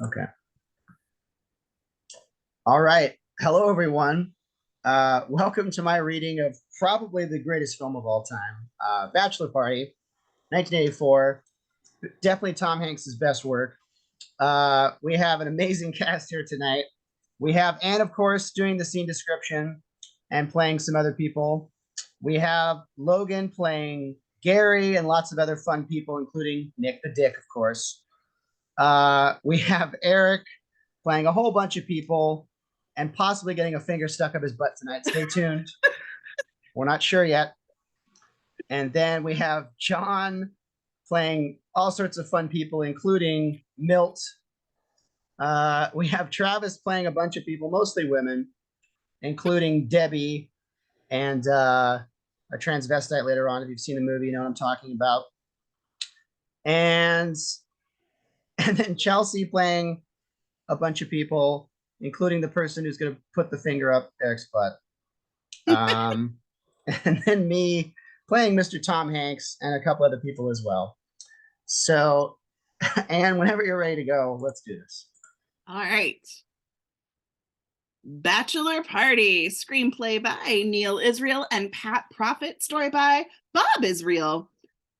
Okay. All right. Hello, everyone. Welcome to my reading of probably the greatest film of all time, Bachelor Party, 1984. Definitely Tom Hanks's best work. We have an amazing cast here tonight. We have Anne, of course, doing the scene description and playing some other people. We have Logan playing Gary and lots of other fun people, including Nick the Dick, of course. We have Eric playing a whole bunch of people and possibly getting a finger stuck up his butt tonight. Stay tuned. We're not sure yet. And then we have John playing all sorts of fun people, including Milt. We have Travis playing a bunch of people, mostly women, including Debbie and a transvestite later on. If you've seen the movie, you know what I'm talking about. And then Chelsea playing a bunch of people, including the person who's going to put the finger up Eric's butt. And then me playing Mr. Tom Hanks and a couple other people as well. So, Anne, whenever you're ready to go, let's do this. All right. Bachelor Party, screenplay by Neal Israel and Pat Prophet, story by Bob Israel.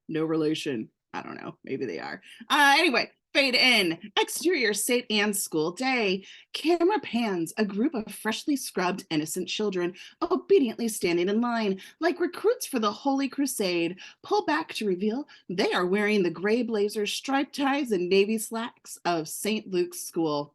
No relation. I don't know. Maybe they are. Anyway, fade in. Exterior St. Anne's School Day. Camera pans a group of freshly scrubbed innocent children obediently standing in line like recruits for the Holy Crusade. Pull back to reveal they are wearing the gray blazers, striped ties, and navy slacks of St. Luke's School.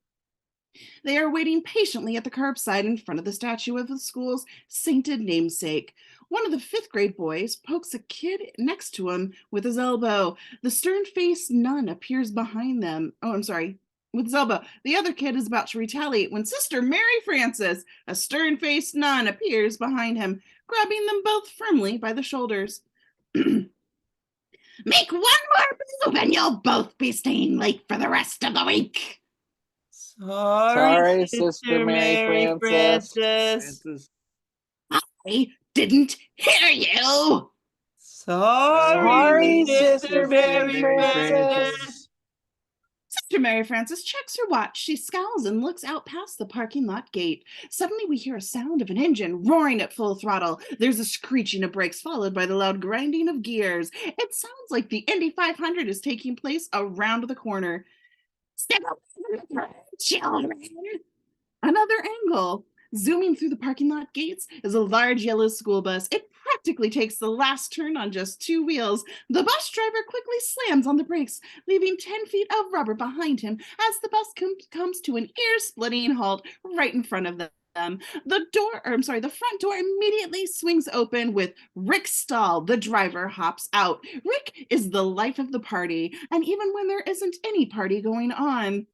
They are waiting patiently at the curbside in front of the statue of the school's sainted namesake. One of the fifth grade boys pokes a kid next to him with his elbow. The stern-faced nun appears behind them. With his elbow. The other kid is about to retaliate when Sister Mary Frances, a stern-faced nun, appears behind him, grabbing them both firmly by the shoulders. Make one more move and you'll both be staying late for the rest of the week. Sorry, Sister Mary Frances. I didn't hear you. Sorry, Sister Mary Frances. Sister Mary Frances checks her watch. She scowls and looks out past the parking lot gate. Suddenly we hear a sound of an engine roaring at full throttle. There's a screeching of brakes followed by the loud grinding of gears. It sounds like the Indy 500 is taking place around the corner. Step up, children. Another angle. Zooming through the parking lot gates is a large yellow school bus. It practically takes the last turn on just two wheels. The bus driver quickly slams on the brakes, leaving 10 feet of rubber behind him as the bus comes to an ear-splitting halt right in front of them. The front door immediately swings open with Rick Stahl, the driver, hops out. Rick is the life of the party, and even when there isn't any party going on.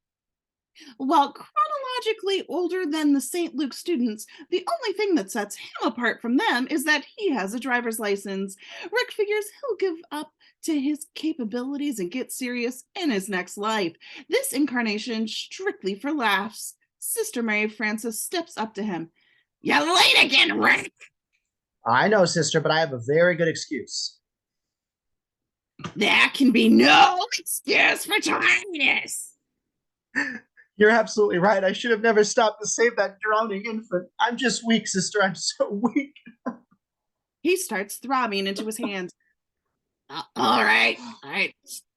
While chronologically older than the St. Luke students, the only thing that sets him apart from them is that he has a driver's license. Rick figures he'll give up to his capabilities and get serious in his next life. This incarnation strictly for laughs. Sister Mary Frances steps up to him. You're late again, Rick. I know, sister, but I have a very good excuse. There can be no excuse for tardiness. You're absolutely right. I should have never stopped to save that drowning infant. I'm just weak, sister. I'm so weak. He starts throbbing into his hands. All right.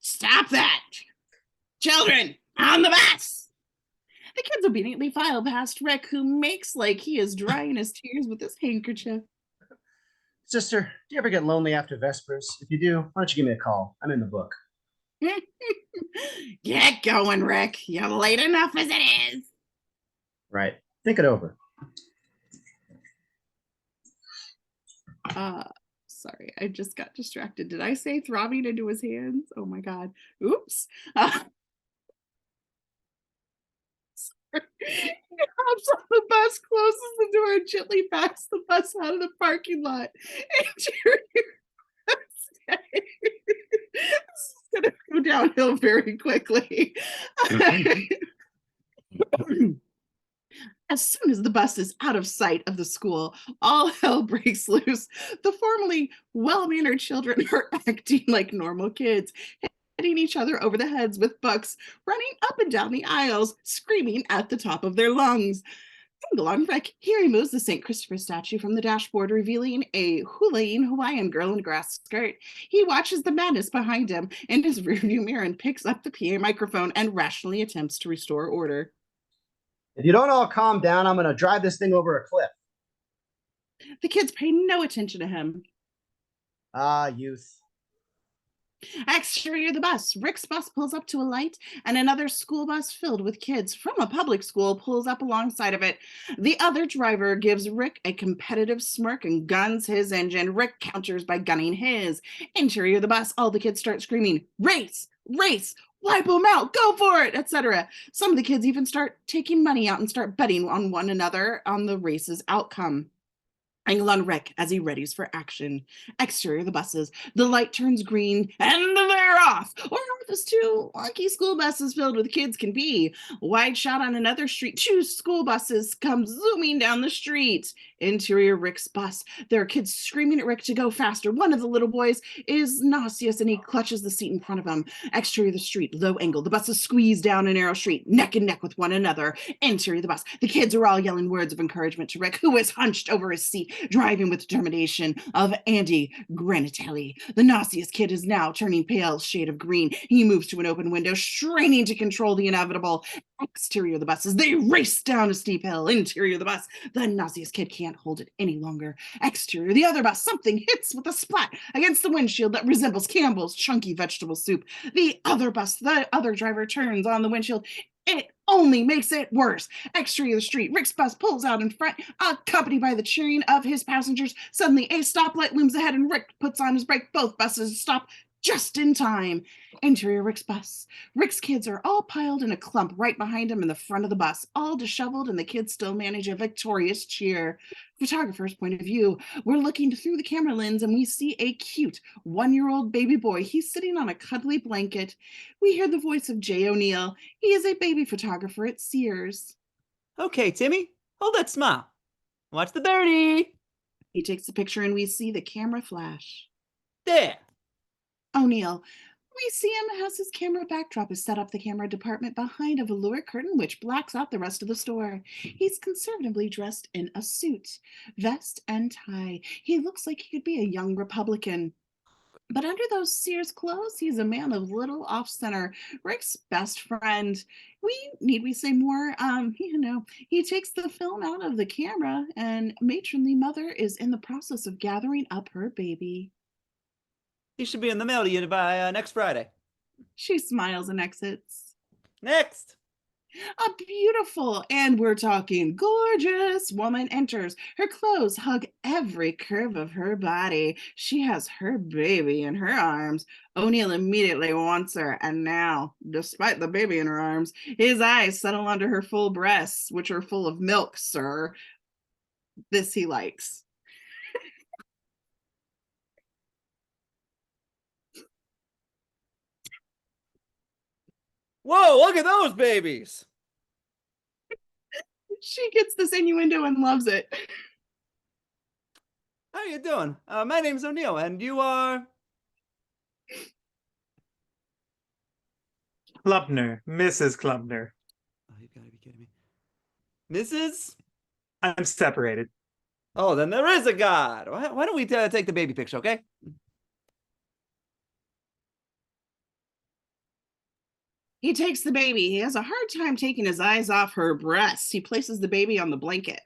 Stop that. Children, on the bus. The kids obediently file past Rick, who makes like he is drying his tears with his handkerchief. Sister, do you ever get lonely after Vespers? If you do, why don't you give me a call? I'm in the book. Get going, Rick. You're late enough as it is. Right. Think it over. Sorry, I just got distracted. Did I say throbbing into his hands? Oh my God. Oops. He hops on the bus, closes the door, and gently backs the bus out of the parking lot. This is going to go downhill very quickly. As soon as the bus is out of sight of the school, all hell breaks loose. The formerly well-mannered children are acting like normal kids. hitting each other over the heads with books, running up and down the aisles, screaming at the top of their lungs. Angle on Rick, he removes the St. Christopher statue from the dashboard, revealing a hula-ing Hawaiian girl in a grass skirt. He watches the madness behind him in his rearview mirror and picks up the PA microphone and rationally attempts to restore order. If you don't all calm down, I'm going to drive this thing over a cliff. The kids pay no attention to him. Ah, youth. Exterior the bus. Rick's bus pulls up to a light, and another school bus filled with kids from a public school pulls up alongside of it. The other driver gives Rick a competitive smirk and guns his engine. Rick counters by gunning his. Interior the bus. All the kids start screaming, "Race! Race! Wipe them out! Go for it!" etc. Some of the kids even start taking money out and start betting on one another on the race's outcome. Angle on Rick as he readies for action. Exterior the buses. The light turns green and they're off. Or north as two lucky school buses filled with kids can be. Wide shot on another street. Two school buses come zooming down the street. Interior Rick's bus. There are kids screaming at Rick to go faster. One of the little boys is nauseous and he clutches the seat in front of him. Exterior the street. Low angle. The buses squeeze down a narrow street, neck and neck with one another. Interior the bus. The kids are all yelling words of encouragement to Rick, who is hunched over his seat, driving with determination of Andy Granatelli. The nauseous kid is now turning pale shade of green. He moves to an open window, straining to control the inevitable. Exterior the buses. They race down a steep hill. Interior the bus. The nauseous kid can't hold it any longer. Exterior the other bus. Something hits with a splat against the windshield that resembles Campbell's chunky vegetable soup. The other bus. The other driver turns on the windshield. It only makes it worse. Exterior of the street. Rick's bus pulls out in front, accompanied by the cheering of his passengers. Suddenly, a stoplight looms ahead, and Rick puts on his brake. Both buses stop just in time. Interior Rick's bus. Rick's kids are all piled in a clump right behind him in the front of the bus, all disheveled, and the kids still manage a victorious cheer. Photographer's point of view. We're looking through the camera lens and we see a cute 1-year-old baby boy. He's sitting on a cuddly blanket. We hear the voice of Jay O'Neill. He is a baby photographer at Sears. Okay, Timmy, hold that smile. Watch the birdie. He takes the picture and we see the camera flash. There. O'Neill. We see him as his camera backdrop is set up the camera department behind a velour curtain which blacks out the rest of the store. He's conservatively dressed in a suit, vest and tie. He looks like he could be a young Republican. But under those Sears clothes, he's a man of little off-center, Rick's best friend. Need we say more? He takes the film out of the camera and matronly mother is in the process of gathering up her baby. He should be in the mail to you by next Friday. She smiles and exits. Next. A beautiful, and we're talking gorgeous, woman enters. Her clothes hug every curve of her body. She has her baby in her arms. O'Neill immediately wants her, and now, despite the baby in her arms, his eyes settle onto her full breasts, which are full of milk, sir. This he likes. Whoa, look at those babies. She gets this innuendo and loves it. How you doing? My name's O'Neill, and you are? Klubner, Mrs. Klubner. Oh, you gotta be kidding me. Mrs.? I'm separated. Oh, then there is a God. Why don't we take the baby picture, okay? He takes the baby. He has a hard time taking his eyes off her breasts. He places the baby on the blanket.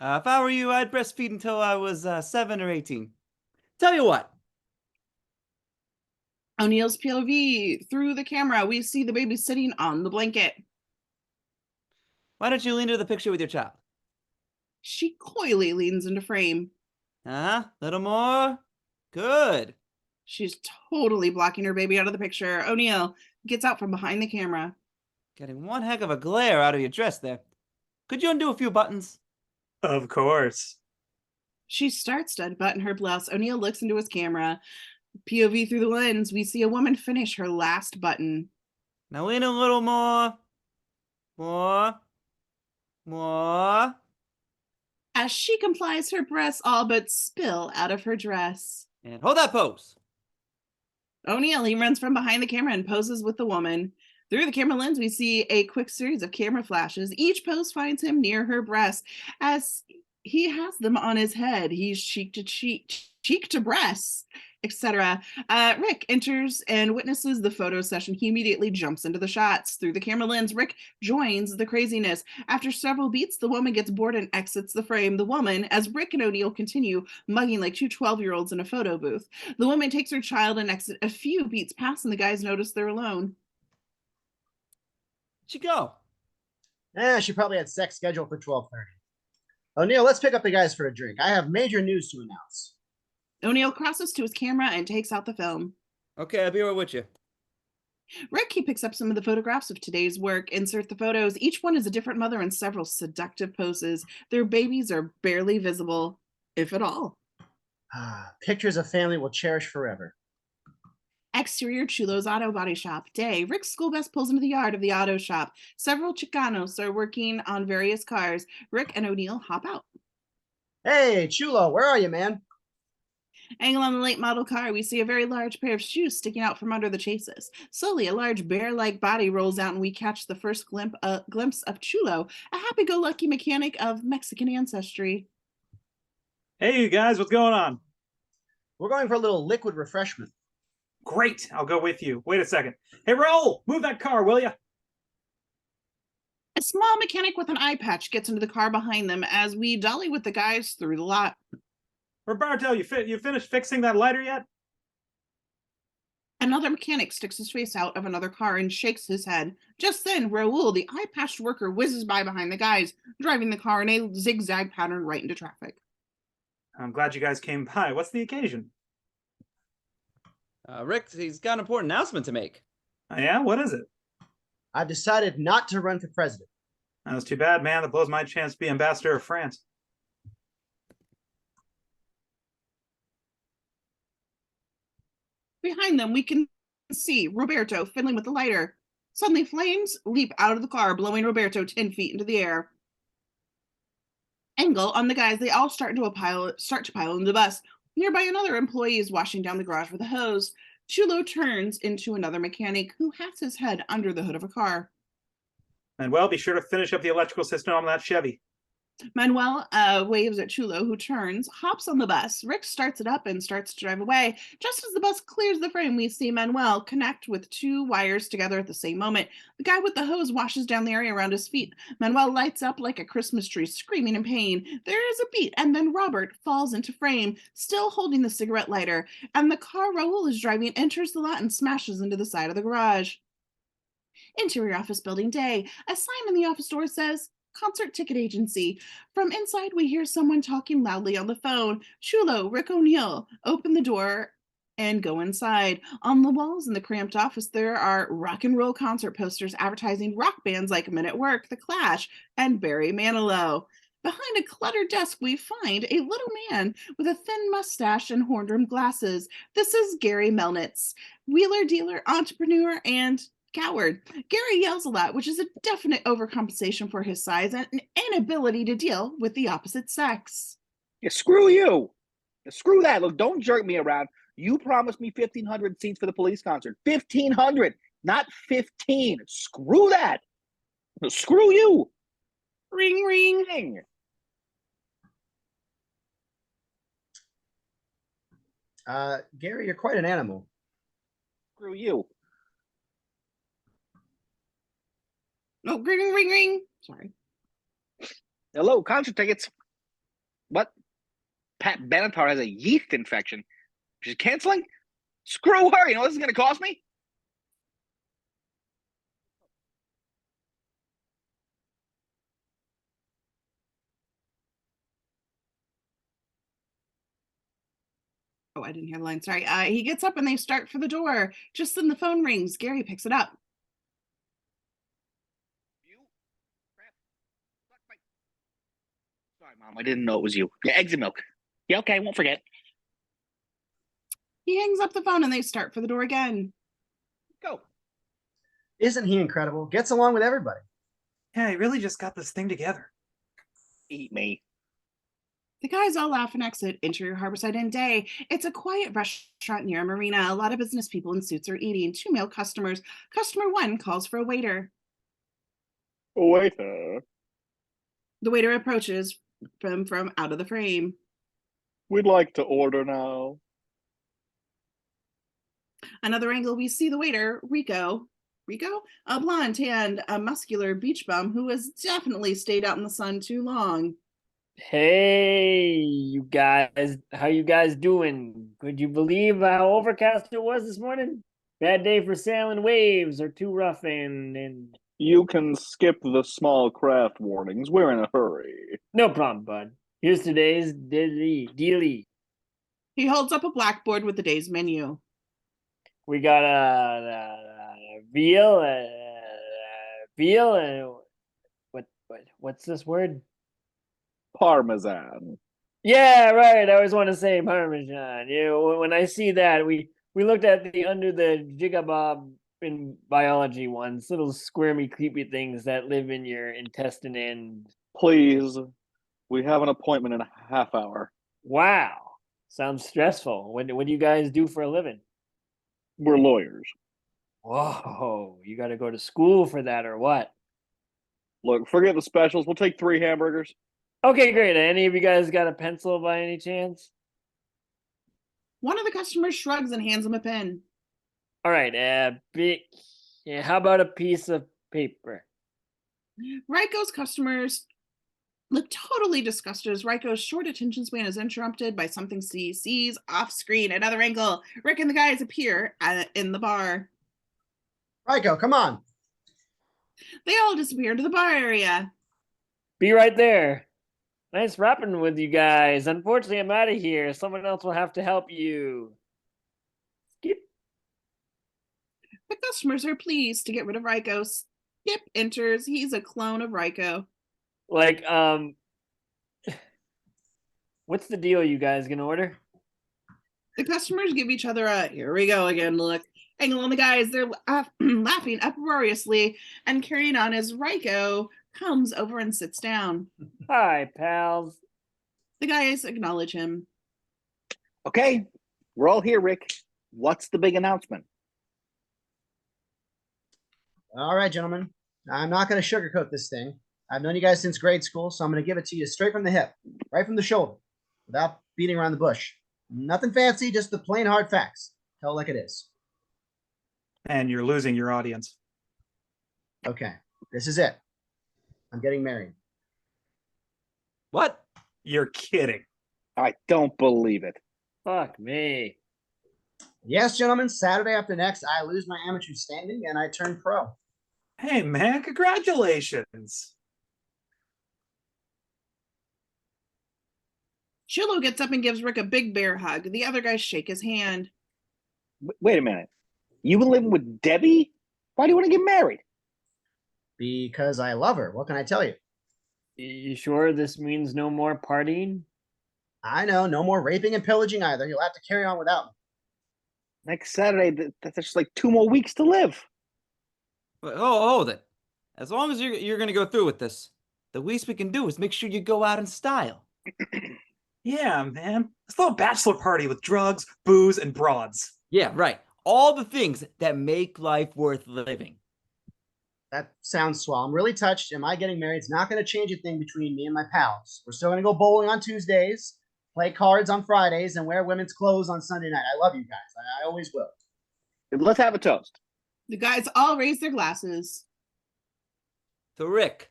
If I were you, I'd breastfeed until I was 7 or 18. Tell you what. O'Neill's POV. Through the camera, we see the baby sitting on the blanket. Why don't you lean into the picture with your child? She coyly leans into frame. Little more. Good. She's totally blocking her baby out of the picture. O'Neill gets out from behind the camera. Getting one heck of a glare out of your dress there. Could you undo a few buttons? Of course. She starts to unbutton her blouse. O'Neill looks into his camera. POV through the lens, we see a woman finish her last button. Now lean a little more. More. As she complies, her breasts all but spill out of her dress. And hold that pose. O'Neal, he runs from behind the camera and poses with the woman. Through the camera lens, we see a quick series of camera flashes. Each pose finds him near her breast. As he has them on his head, he's cheek to cheek, cheek to breast, etc. Rick enters and witnesses the photo session. He immediately jumps into the shots. Through the camera lens, Rick joins the craziness. After several beats, the woman gets bored and exits the frame. The woman, as Rick and O'Neal continue mugging like two 12-year-olds in a photo booth. The woman takes her child and exits. A few beats pass and the guys notice they're alone. She go. She probably had sex scheduled for 12:30. O'Neal, let's pick up the guys for a drink. I have major news to announce. O'Neal crosses to his camera and takes out the film. Okay, I'll be right with you. Rick, he picks up some of the photographs of today's work. Insert the photos. Each one is a different mother in several seductive poses. Their babies are barely visible, if at all. Pictures a family will cherish forever. Exterior Chulo's auto body shop. Day. Rick's school bus pulls into the yard of the auto shop. Several Chicanos are working on various cars. Rick and O'Neal hop out. Hey, Chulo, where are you, man? Angle on the late model car, we see a very large pair of shoes sticking out from under the chases. Slowly, a large bear-like body rolls out and we catch the first glimpse of Chulo, a happy-go-lucky mechanic of Mexican ancestry. Hey, you guys, what's going on? We're going for a little liquid refreshment. Great, I'll go with you. Wait a second. Hey, Raul, move that car, will you? A small mechanic with an eye patch gets into the car behind them as we dolly with the guys through the lot. Roberto, you finished fixing that lighter yet? Another mechanic sticks his face out of another car and shakes his head. Just then, Raul, the eye-patched worker, whizzes by behind the guys, driving the car in a zigzag pattern right into traffic. I'm glad you guys came by. What's the occasion? Rick, he's got an important announcement to make. Yeah, what is it? I've decided not to run for president. That was too bad, man. That blows my chance to be ambassador of France. Behind them, we can see Roberto fiddling with the lighter. Suddenly, flames leap out of the car, blowing Roberto 10 feet into the air. Angle on the guys, they all start to pile into the bus. Nearby, another employee is washing down the garage with a hose. Chulo turns into another mechanic who has his head under the hood of a car. Manuel, be sure to finish up the electrical system on that Chevy. Manuel waves at Chulo, who turns, hops on the bus. Rick starts it up and starts to drive away. Just as the bus clears the frame, we see Manuel connect with two wires together at the same moment. The guy with the hose washes down the area around his feet. Manuel lights up like a Christmas tree, screaming in pain. There is a beat, and then Robert falls into frame, still holding the cigarette lighter, and the car Raul is driving enters the lot and smashes into the side of the garage. Interior office building. Day. A sign in the office door says, Concert Ticket Agency. From inside, we hear someone talking loudly on the phone. Chulo, Rick O'Neal, open the door and go inside. On the walls in the cramped office, there are rock and roll concert posters advertising rock bands like Men at Work, The Clash, and Barry Manilow. Behind a cluttered desk, we find a little man with a thin mustache and horn-rimmed glasses. This is Gary Melnitz, wheeler dealer, entrepreneur, and coward. Gary yells a lot, which is a definite overcompensation for his size and an inability to deal with the opposite sex. Yeah, screw you. Screw that. Look, don't jerk me around. You promised me 1,500 seats for the police concert. 1,500, not 15. Screw that. Screw you. Ring, ring. Dang. Gary, you're quite an animal. Screw you. Oh, ring, ring, ring. Sorry. Hello, concert tickets. What? Pat Benatar has a yeast infection. She's canceling? Screw her. You know what this is going to cost me? Oh, I didn't hear the line. Sorry. He gets up and they start for the door. Just then the phone rings. Gary picks it up. You? Crap. Sorry, Mom. I didn't know it was you. Yeah, eggs and milk. Yeah, okay. I won't forget. He hangs up the phone and they start for the door again. Go. Isn't he incredible? Gets along with everybody. Yeah, he really just got this thing together. Eat me. The guys all laugh and exit. Interior Harborside Inn Day. It's a quiet restaurant near a marina. A lot of business people in suits are eating. 2 male customers. Customer 1 calls for a waiter. Waiter, The waiter approaches from out of the frame. we'd like to order now. Another angle, we see the waiter, Rico, a blonde and a muscular beach bum who has definitely stayed out in the sun too long. Hey, you guys, how you guys doing? Could you believe how overcast it was this morning? Bad day for sailing, waves are too rough and You can skip the small craft warnings. We're in a hurry. no problem, bud. Here's today's dealie. He holds up a blackboard with the day's menu. We got a veal, and what's this word? Parmesan. Yeah, right. I always want to say Parmesan. You know, when I see that, we looked at the under the jigabob in biology ones, little squirmy, creepy things that live in your intestine. And Please, we have an appointment in a half hour. wow, sounds stressful. What do you guys do for a living? We're lawyers. Whoa, you got to go to school for that or what? Look, forget the specials. We'll take 3 hamburgers. Okay, great. Any of you guys got a pencil by any chance? One of the customers shrugs and hands him a pen. All right, how about a piece of paper? Raiko's customers look totally disgusted as Raiko's short attention span is interrupted by something he sees off screen. Another angle. Rick and the guys appear in the bar. Raiko, come on. They all disappear into the bar area. Be right there. Nice rapping with you guys. Unfortunately, I'm out of here. Someone else will have to help you. Skip. The customers are pleased to get rid of Raiko. Skip enters. He's a clone of Raiko. Like, what's the deal you guys gonna order? The customers give each other a "here we go again" look. Angle on the guys, they're laughing uproariously and carrying on as Raiko comes over and sits down. Hi, pals. The guys acknowledge him. Okay, we're all here, Rick. What's the big announcement? All right, gentlemen. I'm not going to sugarcoat this thing. I've known you guys since grade school, so I'm going to give it to you straight from the hip, right from the shoulder, without beating around the bush. Nothing fancy, just the plain hard facts. Tell it like it is. And you're losing your audience. Okay, this is it. I'm getting married. What? You're kidding. I don't believe it. Fuck me. Yes, gentlemen, Saturday after next, I lose my amateur standing and I turn pro. Hey, man, congratulations. Chillo gets up and gives Rick a big bear hug. The other guys shake his hand. Wait a minute. You've been living with Debbie? Why do you want to get married? Because I love her. What can I tell you? You sure this means no more partying? I know, no more raping and pillaging either. You'll have to carry on without me. Next Saturday, that's just like 2 more weeks to live. But, hold it. As long as you're going to go through with this, the least we can do is make sure you go out in style. Yeah, man. Let's throw a bachelor party with drugs, booze, and broads. Yeah, right. All the things that make life worth living. That sounds swell. I'm really touched. Am I getting married? It's not going to change a thing between me and my pals. We're still going to go bowling on Tuesdays, play cards on Fridays, and wear women's clothes on Sunday night. I love you guys. I always will. Let's have a toast. The guys all raise their glasses. To Rick.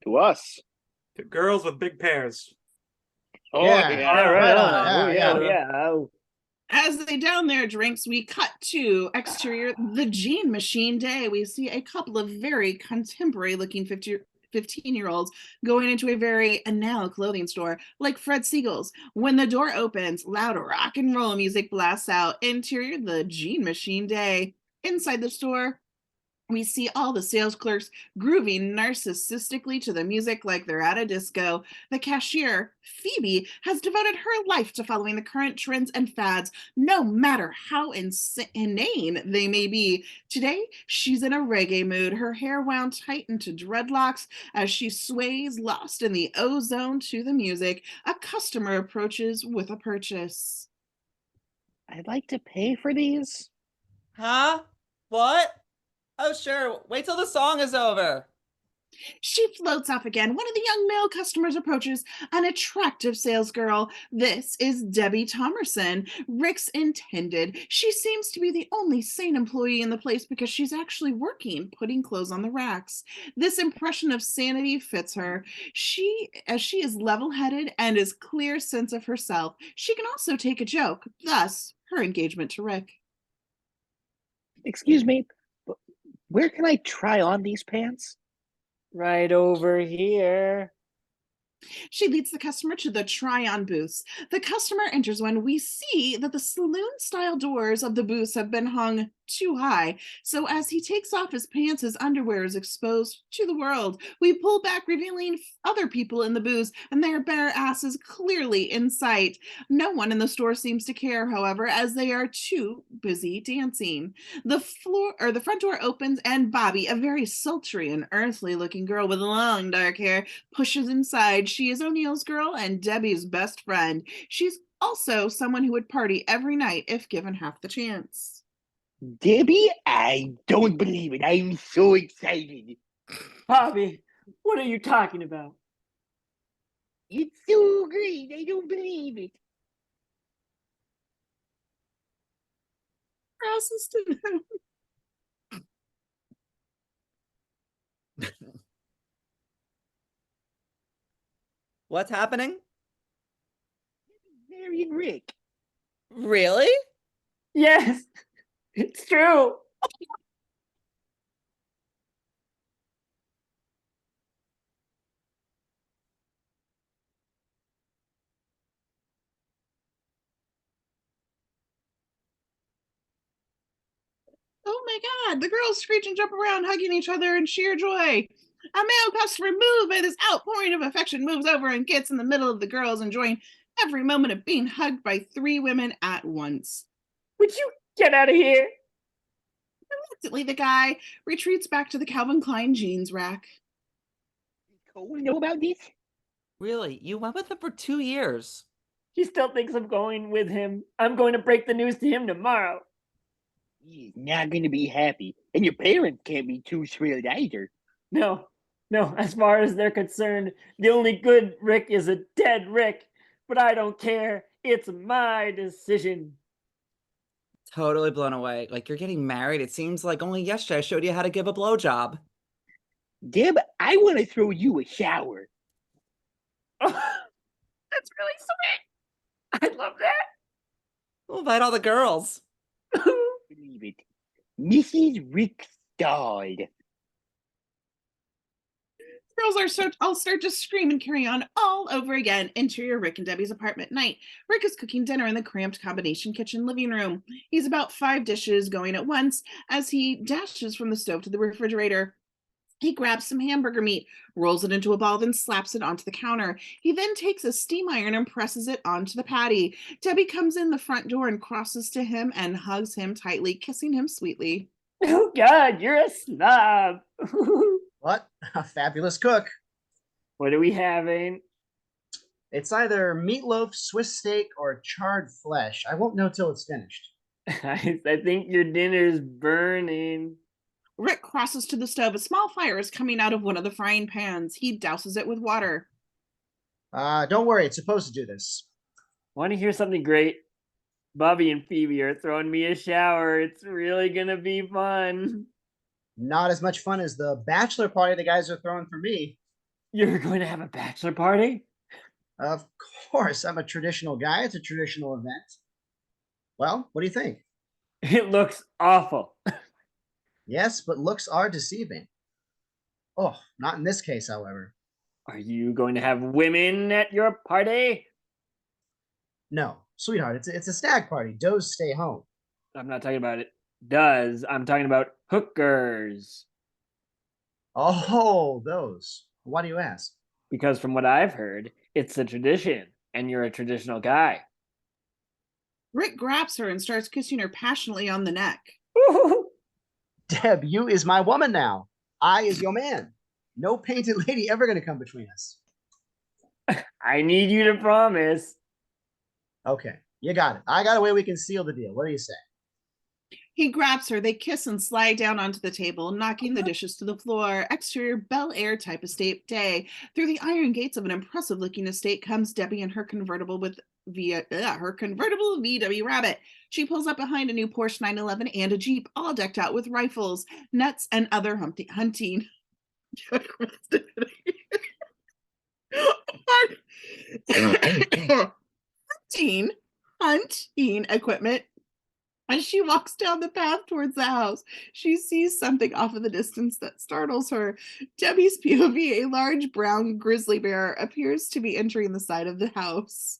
To us. To girls with big pairs. Oh, Yeah. All right. right on. Yeah. Oh. As they down their drinks, we cut to exterior, the Gene Machine Day. We see a couple of very contemporary looking 15-year-olds going into a very now clothing store like Fred Siegel's. When the door opens, loud rock and roll music blasts out. Interior, the Gene Machine Day. Inside the store, We see all the sales clerks grooving narcissistically to the music like they're at a disco. The cashier, Phoebe, has devoted her life to following the current trends and fads, no matter how inane they may be. Today, she's in a reggae mood, her hair wound tight into dreadlocks as she sways, lost in the ozone to the music. A customer approaches with a purchase. I'd like to pay for these. Huh? What? Oh, sure. Wait till the song is over. She floats off again. One of the young male customers approaches, an attractive salesgirl. This is Debbie Thomerson, Rick's intended. She seems to be the only sane employee in the place because she's actually working, putting clothes on the racks. This impression of sanity fits her. As she is level-headed and is clear sense of herself, she can also take a joke, thus her engagement to Rick. Excuse me, but where can I try on these pants? Right over here. She leads the customer to the try-on booths. The customer enters when we see that the saloon-style doors of the booths have been hung too high. So as he takes off his pants, his underwear is exposed to the world. We pull back, revealing other people in the booths, and their bare asses clearly in sight. No one in the store seems to care, however, as they are too busy dancing. The front door opens, and Bobby, a very sultry and earthly-looking girl with long dark hair, pushes inside. She is O'Neill's girl and Debbie's best friend. She's also someone who would party every night if given half the chance. Debbie, I don't believe it. I'm so excited. Bobby, what are you talking about? It's so great. I don't believe it. Crosses to know. What's happening? Mary and Rick. Really? Yes, it's true. Oh my God, the girls screech and jump around, hugging each other in sheer joy. A male customer, moved by this outpouring of affection, moves over and gets in the middle of the girls, enjoying every moment of being hugged by three women at once. Would you get out of here? Reluctantly, the guy retreats back to the Calvin Klein jeans rack. Cole know about this? Really? You went with him for 2 years. He still thinks I'm going with him. I'm going to break the news to him tomorrow. He's not going to be happy. And your parents can't be too thrilled either. No, as far as they're concerned, the only good Rick is a dead Rick. But I don't care. It's my decision. Totally blown away. Like you're getting married. It seems like only yesterday I showed you how to give a blowjob. Deb, I want to throw you a shower. Oh, that's really sweet. I love that. We'll invite all the girls. Believe it. Mrs. Rick stalled. Girls all start to scream and carry on all over again. Interior Rick and Debbie's apartment night. Rick is cooking dinner in the cramped combination kitchen living room. He's about 5 dishes going at once as he dashes from the stove to the refrigerator. He grabs some hamburger meat, rolls it into a ball, then slaps it onto the counter. He then takes a steam iron and presses it onto the patty. Debbie comes in the front door and crosses to him and hugs him tightly, kissing him sweetly. Oh God, you're a snob. What? A fabulous cook. What are we having? It's either meatloaf, Swiss steak, or charred flesh. I won't know till it's finished. I think your dinner's burning. Rick crosses to the stove. A small fire is coming out of one of the frying pans. He douses it with water. Don't worry, it's supposed to do this. Want to hear something great? Bobby and Phoebe are throwing me a shower. It's really gonna be fun. Not as much fun as the bachelor party the guys are throwing for me. You're going to have a bachelor party? Of course, I'm a traditional guy. It's a traditional event. Well, what do you think? It looks awful. Yes, but looks are deceiving. Oh, not in this case, however. Are you going to have women at your party? No, sweetheart, it's a stag party. Does stay home. I'm not talking about it. does. I'm talking about hookers. Oh, those. Why do you ask? Because from what I've heard, it's a tradition, and you're a traditional guy. Rick grabs her and starts kissing her passionately on the neck. Deb, you is my woman now. I is your man. No painted lady ever gonna come between us. I need you to promise. Okay, you got it. I got a way we can seal the deal. What do you say? He grabs her, they kiss and slide down onto the table, knocking the dishes to the floor. Exterior Bel Air type estate day. Through the iron gates of an impressive looking estate comes Debbie in her convertible VW Rabbit. She pulls up behind a new Porsche 911 and a Jeep, all decked out with rifles, nets, and other hunting. hunting equipment. As she walks down the path towards the house, she sees something off in the distance that startles her. Debbie's POV, a large brown grizzly bear, appears to be entering the side of the house.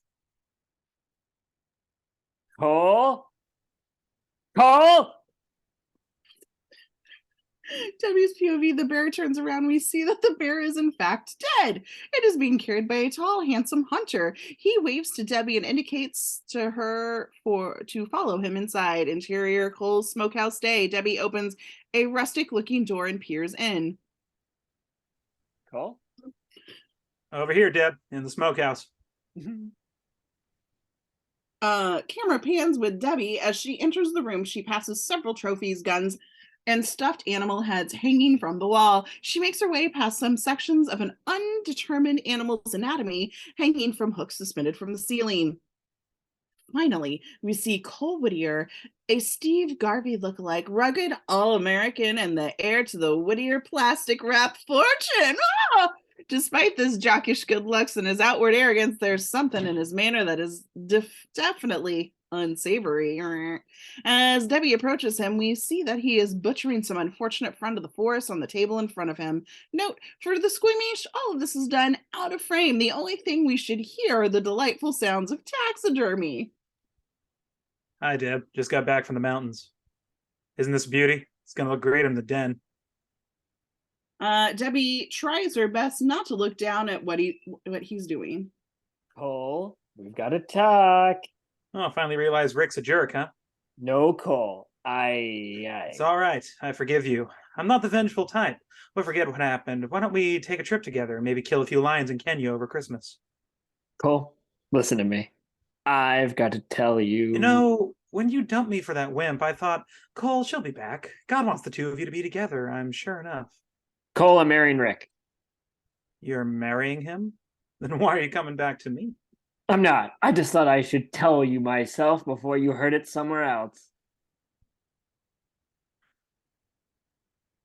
Cole? Cole? Debbie's POV, the bear turns around. We see that the bear is in fact dead. It is being carried by a tall, handsome hunter. He waves to Debbie and indicates to her to follow him inside. Interior Cole's smokehouse day. Debbie opens a rustic-looking door and peers in. Cole? Over here, Deb, in the smokehouse. Camera pans with Debbie as she enters the room. She passes several trophies, guns, and stuffed animal heads hanging from the wall. She makes her way past some sections of an undetermined animal's anatomy hanging from hooks suspended from the ceiling. Finally, we see Cole Whittier, a Steve Garvey lookalike, rugged all-American, and the heir to the Whittier plastic wrap fortune. Ah! Despite this jockish good looks and his outward arrogance, there's something in his manner that is definitely unsavory. As Debbie approaches him, we see that he is butchering some unfortunate friend of the forest on the table in front of him. Note, for the squeamish, all of this is done out of frame. The only thing we should hear are the delightful sounds of taxidermy. Hi, Deb. Just got back from the mountains. Isn't this a beauty? It's going to look great in the den. Debbie tries her best not to look down at what he's doing. Cole, we've got to talk. Oh, I finally realized Rick's a jerk, huh? No, Cole. It's all right. I forgive you. I'm not the vengeful type. But forget what happened. Why don't we take a trip together and maybe kill a few lions in Kenya over Christmas? Cole, listen to me. I've got to tell you. You know, when you dumped me for that wimp, I thought, Cole, she'll be back. God wants the two of you to be together, I'm sure enough. Cole, I'm marrying Rick. You're marrying him? Then why are you coming back to me? I'm not. I just thought I should tell you myself before you heard it somewhere else.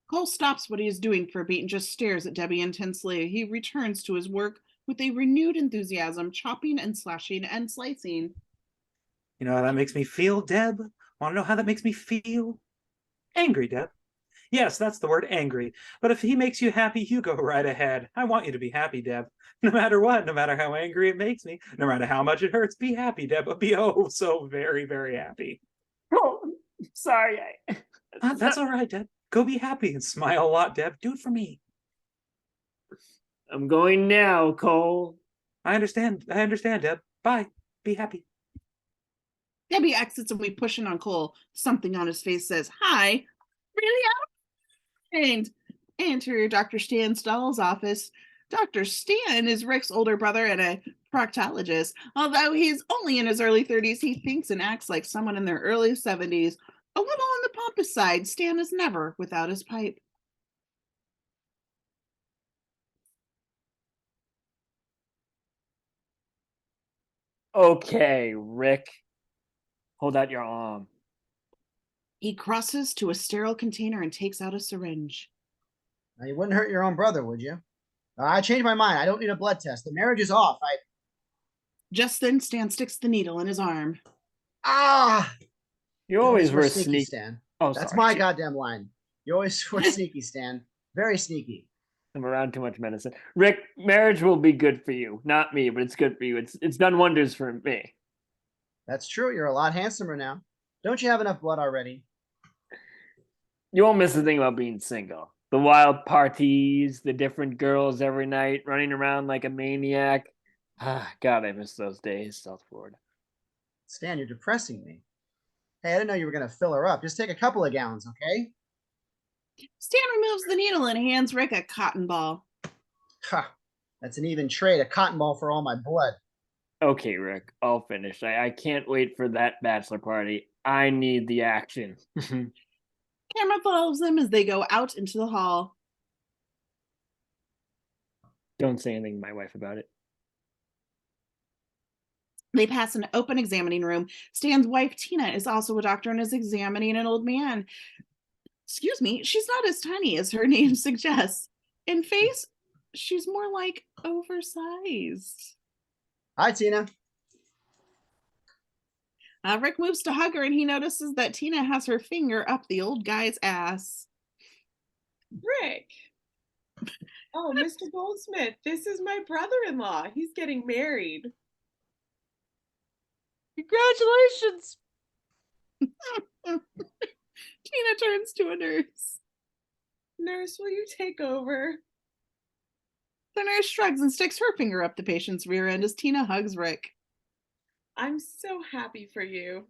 Cole stops what he is doing for a beat and just stares at Debbie intensely. He returns to his work with a renewed enthusiasm, chopping and slashing and slicing. You know how that makes me feel, Deb? Want to know how that makes me feel? Angry, Deb. Yes, that's the word, angry. But if he makes you happy, you go right ahead. I want you to be happy, Deb. No matter what, no matter how angry it makes me, no matter how much it hurts, be happy, Deb. Be oh so very, very happy. Oh, sorry. That's all right, Deb. Go be happy and smile a lot, Deb. Do it for me. I'm going now, Cole. I understand, Deb. Bye. Be happy. Debbie exits and we push in on Cole. Something on his face says, "Hi, really out?" Enter Dr. Stan Stahl's office. Dr. Stan is Rick's older brother and a proctologist. Although he's only in his early 30s, he thinks and acts like someone in their early 70s. A little on the pompous side, Stan is never without his pipe. Okay, Rick. Hold out your arm. He crosses to a sterile container and takes out a syringe. Now, you wouldn't hurt your own brother, would you? I changed my mind. I don't need a blood test. The marriage is off. Just then, Stan sticks the needle in his arm. Ah! You always were sneaky, sneaky. Stan. Oh, That's sorry. my goddamn line. You always were sneaky, Stan. Very sneaky. I'm around too much medicine. Rick, marriage will be good for you. Not me, but it's good for you. It's done wonders for me. That's true. You're a lot handsomer now. Don't you have enough blood already? You won't miss the thing about being single. The wild parties, the different girls every night, running around like a maniac. Ah, God, I miss those days, South Florida. Stan, you're depressing me. Hey, I didn't know you were going to fill her up. Just take a couple of gallons, okay? Stan removes the needle and hands Rick a cotton ball. Ha! That's an even trade, a cotton ball for all my blood. Okay, Rick, I'll finish. I can't wait for that bachelor party. I need the action. Camera follows them as they go out into the hall. Don't say anything to my wife about it. They pass an open examining room. Stan's wife, Tina, is also a doctor and is examining an old man. Excuse me, she's not as tiny as her name suggests. In face, she's more like oversized. Hi, Tina. Rick moves to hug her and he notices that Tina has her finger up the old guy's ass. Rick. Oh, Mr. Goldsmith, this is my brother-in-law. He's getting married. Congratulations! Tina turns to a nurse. Nurse, will you take over? The nurse shrugs and sticks her finger up the patient's rear end as Tina hugs Rick. I'm so happy for you.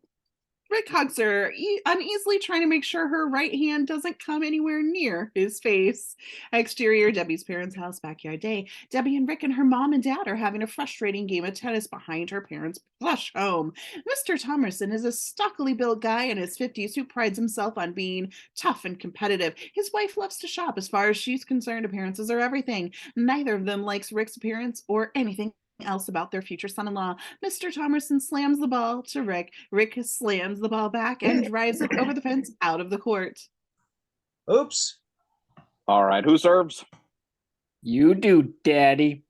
Rick hugs her, uneasily trying to make sure her right hand doesn't come anywhere near his face. Exterior, Debbie's parents' house, backyard day. Debbie and Rick and her mom and dad are having a frustrating game of tennis behind her parents' plush home. Mr. Thomerson is a stockily built guy in his 50s who prides himself on being tough and competitive. His wife loves to shop. As far as she's concerned, appearances are everything. Neither of them likes Rick's appearance or anything else about their future son-in-law. Mr. Thomerson slams the ball to Rick. Rick slams the ball back and drives it over the fence out of the court. Oops. All right, who serves? You do, Daddy.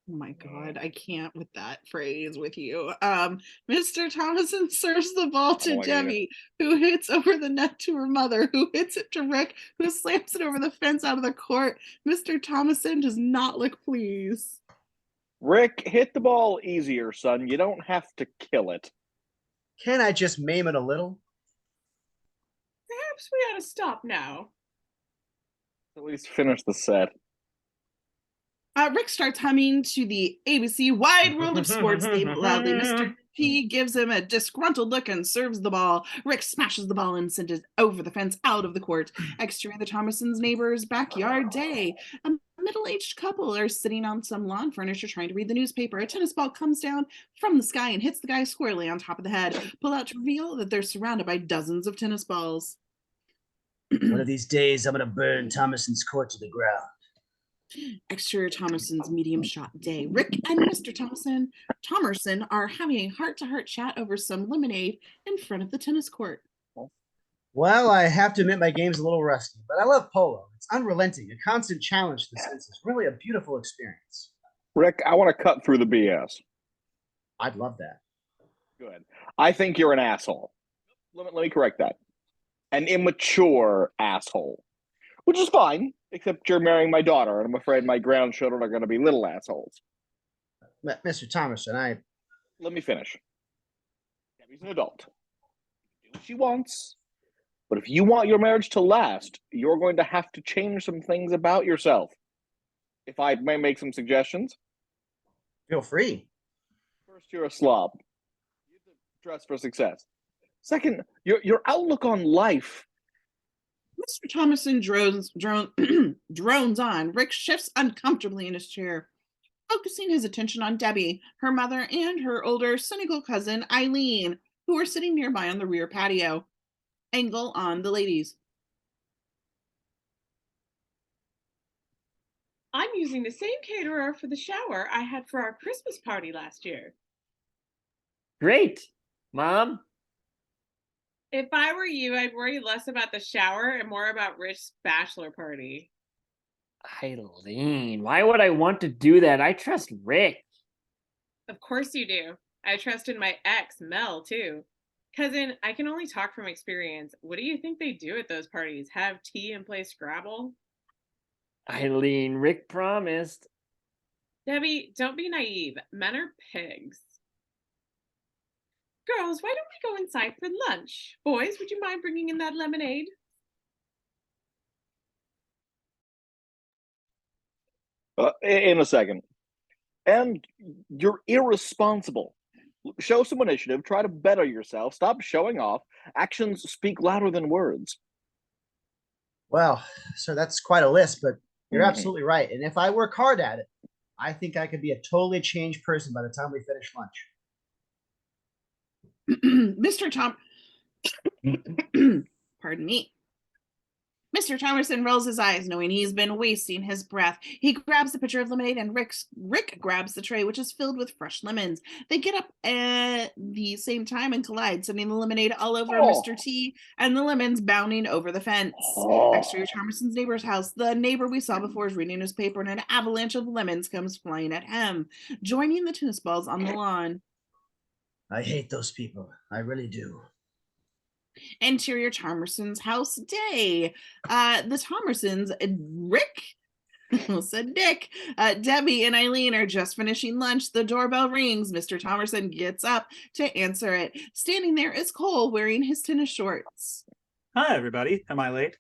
Oh my God, I can't with that phrase with you. Mr. Thomason serves the ball to Debbie, who hits over the net to her mother, who hits it to Rick, who slams it over the fence out of the court. Mr. Thomason does not look pleased. Rick, hit the ball easier, son. You don't have to kill it. Can't I just maim it a little? Perhaps we ought to stop now. At least finish the set. Rick starts humming to the ABC Wide World of Sports theme loudly. Mr. T gives him a disgruntled look and serves the ball. Rick smashes the ball and sends it over the fence out of the court. Exterior, the Thomasons' neighbor's backyard day. A middle-aged couple are sitting on some lawn furniture trying to read the newspaper. A tennis ball comes down from the sky and hits the guy squarely on top of the head. Pull out to reveal that they're surrounded by dozens of tennis balls. One of these days, I'm going to burn Thomason's court to the ground. Exterior, Thomason's medium shot day. Rick and Mr. Thomerson are having a heart-to-heart chat over some lemonade in front of the tennis court. Well, I have to admit my game's a little rusty, but I love polo. It's unrelenting, a constant challenge to the senses. Really a beautiful experience. Rick, I want to cut through the BS. I'd love that. Good. I think you're an asshole. Let me correct that. An immature asshole. Which is fine, except you're marrying my daughter, and I'm afraid my grandchildren are going to be little assholes. Mr. Thomerson, Let me finish. Debbie's an adult. Do what she wants. But if you want your marriage to last, you're going to have to change some things about yourself. If I may make some suggestions. Feel free. First, you're a slob. You have to dress for success. Second, your outlook on life. Mr. Thomason drones on. Rick shifts uncomfortably in his chair, focusing his attention on Debbie, her mother, and her older cynical cousin, Eileen, who are sitting nearby on the rear patio. Angle on the ladies. I'm using the same caterer for the shower I had for our Christmas party last year. Great, Mom. If I were you, I'd worry less about the shower and more about Rich's bachelor party. Eileen, why would I want to do that? I trust Rick. Of course you do. I trusted my ex, Mel, too. Cousin, I can only talk from experience. What do you think they do at those parties? Have tea and play Scrabble? Eileen, Rick promised. Debbie, don't be naive. Men are pigs. Girls, why don't we go inside for lunch? Boys, would you mind bringing in that lemonade? In a second. And you're irresponsible. Show some initiative. Try to better yourself. Stop showing off. Actions speak louder than words. Well, so that's quite a list, but you're Mhm. absolutely right. And if I work hard at it, I think I could be a totally changed person by the time we finish lunch. Mr. Tom, pardon me. Mr. Thomerson rolls his eyes, knowing he's been wasting his breath. He grabs the pitcher of lemonade, and Rick grabs the tray, which is filled with fresh lemons. They get up at the same time and collide, sending the lemonade all over Mr. T and the lemons bounding over the fence. Exterior Thomerson's neighbor's house. The neighbor we saw before is reading his paper, and an avalanche of lemons comes flying at him, joining the tennis balls on the lawn. I hate those people. I really do. Interior Thomerson's house day. The Thomersons, Rick, said Dick, Debbie and Eileen are just finishing lunch. The doorbell rings. Mr. Thomerson gets up to answer it. Standing there is Cole wearing his tennis shorts. Hi, everybody. Am I late?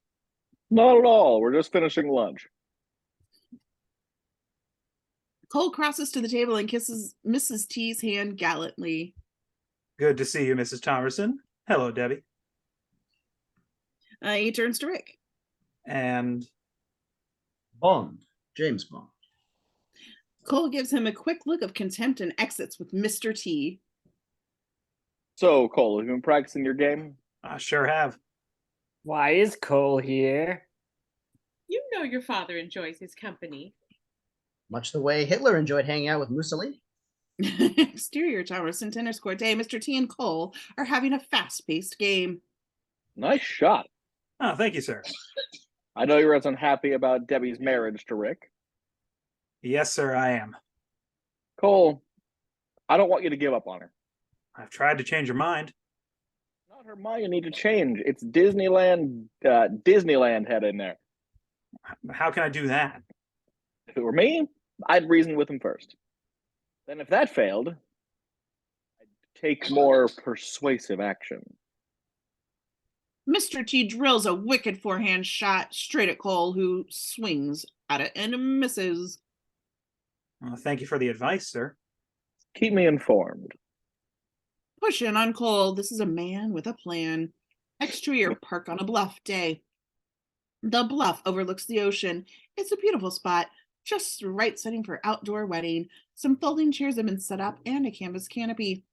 Not at all. We're just finishing lunch. Cole crosses to the table and kisses Mrs. T's hand gallantly. Good to see you, Mrs. Thomerson. Hello, Debbie. He turns to Rick. And Bond. James Bond. Cole gives him a quick look of contempt and exits with Mr. T. So, Cole, have you been practicing your game? I sure have. Why is Cole here? You know your father enjoys his company. Much the way Hitler enjoyed hanging out with Mussolini. Exterior Thomerson tennis court day. Mr. T and Cole are having a fast-paced game. Nice shot. Oh, thank you, sir. I know you're as unhappy about Debbie's marriage to Rick. Yes, sir, I am. Cole, I don't want you to give up on her. I've tried to change your mind. Not her mind you need to change. It's Disneyland head in there. How can I do that? If it were me, I'd reason with him first. Then if that failed, I'd take more persuasive action. Mr. T drills a wicked forehand shot straight at Cole, who swings at it and misses. Well, thank you for the advice, sir. Keep me informed. Push in on Cole. This is a man with a plan. Exterior park on a bluff day. The bluff overlooks the ocean. It's a beautiful spot, just the right setting for outdoor wedding. Some folding chairs have been set up and a canvas canopy.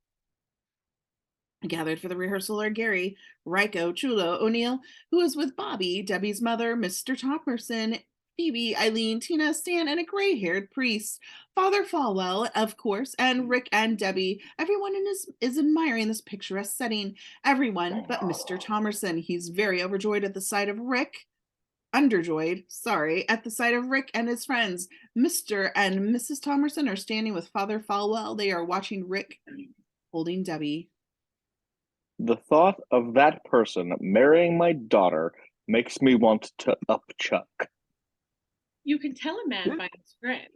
Gathered for the rehearsal are Gary, Ryko, Chulo, O'Neill, who is with Bobby, Debbie's mother, Mr. Thomerson, Phoebe, Eileen, Tina, Stan, and a gray-haired priest. Father Falwell, of course, and Rick and Debbie. Everyone is admiring this picturesque setting. Everyone but Mr. Thomerson. He's very overjoyed at the sight of Rick. Underjoyed, sorry, at the sight of Rick and his friends. Mr. and Mrs. Thomerson are standing with Father Falwell. They are watching Rick holding Debbie. The thought of that person marrying my daughter makes me want to upchuck. You can tell a man by his friends.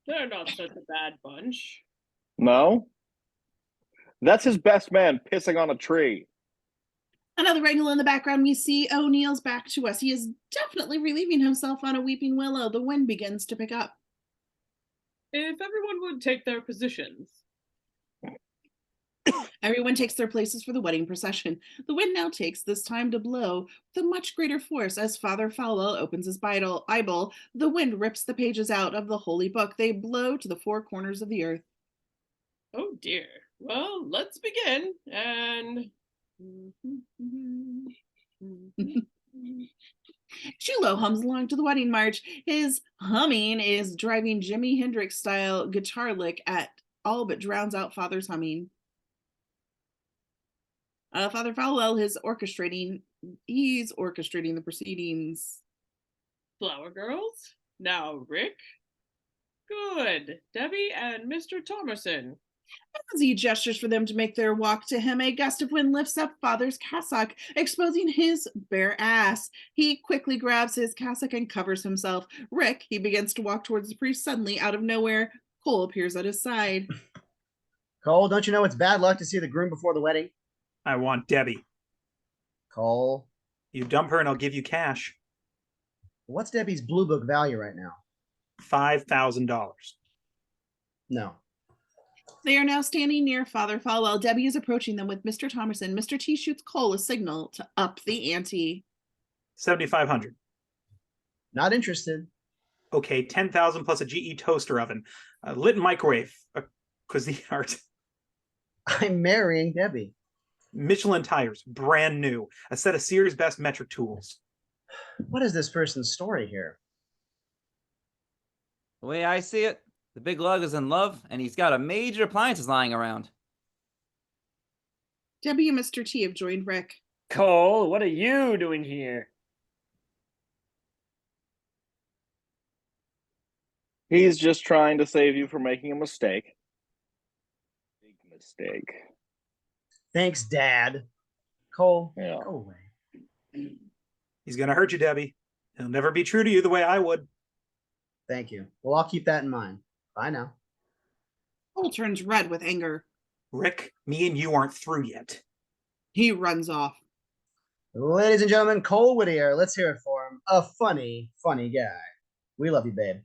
They're not such a bad bunch. No? That's his best man pissing on a tree. Another angle in the background, we see O'Neill's back to us. He is definitely relieving himself on a weeping willow. The wind begins to pick up. If everyone would take their positions. Everyone takes their places for the wedding procession. The wind now takes this time to blow with a much greater force as Father Falwell opens his Bible. The wind rips the pages out of the holy book. They blow to the four corners of the earth. Oh dear. Well, let's begin. And Chulo hums along to the wedding march. His humming is driving Jimi Hendrix style guitar lick at all but drowns out Father's humming. Father Falwell is orchestrating the proceedings. Flower girls. Now, Rick. Good. Debbie and Mr. Thomerson. As he gestures for them to make their walk to him, a gust of wind lifts up Father's cassock, exposing his bare ass. He quickly grabs his cassock and covers himself. Rick, he begins to walk towards the priest. Suddenly, out of nowhere, Cole appears at his side. Cole, don't you know it's bad luck to see the groom before the wedding? I want Debbie. Cole. You dump her and I'll give you cash. What's Debbie's blue book value right now? $5,000. No. They are now standing near Father Falwell. Debbie is approaching them with Mr. Thomerson. Mr. T shoots Cole a signal to up the ante. 7,500. Not interested. Okay, 10,000 plus a GE toaster oven, a lit microwave, a cuisine art, I'm marrying Debbie. Michelin tires, brand new, a set of Sears Best metric tools. What is this person's story here? The way I see it, the big lug is in love, and he's got a major appliances lying around. Debbie and Mr. T have joined Rick. Cole, what are you doing here? He's just trying to save you from making a mistake. Big mistake. Thanks, Dad. Cole, Yeah. go away. He's gonna hurt you, Debbie. He'll never be true to you the way I would. Thank you. Well, I'll keep that in mind. Bye now. Cole turns red with anger. Rick, me and you aren't through yet. He runs off. Ladies and gentlemen, Cole Whittier. Let's hear it for him. A funny, funny guy. We love you, babe.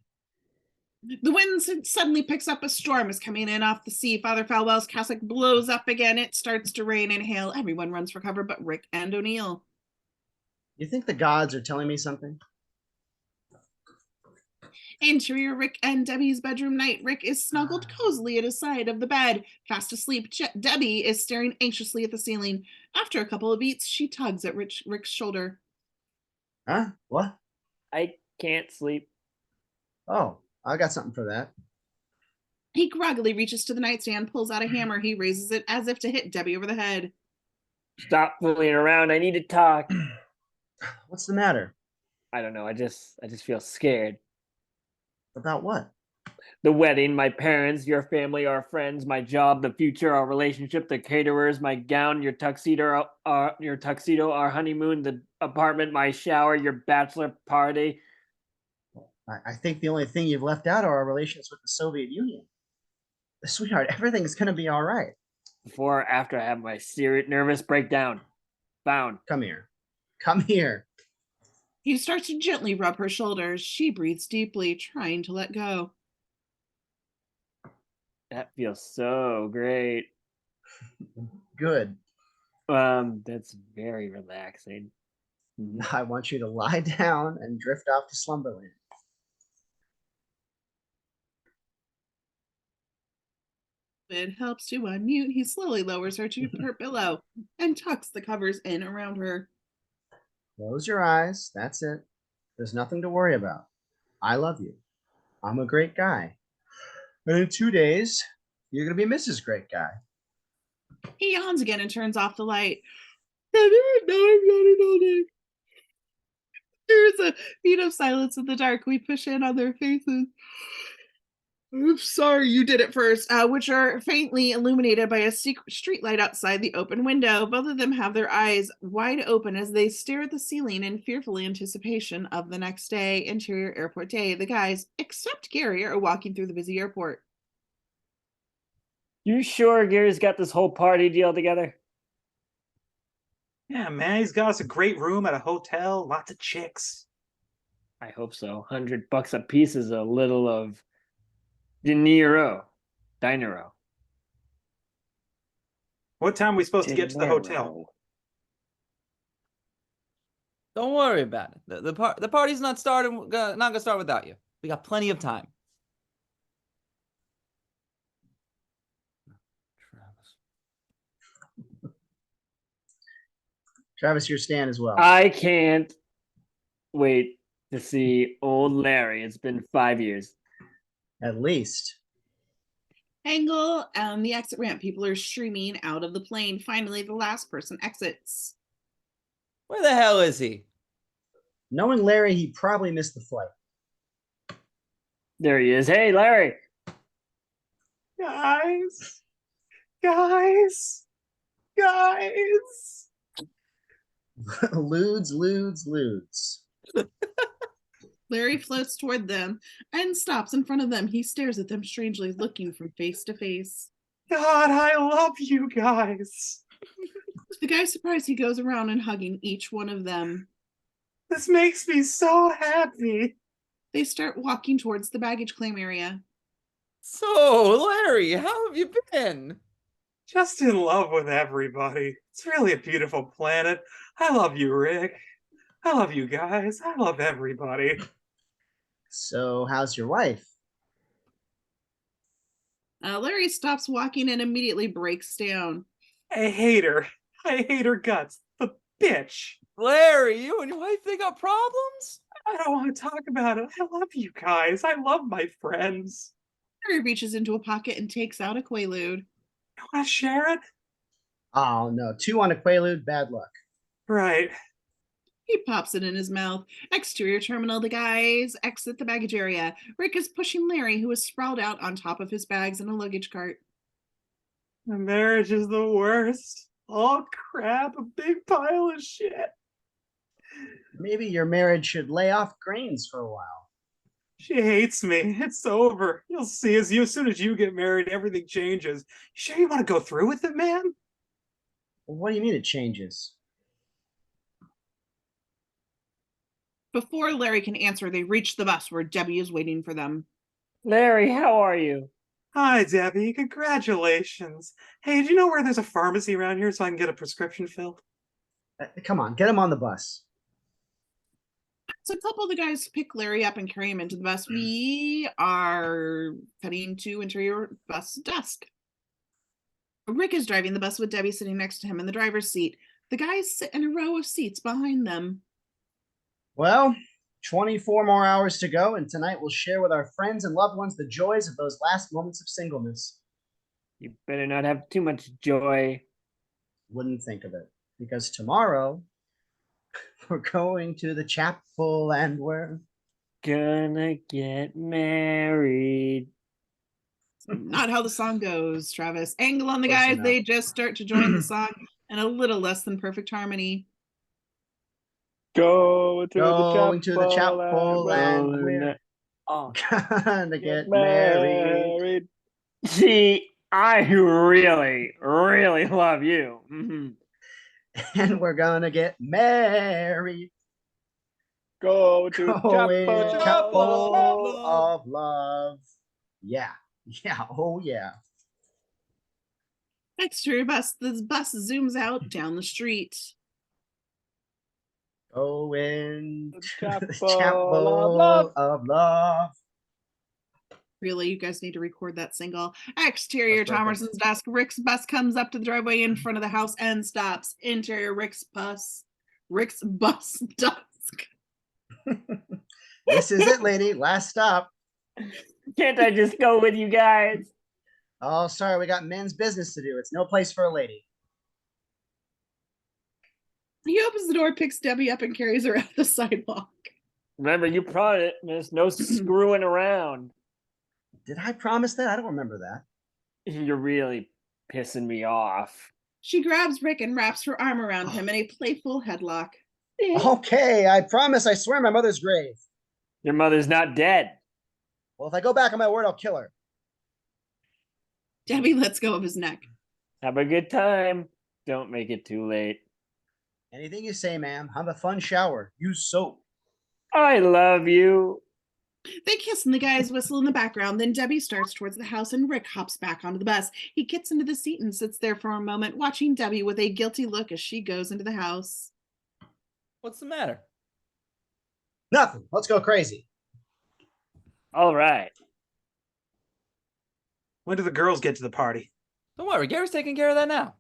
The wind suddenly picks up. A storm is coming in off the sea. Father Falwell's cassock blows up again. It starts to rain and hail. Everyone runs for cover but Rick and O'Neal. You think the gods are telling me something? Interior Rick and Debbie's bedroom night. Rick is snuggled cozily at his side of the bed, fast asleep. Debbie is staring anxiously at the ceiling. After a couple of beats, she tugs at Rick's shoulder. Huh? What? I can't sleep. Oh, I got something for that. He groggily reaches to the nightstand, pulls out a hammer. He raises it as if to hit Debbie over the head. Stop fooling around. I need to talk. What's the matter? I don't know. I just feel scared. About what? The wedding, my parents, your family, our friends, my job, the future, our relationship, the caterers, my gown, your tuxedo, our honeymoon, the apartment, my shower, your bachelor party. I think the only thing you've left out are our relations with the Soviet Union. Sweetheart, everything's going to be all right. Before or after I have my serious nervous breakdown. Found. Come here. Come here. He starts to gently rub her shoulders. She breathes deeply, trying to let go. That feels so great. Good. That's very relaxing. I want you to lie down and drift off to slumberland. It helps to unmute. He slowly lowers her to her pillow and tucks the covers in around her. Close your eyes. That's it. There's nothing to worry about. I love you. I'm a great guy. And in 2 days, you're going to be Mrs. Great Guy. He yawns again and turns off the light. Now I'm yawning all day. There's a beat of silence in the dark. We push in on their faces. I'm sorry you did it first, which are faintly illuminated by a secret street light outside the open window. Both of them have their eyes wide open as they stare at the ceiling in fearful anticipation of the next day. Interior airport day. The guys, except Gary, are walking through the busy airport. You sure Gary's got this whole party deal together? Yeah, man, he's got us a great room at a hotel, lots of chicks. I hope so. $100 a piece is a little of dinero. What time are we supposed to get to the hotel? Dinero. Don't worry about it. The party's not gonna start without you. We got plenty of time. Travis, your stand as well. I can't wait to see old Larry. It's been 5 years. At least. Angle and the exit ramp. People are streaming out of the plane. Finally, the last person exits. Where the hell is he? Knowing Larry, he probably missed the flight. There he is. Hey, Larry. Guys. Ludes. Larry floats toward them and stops in front of them. He stares at them strangely, looking from face to face. God, I love you guys. The guy's surprised. He goes around and hugging each one of them. This makes me so happy. They start walking towards the baggage claim area. So, Larry, how have you been? Just in love with everybody. It's really a beautiful planet. I love you, Rick. I love you guys. I love everybody. So, how's your wife? Larry stops walking and immediately breaks down. I hate her. I hate her guts. The bitch. Larry, you and your wife, they got problems? I don't want to talk about it. I love you guys. I love my friends. Larry reaches into a pocket and takes out a Quaalude. You want to share it? Oh, no. 2 on a Quaalude, bad luck. Right. He pops it in his mouth. Exterior terminal, the guys exit the baggage area. Rick is pushing Larry, who is sprawled out on top of his bags in a luggage cart. The marriage is the worst. Oh, crap. A big pile of shit. Maybe your marriage should lay off grains for a while. She hates me. It's over. You'll see as soon as you get married, everything changes. You sure you want to go through with it, man? Well, what do you mean it changes? Before Larry can answer, they reach the bus where Debbie is waiting for them. Larry, how are you? Hi, Debbie. Congratulations. Hey, do you know where there's a pharmacy around here so I can get a prescription filled? Come on, get him on the bus. So a couple of the guys pick Larry up and carry him into the bus. We are heading to interior bus desk. Rick is driving the bus with Debbie sitting next to him in the driver's seat. The guys sit in a row of seats behind them. Well, 24 more hours to go, and tonight we'll share with our friends and loved ones the joys of those last moments of singleness. You better not have too much joy. Wouldn't think of it, because tomorrow we're going to the chapel and we're Gonna get married. Not how the song goes, Travis. Angle on the Close guys, enough. they just start to join the song in a little less than perfect harmony. Going going to the chapel and we're Oh, gonna get married. see, I really, really love you. Mhm. And we're gonna get married. Go to Going chapel. chapel of love. Yeah. Yeah. Oh, yeah. Exterior bus, the bus zooms out down the street. Going to the Chapel chapel of of love. Really, you guys need to record that single. Exterior That's perfect. Thomerson's desk. Rick's bus comes up to the driveway in front of the house and stops. Interior Rick's bus desk. This is it, lady. Last stop. Can't I just go with you guys? Oh, sorry. We got men's business to do. It's no place for a lady. He opens the door, picks Debbie up, and carries her out the sidewalk. Remember, you promised no screwing around. Did I promise that? I don't remember that. You're really pissing me off. She grabs Rick and wraps her arm around him in a playful headlock. Okay, I promise. I swear my mother's grave. Your mother's not dead. Well, if I go back on my word, I'll kill her. Debbie lets go of his neck. Have a good time. Don't make it too late. Anything you say, ma'am. Have a fun shower. Use soap. I love you. They kiss and the guys whistle in the background. Then Debbie starts towards the house and Rick hops back onto the bus. He gets into the seat and sits there for a moment, watching Debbie with a guilty look as she goes into the house. What's the matter? Nothing. Let's go crazy. All right. When do the girls get to the party? Don't worry, Gary's taking care of that now.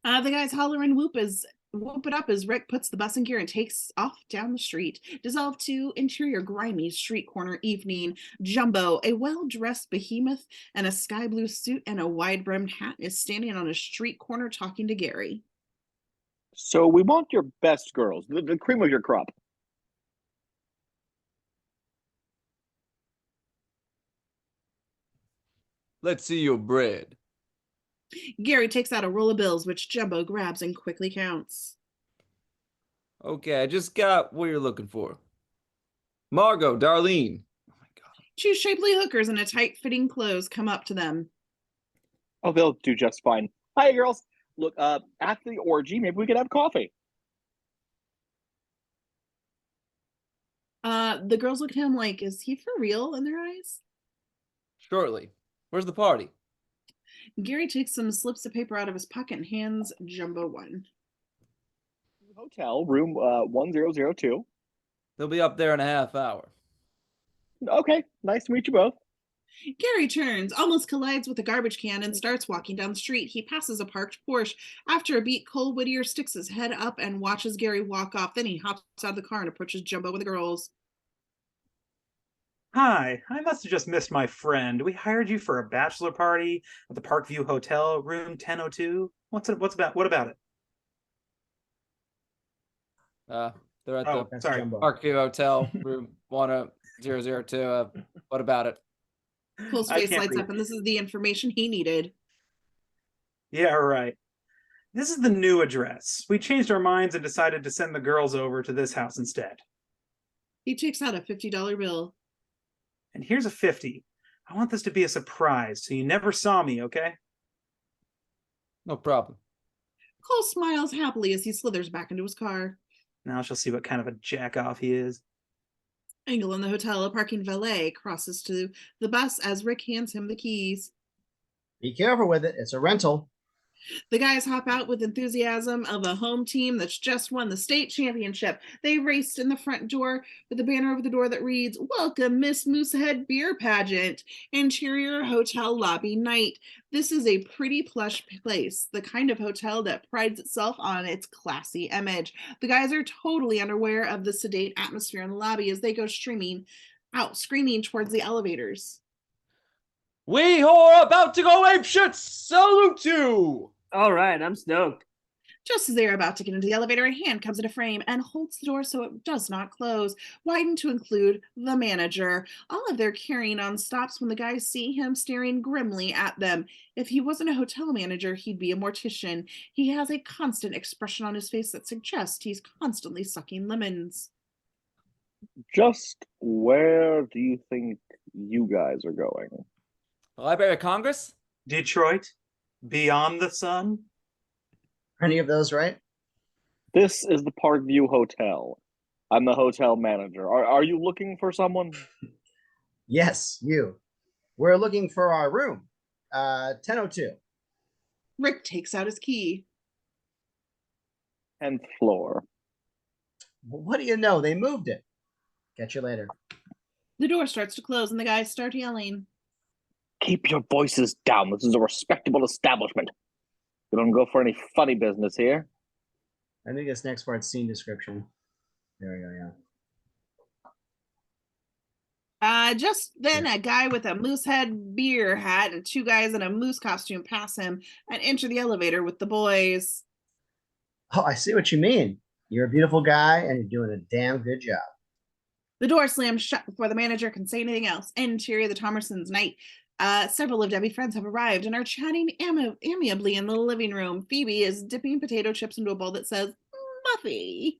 The guys holler and whoop it up as Rick puts the bus in gear and takes off down the street. Dissolve to interior grimy street corner evening. Jumbo, a well-dressed behemoth in a sky blue suit and a wide-brimmed hat, is standing on a street corner talking to Gary. So we want your best girls, the cream of your crop. Let's see your bread. Gary takes out a roll of bills, which Jumbo grabs and quickly counts. Okay, I just got what you're looking for. Margot, Darlene. Oh my god. Two shapely hookers in a tight-fitting clothes come up to them. Oh, they'll do just fine. Hi, girls. Look, after the orgy, maybe we could have coffee. The girls look at him like, is he for real in their eyes? Shortly. Where's the party? Gary takes some slips of paper out of his pocket and hands Jumbo one. Hotel room 1002. They'll be up there in a half hour. Okay, nice to meet you both. Gary turns, almost collides with a garbage can, and starts walking down the street. He passes a parked Porsche. After a beat, Cole Whittier sticks his head up and watches Gary walk off. Then he hops out of the car and approaches Jumbo with the girls. Hi, I must have just missed my friend. We hired you for a bachelor party at the Parkview Hotel, room 1002. What about it? They're at Oh, the sorry. Jumbo. Parkview Hotel, room 1002. What about it? Cole's I face can't lights read. up, and this is the information he needed. Yeah, right. This is the new address. We changed our minds and decided to send the girls over to this house instead. He takes out a $50 bill. And here's a 50. I want this to be a surprise, so you never saw me, okay? No problem. Cole smiles happily as he slithers back into his car. Now she'll see what kind of a jack-off he is. Angle in the hotel, a parking valet crosses to the bus as Rick hands him the keys. Be careful with it. It's a rental. The guys hop out with enthusiasm of a home team that's just won the state championship. They raced in the front door with a banner over the door that reads, "Welcome, Miss Moosehead Beer Pageant, Interior Hotel Lobby Night." This is a pretty plush place, the kind of hotel that prides itself on its classy image. The guys are totally unaware of the sedate atmosphere in the lobby as they go screaming towards the elevators. We who are about to go apeshit salute you! All right, I'm stoked. Just as they are about to get into the elevator, a hand comes into frame and holds the door so it does not close, widened to include the manager. All of their carrying on stops when the guys see him staring grimly at them. If he wasn't a hotel manager, he'd be a mortician. He has a constant expression on his face that suggests he's constantly sucking lemons. Just where do you think you guys are going? The Library of Congress? Detroit? Beyond the sun? Any of those, right? This is the Parkview Hotel. I'm the hotel manager. Are you looking for someone? Yes, you. We're looking for our room. 1002. Rick takes out his key. 10th floor. What do you know? They moved it. Catch you later. The door starts to close and the guys start yelling. Keep your voices down. This is a respectable establishment. We don't go for any funny business here. I think this next part's scene description. There we go, yeah. Just then, a guy with a Moosehead beer hat and two guys in a moose costume pass him and enter the elevator with the boys. Oh, I see what you mean. You're a beautiful guy and you're doing a damn good job. The door slams shut before the manager can say anything else. Interior the Thomersons' night. Several of Debbie's friends have arrived and are chatting amiably in the living room. Phoebe is dipping potato chips into a bowl that says Muffy.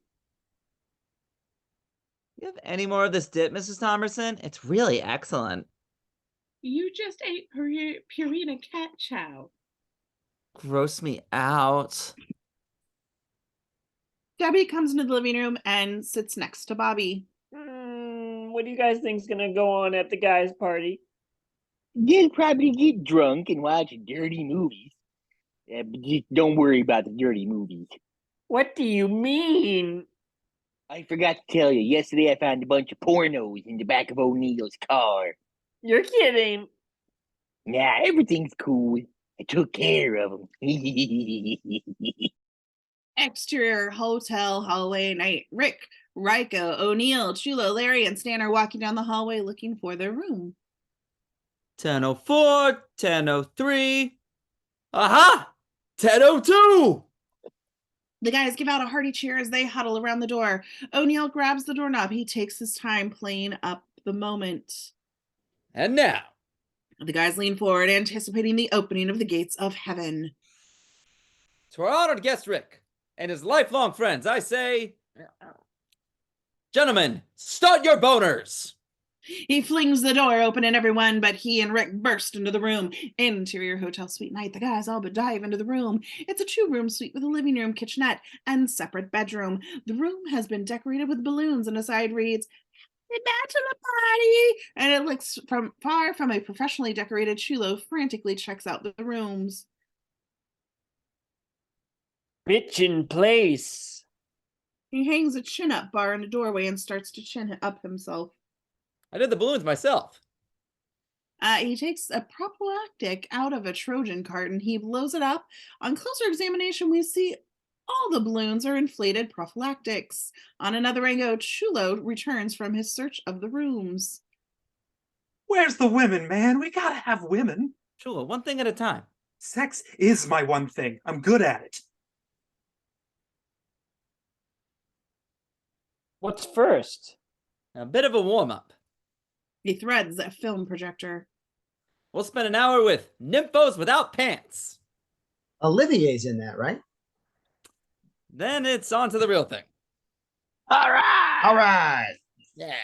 You have any more of this dip, Mrs. Thomerson? It's really excellent. You just ate Purina cat chow. Gross me out. Debbie comes into the living room and sits next to Bobby. What do you guys think's gonna go on at the guys' party? You'll probably get drunk and watch dirty movies. But just don't worry about the dirty movies. What do you mean? I forgot to tell you, yesterday I found a bunch of pornos in the back of O'Neill's car. You're kidding. Nah, everything's cool. I took care of them. Exterior hotel hallway night. Rick, Ryko, O'Neill, Chulo, Larry, and Stan are walking down the hallway looking for their room. 10:04, 10:03. Aha! 10:02! The guys give out a hearty cheer as they huddle around the door. O'Neill grabs the doorknob. He takes his time playing up the moment. And now, The guys lean forward, anticipating the opening of the gates of heaven. to our honored guest Rick and his lifelong friends, I say, gentlemen, start your boners! He flings the door open and everyone but he and Rick burst into the room. Interior hotel suite night. The guys all but dive into the room. It's a 2-room suite with a living room, kitchenette, and separate bedroom. The room has been decorated with balloons and a side reads, Bachelor Party! And it looks from far from a professionally decorated chulo frantically checks out the rooms. Bitch in place. He hangs a chin-up bar in the doorway and starts to chin up himself. I did the balloons myself. He takes a prophylactic out of a Trojan carton. He blows it up. On closer examination, we see all the balloons are inflated prophylactics. On another angle, Chulo returns from his search of the rooms. Where's the women, man? We gotta have women. Chulo, one thing at a time. Sex is my one thing. I'm good at it. What's first? A bit of a warm-up. He threads a film projector. We'll spend an hour with nymphos without pants. Olivier's in that, right? Then it's on to the real thing. All right. All right. Yeah.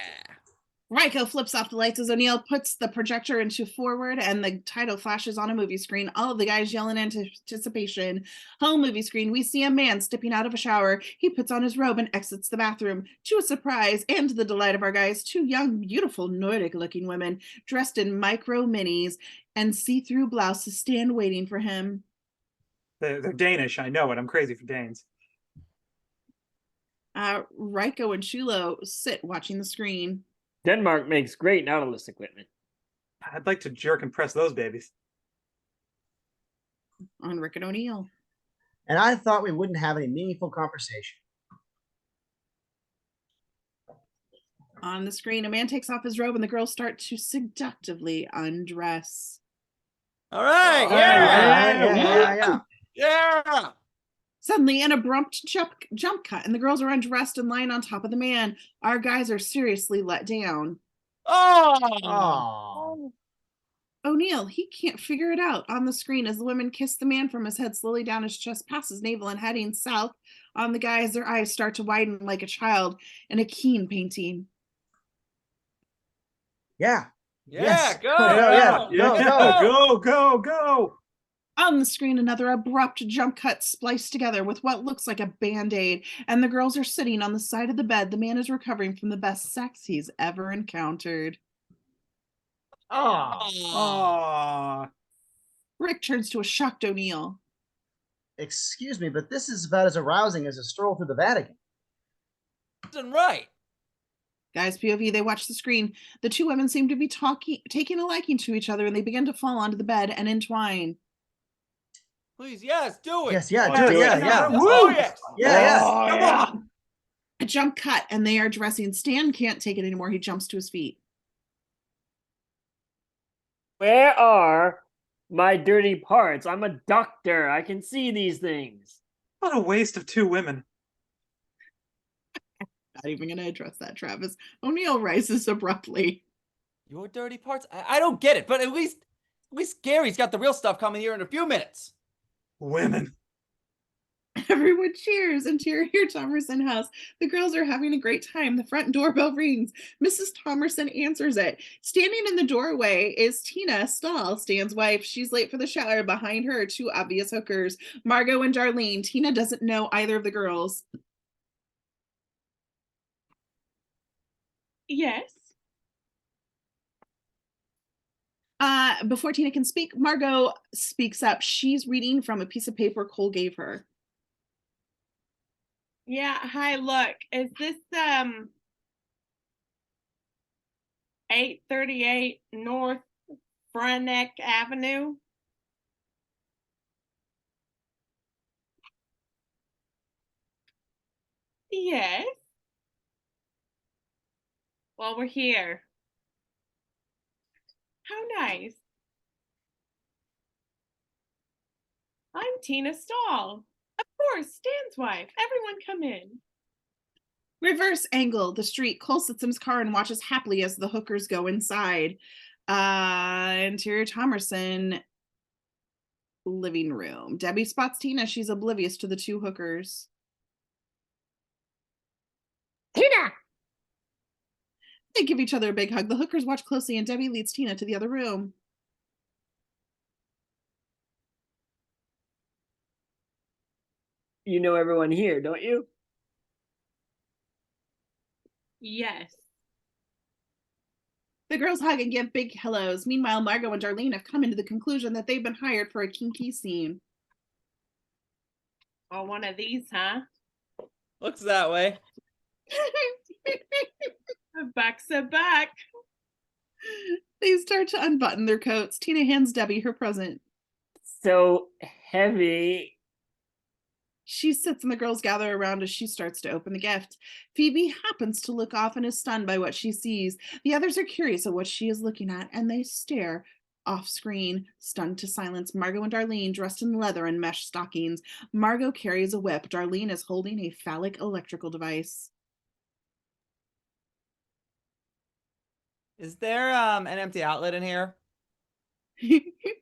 Ryko flips off the lights as O'Neal puts the projector into forward and the title flashes on a movie screen. All of the guys yell in anticipation. Home movie screen, we see a man stepping out of a shower. He puts on his robe and exits the bathroom. To a surprise and to the delight of our guys, two young, beautiful Nordic-looking women dressed in micro minis and see-through blouses stand waiting for him. They're Danish. I know it. I'm crazy for Danes. Ryko and Chulo sit watching the screen. Denmark makes great Nautilus equipment. I'd like to jerk and press those babies. On Rick and O'Neal. And I thought we wouldn't have any meaningful conversation. On the screen, a man takes off his robe and the girls start to seductively undress. All right. Yeah. Suddenly, an abrupt jump cut, and the girls are undressed and lying on top of the man. Our guys are seriously let down. Oh. O'Neal, he can't figure it out. On the screen, as the women kiss the man from his head slowly down his chest, past his navel, and heading south. On the guys, their eyes start to widen like a child in a keen painting. Yeah. Yeah, Yes. go. Go. On the screen, another abrupt jump cut spliced together with what looks like a band-aid, and the girls are sitting on the side of the bed. The man is recovering from the best sex he's ever encountered. Aww. Rick turns to a shocked O'Neal. Excuse me, but this is about as arousing as a stroll through the Vatican. Right. Guys, POV, they watch the screen. The two women seem to be taking a liking to each other, and they begin to fall onto the bed and entwine. Please, yes, do it. Yes, yeah, Oh, do it. do it. Yeah. Oh, yes. Yeah. Oh, Come yeah. on. A jump cut, and they are dressing. Stan can't take it anymore. He jumps to his feet. Where are my dirty parts? I'm a doctor. I can see these things. What a waste of two women. Not even going to address that, Travis. O'Neal rises abruptly. Your dirty parts? I don't get it, but at least Gary's got the real stuff coming here in a few minutes. Women. Everyone cheers. Interior Thomerson house. The girls are having a great time. The front doorbell rings. Mrs. Thomerson answers it. Standing in the doorway is Tina Stahl, Stan's wife. She's late for the shower. Behind her, two obvious hookers, Margot and Darlene. Tina doesn't know either of the girls. Yes. Before Tina can speak, Margot speaks up. She's reading from a piece of paper Cole gave her. Yeah, hi, look. Is this 838 North Frontenac Avenue? Yes. Well, we're here. How nice. I'm Tina Stahl. Of course, Stan's wife. Everyone come in. Reverse angle, the street. Cole sits in his car and watches happily as the hookers go inside. Interior Thomerson living room. Debbie spots Tina. She's oblivious to the two hookers. Tina! They give each other a big hug. The hookers watch closely, and Debbie leads Tina to the other room. You know everyone here, don't you? Yes. The girls hug and give big hellos. Meanwhile, Margot and Darlene have come into the conclusion that they've been hired for a kinky scene. Oh, one of these, huh? Looks that way. A buck's a buck. They start to unbutton their coats. Tina hands Debbie her present. So heavy. She sits and the girls gather around as she starts to open the gift. Phoebe happens to look off and is stunned by what she sees. The others are curious at what she is looking at, and they stare off screen, stunned to silence. Margot and Darlene dressed in leather and mesh stockings. Margot carries a whip. Darlene is holding a phallic electrical device. Is there an empty outlet in here?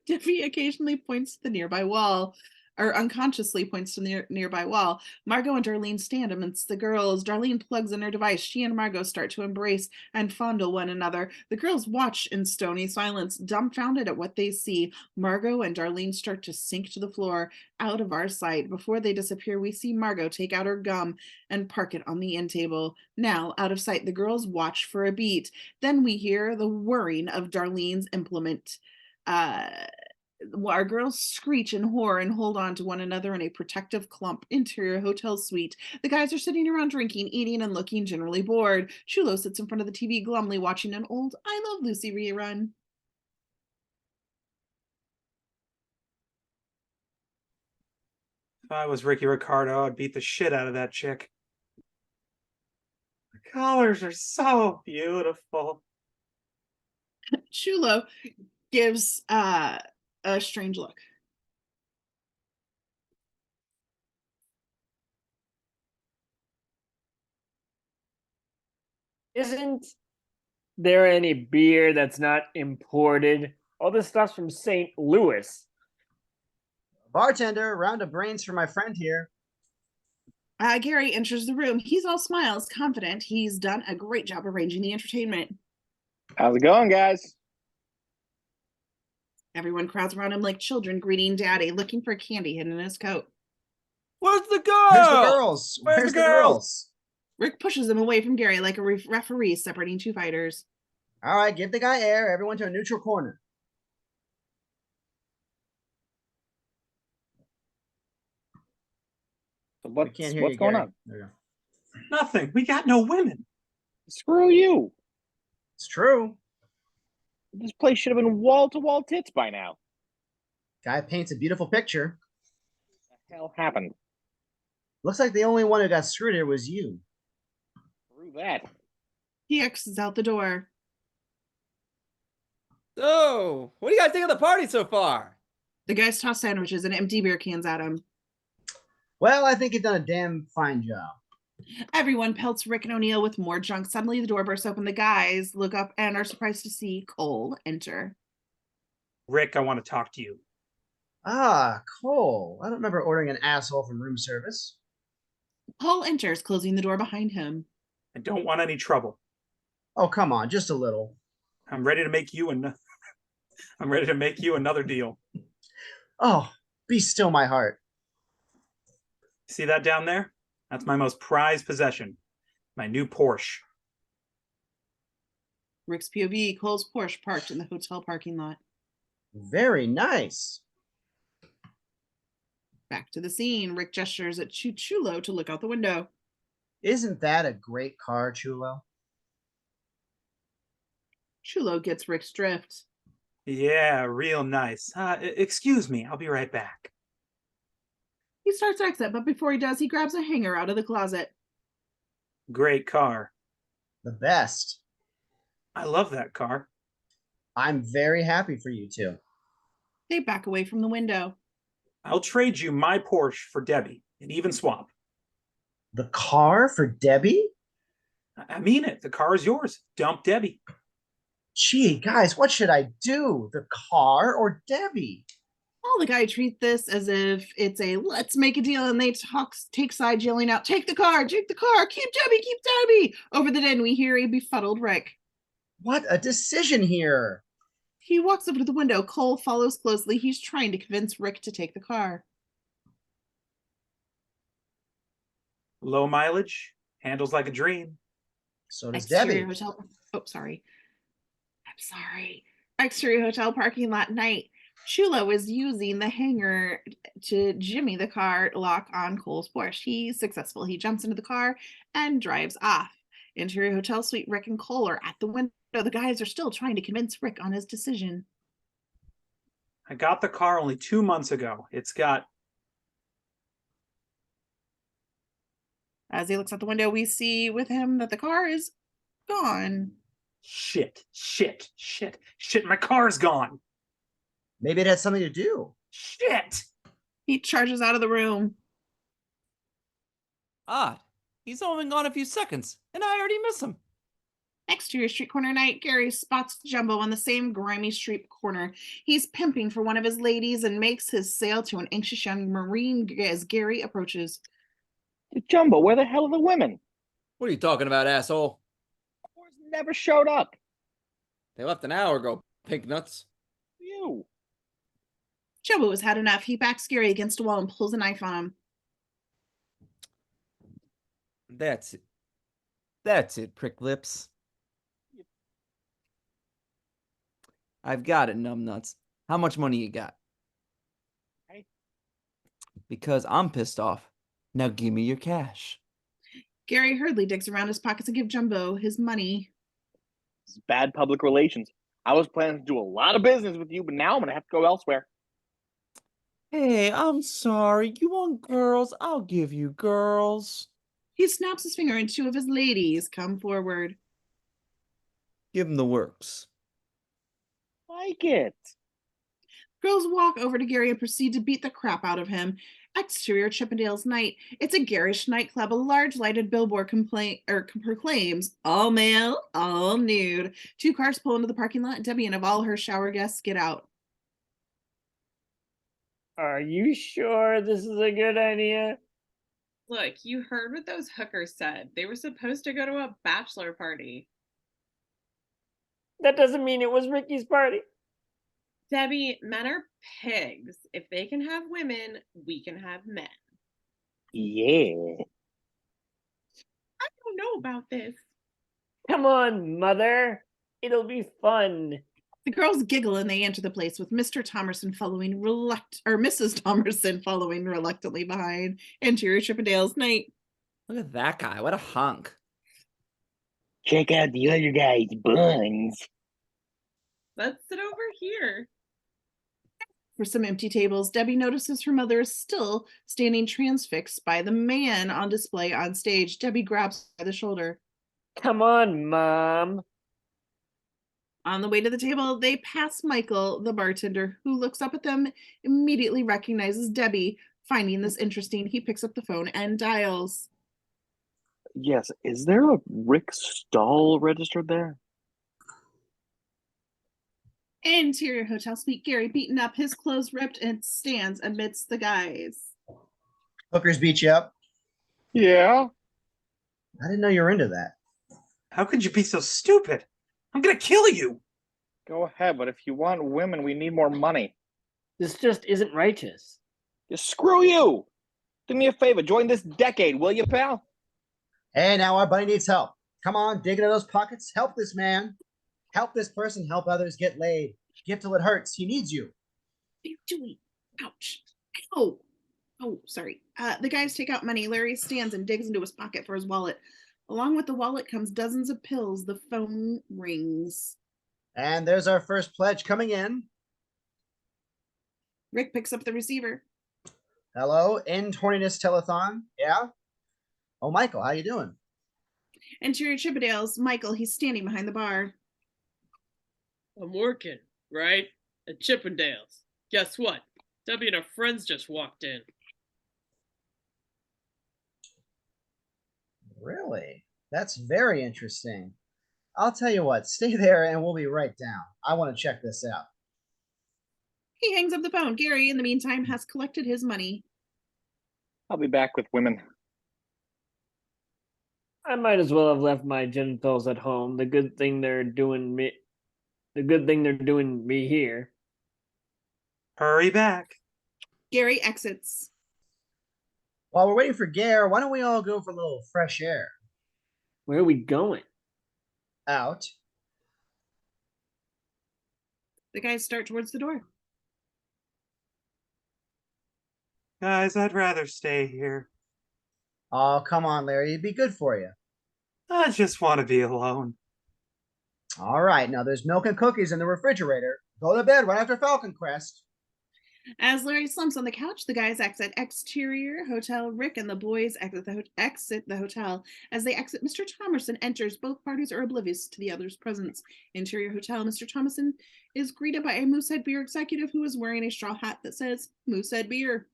Debbie occasionally points to the nearby wall, or unconsciously points to the nearby wall. Margot and Darlene stand amidst the girls. Darlene plugs in her device. She and Margot start to embrace and fondle one another. The girls watch in stony silence, dumbfounded at what they see. Margot and Darlene start to sink to the floor, out of our sight. Before they disappear, we see Margot take out her gum and park it on the end table. Now, out of sight, the girls watch for a beat. Then we hear the whirring of Darlene's implement. Our girls screech in horror and hold on to one another in a protective clump. Interior hotel suite. The guys are sitting around drinking, eating, and looking generally bored. Chulo sits in front of the TV glumly watching an old I Love Lucy rerun. If I was Ricky Ricardo, I'd beat the shit out of that chick. The colors are so beautiful. Chulo gives a strange look. Isn't there any beer that's not imported? All this stuff's from St. Louis. Bartender, round of brains for my friend here. Gary enters the room. He's all smiles, confident. He's done a great job arranging the entertainment. How's it going, guys? Everyone crowds around him like children greeting Daddy, looking for candy hidden in his coat. Where's the girl? Where's the girls? Where's the girls? Rick pushes them away from Gary like a referee separating two fighters. All right, give the guy air. Everyone to a neutral corner. We can't hear What's you, going Gary. on? There you go. Nothing. We got no women. Screw you. It's true. This place should have been wall-to-wall tits by now. Guy paints a beautiful picture. What the hell happened? Looks like the only one who got screwed here was you. Screw that. He exits out the door. So, what do you guys think of the party so far? The guys toss sandwiches and empty beer cans at him. Well, I think you've done a damn fine job. Everyone pelts Rick and O'Neill with more junk. Suddenly, the door bursts open. The guys look up and are surprised to see Cole enter. Rick, I want to talk to you. Ah, Cole. I don't remember ordering an asshole from room service. Cole enters, closing the door behind him. I don't want any trouble. Oh, come on, just a little. I'm ready to make you I'm ready to make you another deal. Oh, be still my heart. See that down there? That's my most prized possession. My new Porsche. Rick's POV, Cole's Porsche parked in the hotel parking lot. Very nice. Back to the scene. Rick gestures at Chulo to look out the window. Isn't that a great car, Chulo? Chulo gets Rick's drift. Yeah, real nice. Excuse me, I'll be right back. He starts to exit, but before he does, he grabs a hanger out of the closet. Great car. The best. I love that car. I'm very happy for you two. They back away from the window. I'll trade you my Porsche for Debbie, an even swap. The car for Debbie? I mean it. The car is yours. Dump Debbie. Gee, guys, what should I do? The car or Debbie? All the guys treat this as if it's a let's make a deal, and they take sides, yelling out, take the car, keep Debbie, keep Debbie. Over the din, we hear a befuddled Rick. What a decision here. He walks over to the window. Cole follows closely. He's trying to convince Rick to take the car. Low mileage, handles like a dream. So does Exterior Debbie. hotel. Oh, sorry. sorry. Exterior hotel parking lot night. Chulo is using the hangar to jimmy the car lock on Cole's Porsche. He's successful. He jumps into the car and drives off. Interior hotel suite. Rick and Cole are at the window. The guys are still trying to convince Rick on his decision. I got the car only 2 months ago. It's got... As he looks out the window, we see with him that the car is gone. Shit. My car's gone. Maybe it had something to do. Shit. He charges out of the room. Odd. He's only been gone a few seconds, and I already miss him. Exterior street corner night. Gary spots Jumbo on the same grimy street corner. He's pimping for one of his ladies and makes his sale to an anxious young Marine as Gary approaches. Jumbo, where the hell are the women? What are you talking about, asshole? Boys never showed up. They left an hour ago, pink nuts. You. Jumbo has had enough. He backs Gary against a wall and pulls a knife on him. That's it. That's it, prick lips. I've got it, numbnuts. How much money you got? Hey. Because I'm pissed off. Now give me your cash. Gary hurriedly digs around his pockets and gives Jumbo his money. This is bad public relations. I was planning to do a lot of business with you, but now I'm going to have to go elsewhere. Hey, I'm sorry. You want girls? I'll give you girls. He snaps his finger and two of his ladies come forward. Give him the works. Like it. Girls walk over to Gary and proceed to beat the crap out of him. Exterior Chippendale's night. It's a garish nightclub. A large lighted billboard proclaims, all male, all nude. Two cars pull into the parking lot. Debbie and of all her shower guests get out. Are you sure this is a good idea? Look, you heard what those hookers said. They were supposed to go to a bachelor party. That doesn't mean it was Ricky's party. Debbie, men are pigs. If they can have women, we can have men. Yeah. I don't know about this. Come on, mother. It'll be fun. The girls giggle and they enter the place with Mr. Thomerson Mrs. Thomerson following reluctantly behind. Interior Chippendale's night. Look at that guy. What a hunk. Check out the other guy's buns. Let's sit over here. For some empty tables, Debbie notices her mother is still standing transfixed by the man on display on stage. Debbie grabs her by the shoulder. Come on, Mom. On the way to the table, they pass Michael, the bartender, who looks up at them, immediately recognizes Debbie. Finding this interesting, he picks up the phone and dials. Yes, is there a Rick Stahl registered there? Interior hotel suite. Gary beaten up, his clothes ripped, and stands amidst the guys. Hookers beat you up. Yeah. I didn't know you were into that. How could you be so stupid? I'm gonna kill you. Go ahead, but if you want women, we need more money. This just isn't righteous. Just screw you. Do me a favor, join this decade, will you, pal? Hey, now our buddy needs help. Come on, dig into those pockets. Help this man. Help this person. Help others get laid. Give till it hurts. He needs you. What are you doing? Ouch. Ow. Oh, sorry. The guys take out money. Larry stands and digs into his pocket for his wallet. Along with the wallet comes dozens of pills. The phone rings. And there's our first pledge coming in. Rick picks up the receiver. Hello, End Horniness Telethon. Yeah? Oh, Michael, how you doing? Interior Chippendales. Michael, he's standing behind the bar. I'm working, right? At Chippendales. Guess what? Debbie and her friends just walked in. Really? That's very interesting. I'll tell you what, stay there and we'll be right down. I want to check this out. He hangs up the phone. Gary, in the meantime, has collected his money. I'll be back with women. I might as well have left my genitals at home. The good thing they're doing me here. Hurry back. Gary exits. While we're waiting for Gare, why don't we all go for a little fresh air? Where are we going? Out. The guys start towards the door. Guys, I'd rather stay here. Oh, come on, Larry. It'd be good for you. I just want to be alone. All right. Now, there's milk and cookies in the refrigerator. Go to bed right after Falcon Crest. As Larry slumps on the couch, the guys exit exterior hotel. Rick and the boys exit the hotel. As they exit, Mr. Thomerson enters. Both parties are oblivious to the other's presence. Interior hotel. Mr. Thomerson is greeted by a Moosehead Beer executive who is wearing a straw hat that says Moosehead Beer.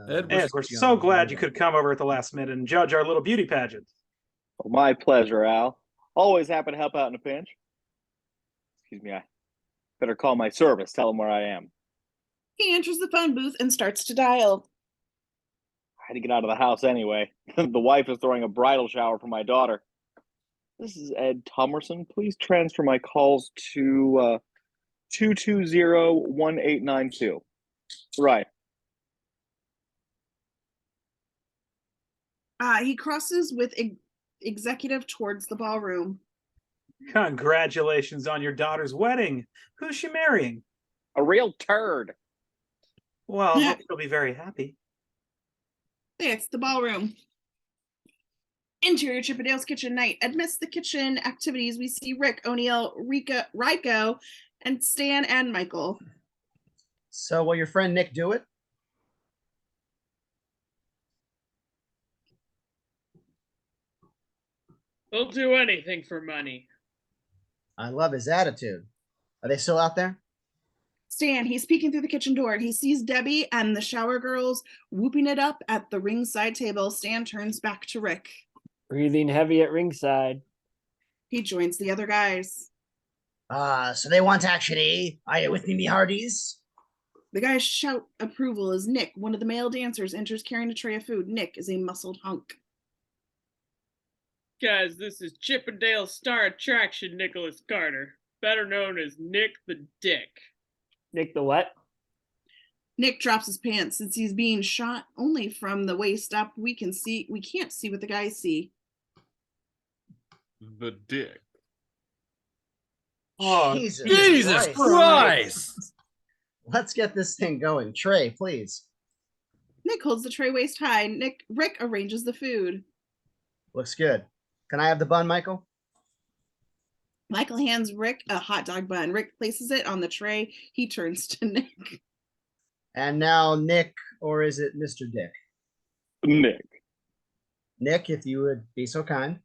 Ed, Ed, we're so glad you could come over at the last minute and judge our little beauty pageant. Oh, my pleasure, Al. Always happy to help out in a pinch. Excuse me, I better call my service, tell them where I am. He enters the phone booth and starts to dial. I had to get out of the house anyway. The wife is throwing a bridal shower for my daughter. This is Ed Thomerson. Please transfer my calls to 220-1892. Right. He crosses with executive towards the ballroom. Congratulations on your daughter's wedding. Who's she marrying? A real turd. Well, I hope she'll be very happy. They exit the ballroom. Interior Chippendale's kitchen night. Amidst the kitchen activities, we see Rick, O'Neill, Ryko, and Stan and Michael. So, will your friend Nick do it? He'll do anything for money. I love his attitude. Are they still out there? Stan, he's peeking through the kitchen door and he sees Debbie and the shower girls whooping it up at the ringside table. Stan turns back to Rick. Breathing heavy at ringside. He joins the other guys. So they want action, eh? Are you with me, me hearties? The guys shout approval as Nick, one of the male dancers, enters carrying a tray of food. Nick is a muscled hunk. Guys, this is Chippendale star attraction Nicholas Carter, better known as Nick the Dick. Nick the what? Nick drops his pants since he's being shot only from the waist up. We can't see what the guys see. The dick. Oh, Jesus Christ! Let's get this thing going. Trey, please. Nick holds the tray waist high. Rick arranges the food. Looks good. Can I have the bun, Michael? Michael hands Rick a hot dog bun. Rick places it on the tray. He turns to Nick. And now Nick, or is it Mr. Dick? Nick. Nick, if you would be so kind.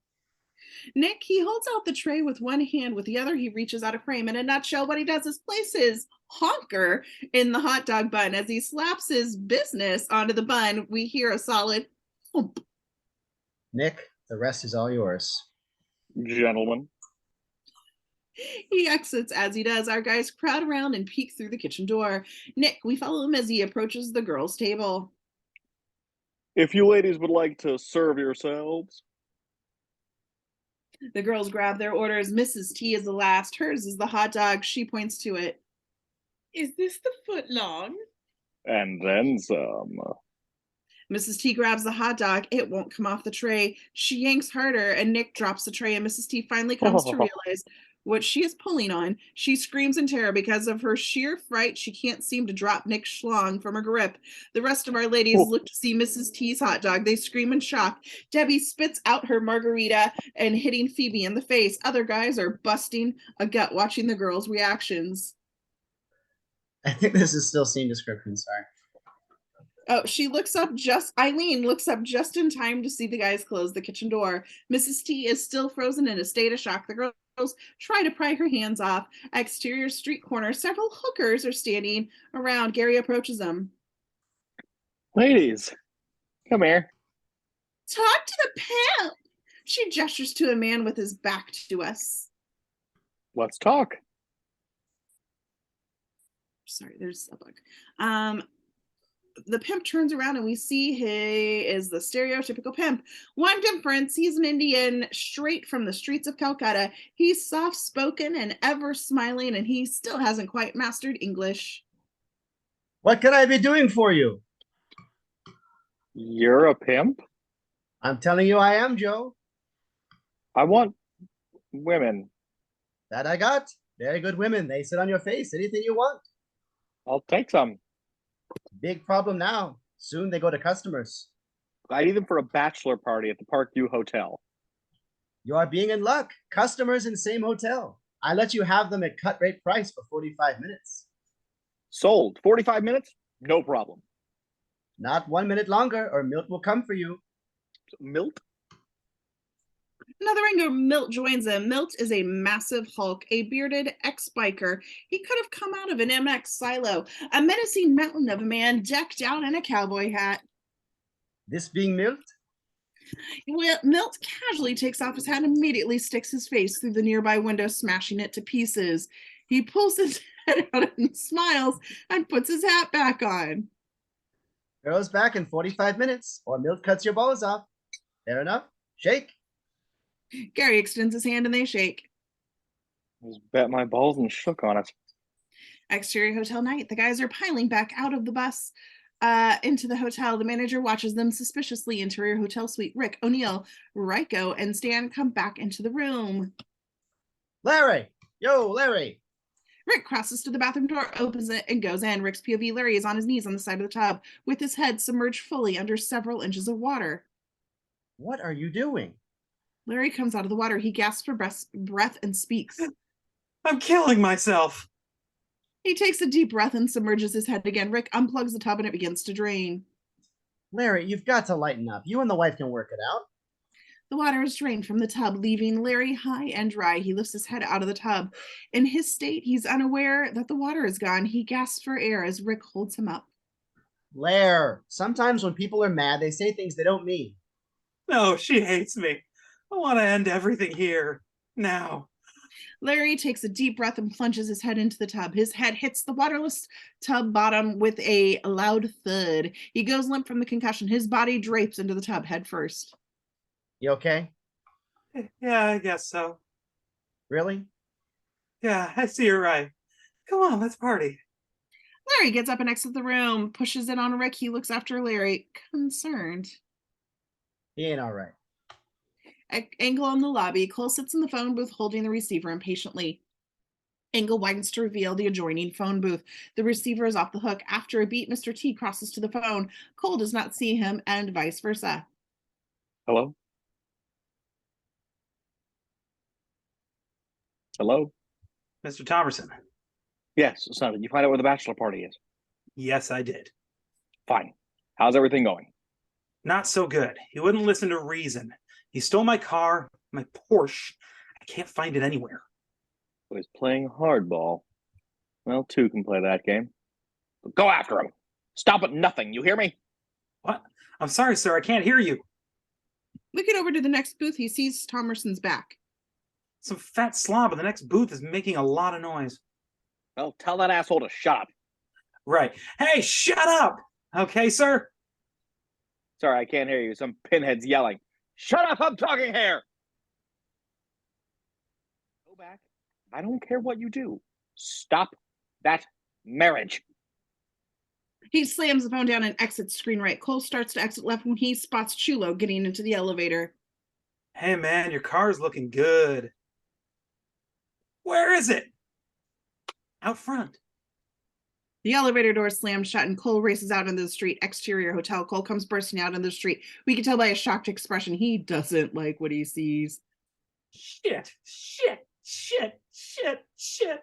Nick, he holds out the tray with one hand. With the other, he reaches out a frame. In a nutshell, what he does is place his honker in the hot dog bun. As he slaps his business onto the bun, we hear a solid thump. Nick, the rest is all yours. Gentlemen. He exits. As he does, our guys crowd around and peek through the kitchen door. Nick, we follow him as he approaches the girls' table. If you ladies would like to serve yourselves. The girls grab their orders. Mrs. T is the last. Hers is the hot dog. She points to it. Is this the foot long? And then some. Mrs. T grabs the hot dog. It won't come off the tray. She yanks harder, and Nick drops the tray, and Mrs. T finally comes to realize what she is pulling on. She screams in terror. Because of her sheer fright, she can't seem to drop Nick's schlong from her grip. The rest of our ladies look to see Mrs. T's hot dog. They scream in shock. Debbie spits out her margarita and hitting Phoebe in the face. Other guys are busting a gut watching the girls' reactions. I think this is still scene description, sorry. Oh, Eileen looks up just in time to see the guys close the kitchen door. Mrs. T is still frozen in a state of shock. The girls try to pry her hands off. Exterior street corner, several hookers are standing around. Gary approaches them. Ladies, come here. Talk to the pimp. She gestures to a man with his back to us. Let's talk. Sorry, there's a bug. The pimp turns around and we see he is the stereotypical pimp. One difference, he's an Indian straight from the streets of Calcutta. He's soft-spoken and ever smiling, and he still hasn't quite mastered English. What can I be doing for you? You're a pimp? I'm telling you I am, Joe. I want women. That I got. Very good women. They sit on your face. Anything you want. I'll take some. Big problem now. Soon they go to customers. I need them for a bachelor party at the Parkview Hotel. You are being in luck. Customers in same hotel. I let you have them at cut rate price for 45 minutes. Sold. 45 minutes? No problem. Not 1 minute longer, or Milt will come for you. Milt? Another anger, Milt joins him. Milt is a massive hulk, a bearded ex-biker. He could have come out of an MX silo, a menacing mountain of a man decked out in a cowboy hat. This being Milt? Well, Milt casually takes off his hat and immediately sticks his face through the nearby window, smashing it to pieces. He pulls his head out and smiles and puts his hat back on. Goes back in 45 minutes, or Milt cuts your balls off. Fair enough. Shake. Gary extends his hand and they shake. Just bet my balls and shook on it. Exterior hotel night. The guys are piling back out of the bus into the hotel. The manager watches them suspiciously. Interior hotel suite. Rick, O'Neill, Ryko, and Stan come back into the room. Larry! Yo, Larry! Rick crosses to the bathroom door, opens it, and goes in. Rick's POV, Larry is on his knees on the side of the tub, with his head submerged fully under several inches of water. What are you doing? Larry comes out of the water. He gasps for breath and speaks. I'm killing myself. He takes a deep breath and submerges his head again. Rick unplugs the tub and it begins to drain. Larry, you've got to lighten up. You and the wife can work it out. The water is drained from the tub, leaving Larry high and dry. He lifts his head out of the tub. In his state, he's unaware that the water is gone. He gasps for air as Rick holds him up. Lair, sometimes when people are mad, they say things they don't mean. No, she hates me. I want to end everything here. Now. Larry takes a deep breath and plunges his head into the tub. His head hits the waterless tub bottom with a loud thud. He goes limp from the concussion. His body drapes into the tub head first. You okay? Yeah, I guess so. Really? Yeah, I see you're right. Come on, let's party. Larry gets up and exits the room, pushes it on Rick. He looks after Larry, concerned. He ain't all right. Angle in the lobby. Cole sits in the phone booth holding the receiver impatiently. Angle widens to reveal the adjoining phone booth. The receiver is off the hook. After a beat, Mr. T crosses to the phone. Cole does not see him, and vice versa. Hello? Hello? Mr. Thomerson. Yes, son. Did you find out where the bachelor party is? Yes, I did. Fine. How's everything going? Not so good. He wouldn't listen to reason. He stole my car, my Porsche. I can't find it anywhere. So he's playing hardball. Well, two can play that game. But go after him. Stop at nothing. You hear me? What? I'm sorry, sir. I can't hear you. Looking over to the next booth, he sees Thomerson's back. Some fat slob in the next booth is making a lot of noise. Well, tell that asshole to shut up. Right. Hey, shut up! Okay, sir? Sorry, I can't hear you. Some pinhead's yelling. Shut up, I'm talking here! Go back. I don't care what you do. Stop that marriage. He slams the phone down and exits screen right. Cole starts to exit left when he spots Chulo getting into the elevator. Hey, man, your car's looking good. Where is it? Out front. The elevator door slams shut and Cole races out into the street. Exterior hotel. Cole comes bursting out into the street. We can tell by his shocked expression he doesn't like what he sees. Shit, shit, shit, shit, shit.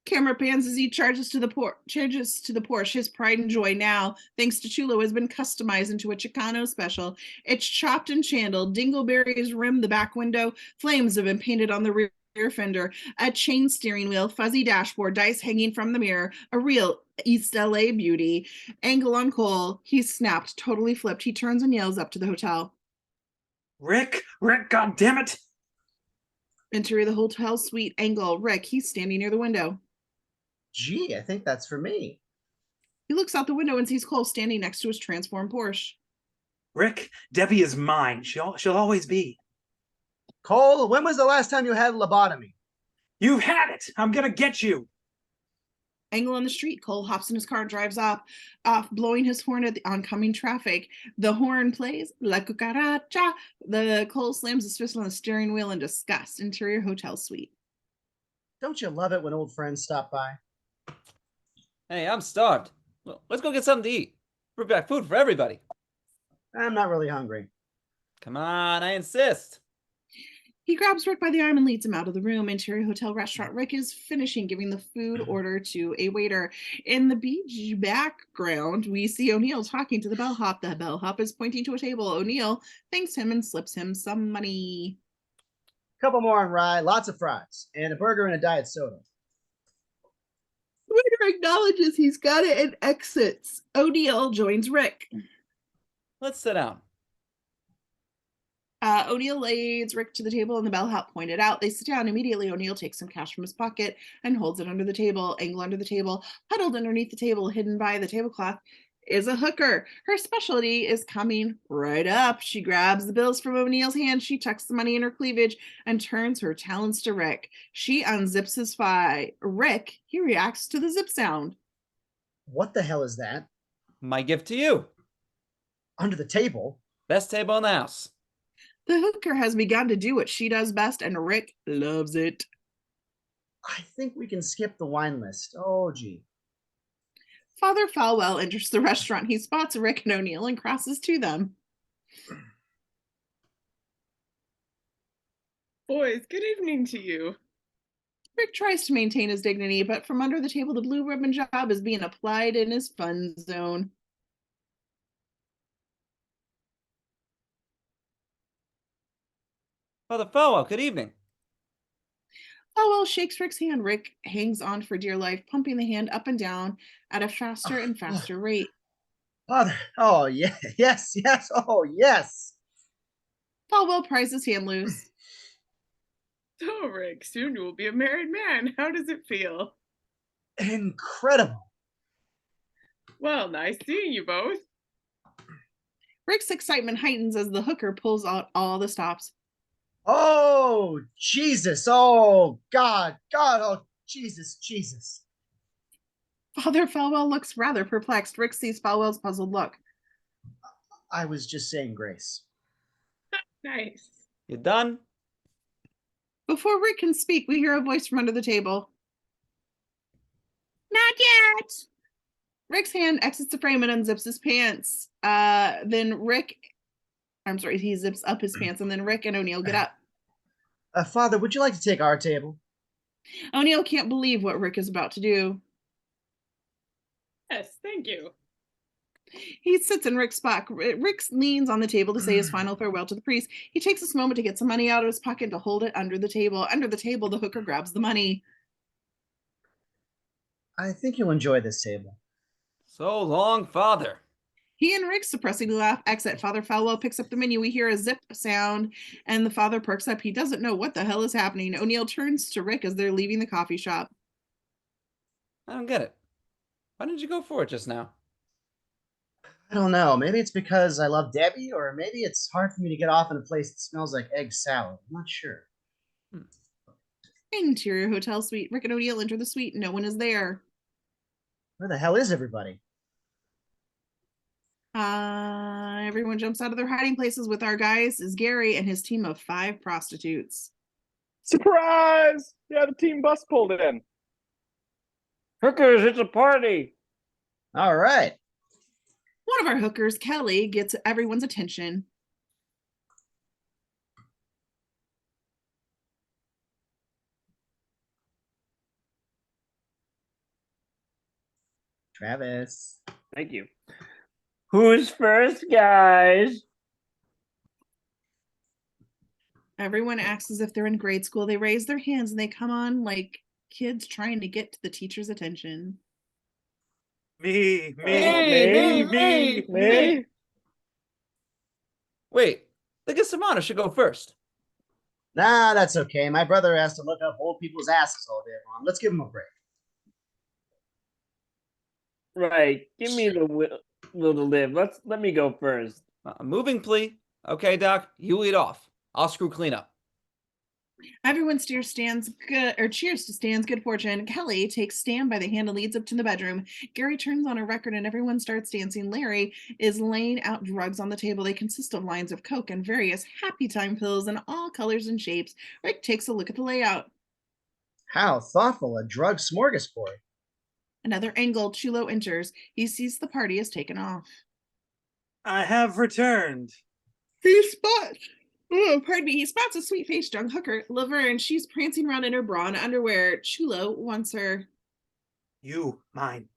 Camera pans as he charges to the Porsche. His pride and joy now, thanks to Chulo, has been customized into a Chicano special. It's chopped and chandled. Dingleberries rim the back window. Flames have been painted on the rear fender. A chain steering wheel, fuzzy dashboard, dice hanging from the mirror. A real East LA beauty. Angle on Cole. He's snapped, totally flipped. He turns and yells up to the hotel. Rick, goddammit! Interior the hotel suite. Angle. Rick, he's standing near the window. Gee, I think that's for me. He looks out the window and sees Cole standing next to his transformed Porsche. Rick, Debbie is mine. She'll always be. Cole, when was the last time you had a lobotomy? You've had it. I'm gonna get you. Angle on the street. Cole hops in his car, drives off, blowing his horn at the oncoming traffic. The horn plays La Cucaracha. The Cole slams his fist on the steering wheel in disgust. Interior hotel suite. Don't you love it when old friends stop by? Hey, I'm starved. Well, let's go get something to eat. Bring back food for everybody. I'm not really hungry. Come on, I insist. He grabs Rick by the arm and leads him out of the room. Interior hotel restaurant. Rick is finishing giving the food order to a waiter. In the beach background, we see O'Neal talking to the bellhop. The bellhop is pointing to a table. O'Neal thanks him and slips him some money. Couple more on rye, lots of fries, and a burger and a diet soda. The waiter acknowledges he's got it and exits. O'Neal joins Rick. Let's sit down. O'Neal leads Rick to the table and the bellhop pointed out. They sit down. Immediately, O'Neal takes some cash from his pocket and holds it under the table. Angle under the table, huddled underneath the table, hidden by the tablecloth, is a hooker. Her specialty is coming right up. She grabs the bills from O'Neal's hand. She tucks the money in her cleavage and turns her talons to Rick. She unzips his thigh. Rick, he reacts to the zip sound. What the hell is that? My gift to you. Under the table? Best table in the house. The hooker has begun to do what she does best, and Rick loves it. I think we can skip the wine list. Oh, gee. Father Falwell enters the restaurant. He spots Rick and O'Neal and crosses to them. Boys, good evening to you. Rick tries to maintain his dignity, but from under the table, the blue ribbon job is being applied in his fun zone. Father Falwell, good evening. Falwell shakes Rick's hand. Rick hangs on for dear life, pumping the hand up and down at a faster and faster rate. Father, oh, yeah, yes, oh, yes. Falwell pries his hand loose. So, Rick, soon you will be a married man. How does it feel? Incredible. Well, nice seeing you both. Rick's excitement heightens as the hooker pulls out all the stops. Oh, Jesus. Oh, God. Oh, Jesus. Father Falwell looks rather perplexed. Rick sees Falwell's puzzled look. I was just saying grace. Nice. You done? Before Rick can speak, we hear a voice from under the table. Not yet. Rick's hand exits the frame and unzips his pants. He zips up his pants, and then Rick and O'Neal get up. Father, would you like to take our table? O'Neal can't believe what Rick is about to do. Yes, thank you. He sits in Rick's spot. Rick leans on the table to say his final farewell to the priest. He takes this moment to get some money out of his pocket to hold it under the table. Under the table, the hooker grabs the money. I think you'll enjoy this table. So long, Father. He and Rick suppressing the laugh exit. Father Falwell picks up the menu. We hear a zip sound, and the father perks up. He doesn't know what the hell is happening. O'Neal turns to Rick as they're leaving the coffee shop. I don't get it. Why didn't you go for it just now? I don't know. Maybe it's because I love Debbie, or maybe it's hard for me to get off in a place that smells like egg salad. I'm not sure. Interior hotel suite. Rick and O'Neal enter the suite. No one is there. Where the hell is everybody? Everyone jumps out of their hiding places. With our guys is Gary and his team of 5 prostitutes. Surprise! Yeah, the team bus pulled in. Hookers, it's a party. All right. One of our hookers, Kelly, gets everyone's attention. Travis. Thank you. Who's first, guys? Everyone acts as if they're in grade school. They raise their hands and they come on like kids trying to get to the teacher's attention. Me. Me. Wait, the Gasamana should go first. Nah, that's okay. My brother has to look up old people's asses all day long. Let's give him a break. Right. Give me the will to live. Let me go first. A moving plea. Okay, Doc, you lead off. I'll screw clean up. Everyone cheers to Stan's good fortune. Kelly takes Stan by the hand and leads up to the bedroom. Gary turns on a record and everyone starts dancing. Larry is laying out drugs on the table. They consist of lines of coke and various happy time pills in all colors and shapes. Rick takes a look at the layout. How thoughtful, a drug smorgasbord. Another angle, Chulo enters. He sees the party is taken off. I have returned. He spots a sweet-faced young hooker, Laverne. She's prancing around in her bra and underwear. Chulo wants her. You, mine.